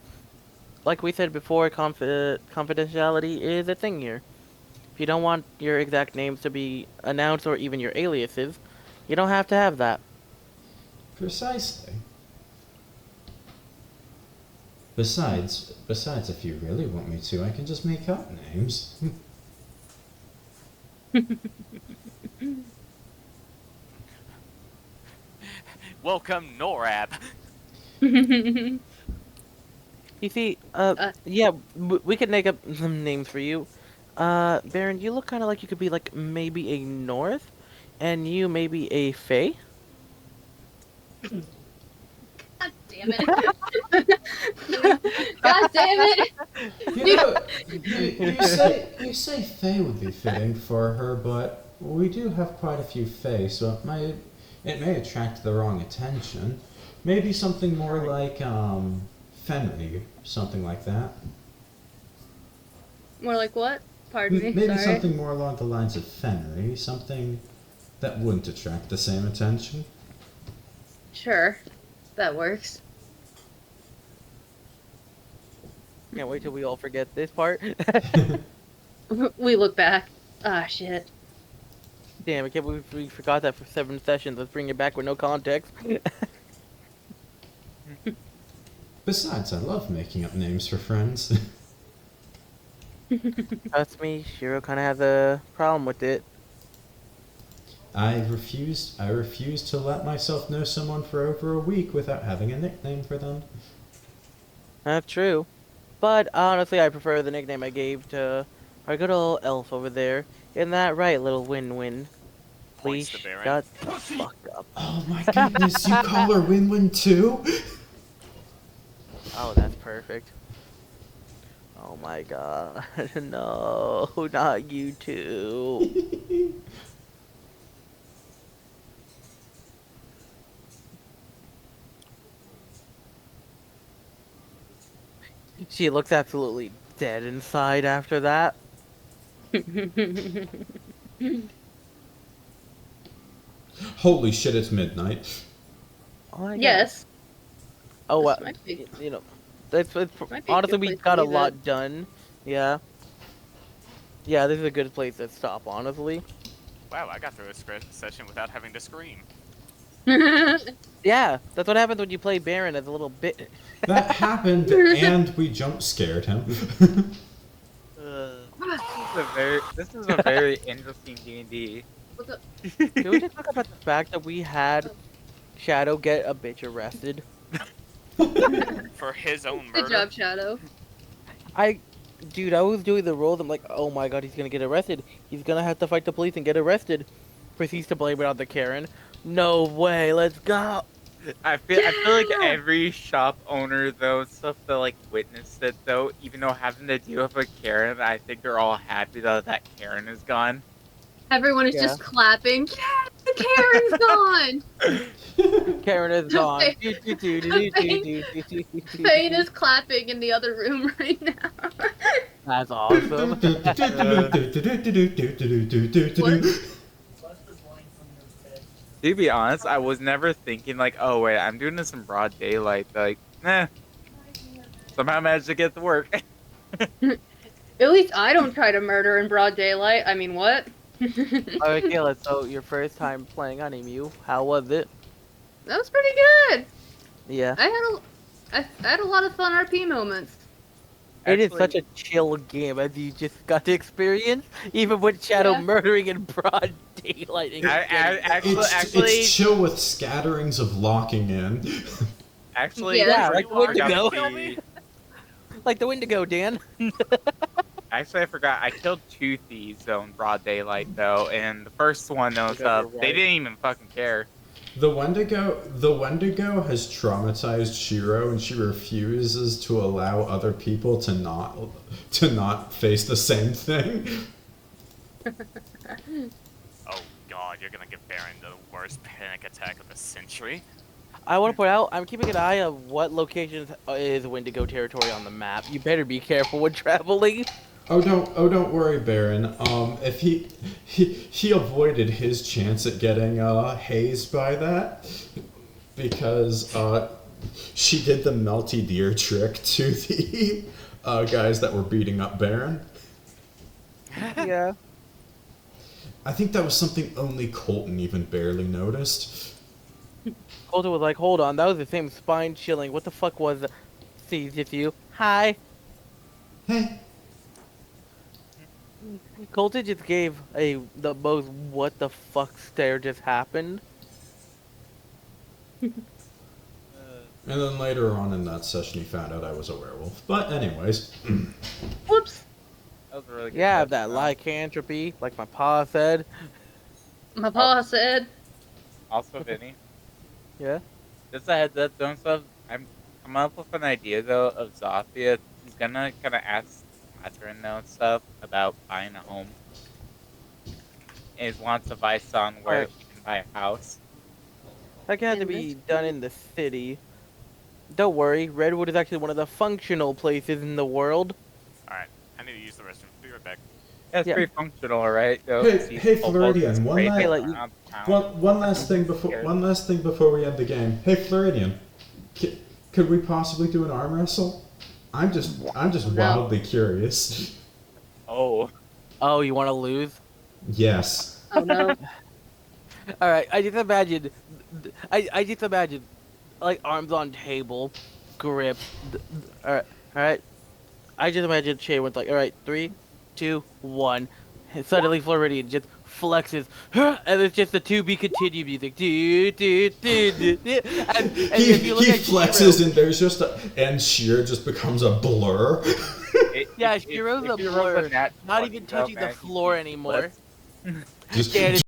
Like we said before, confidentiality is a thing here. If you don't want your exact names to be announced or even your aliases, you don't have to have that. Precisely. Besides, if you really want me to, I can just make up names. Welcome, NORAD. You see, yeah, we could make up some names for you. Barron, you look kind of like you could be like maybe a North, and you maybe a Fae. God damn it. God damn it. You know, you say Fae would be fitting for her, but we do have quite a few Fae, so it may attract the wrong attention. Maybe something more like Fenry, something like that. More like what? Pardon me, Maybe sorry. something more along the lines of Fenry, something that wouldn't attract the same attention. Sure. That works. Can't wait till we all forget this part. We look back. Ah, shit. Damn, I can't believe we forgot that for 7 sessions. Let's bring it back with no context. Besides, I love making up names for friends. Trust me, Shiro kind of has a problem with it. I refused to let myself know someone for over a week without having a nickname for them. That's true. But honestly, I prefer the nickname I gave to our good old elf over there. Isn't that right, little win-win? Points Please to Barron. shut the fuck up. Oh my goodness, you call her Win-Win too? Oh, that's perfect. Oh my god. No, not you too. She looks absolutely dead inside after that. Holy shit, it's midnight. Oh my god. Yes. Oh, This might be- you know, it's might be a good honestly, we place to got a leave lot it. done. Yeah. Yeah, this is a good place to stop, honestly. Wow, I got through a session without having to scream. Yeah, that's what happens when you play Barron as a little bit. That happened, and we jump scared him. This is a very interesting D&D. What's up? Can we just talk about the fact that we had Shadow get a bitch arrested? For his own murder. Good job, Shadow. Dude, I was doing the rolls. I'm like, oh my god, he's gonna get arrested. He's gonna have to fight the police and get arrested. Proceeds to blame it on the Karen. No way, let's go. I feel like every shop owner though, stuff that like witnessed it though, even though having to deal with a Karen, I think they're all happy that Karen is gone. Everyone is Yeah. just clapping. Yeah, the Karen's gone. Karen is gone. Fane is clapping in the other room right now. That's awesome. To be honest, I was never thinking like, oh wait, I'm doing this in broad daylight. Like, somehow I managed to get to work. At least I don't try to murder in broad daylight. I mean, what? Alright, Kayla, so your first time playing Honey Mew, how was it? That was pretty good. Yeah. I had a lot of fun RP moments. It is such a chill game as you just got to experience, even with Shadow Yeah. murdering in broad daylight. And It's chill with scatterings of locking in. Actually, Yeah, like I forgot Wendigo. the- like the Wendigo, Dan. Actually, I forgot. I killed 2 thieves though in broad daylight though, and the first one though, they didn't even fucking care. The Wendigo has traumatized Shiro, and she refuses to allow other people to not face the same thing. Oh god, you're gonna give Barron the worst panic attack of the century. I want to point out, I'm keeping an eye on what locations is Wendigo territory on the map. You better be careful when traveling. Oh don't worry, Barron. If he avoided his chance at getting hazed by that because she did the melty deer trick to the guys that were beating up Barron. Yeah. I think that was something only Colton even barely noticed. Colton was like, hold on, that was the same spine chilling. What the fuck was it? See, it's you. Hi. Hey. Colton just gave the most what the fuck stare just happened. And then later on in that session, he found out I was a werewolf. But anyways. Whoops. That was a really good. Yeah, session, that though. lycanthropy, like my pa said. My pa said. Also, Viny. Yeah. Just a heads up, don't stuff. I'm up with an idea though of Zofia. He's gonna kind of ask Catherine though and stuff about buying a home. And he wants advice on where Alright. he can buy a house. That had to be done in the city. Don't worry, Redwood is actually one of the functional places in the world. Alright, I need to use the restroom. Be right back. Yeah, it's Yeah. pretty functional, right? Though, Hey, it's hey, useful, Floridian, it's one great last- to Like, get around town. One last thing before we end the game. Hey, Floridian, could we possibly do an arm wrestle? I'm just wildly curious. Oh. Oh, you want to lose? Yes. Oh no. All right, I just imagine, like arms on table, grip. All right. I just imagine Chaewyn's like, all right, 3, 2, 1. And suddenly Floridian just flexes, and it's just the to be continued music. And if you look He at flexes, Shiro, and there's just and Shiro just becomes a blur. yeah, Shiro's a blur, not even touching the floor anymore. Just, Stand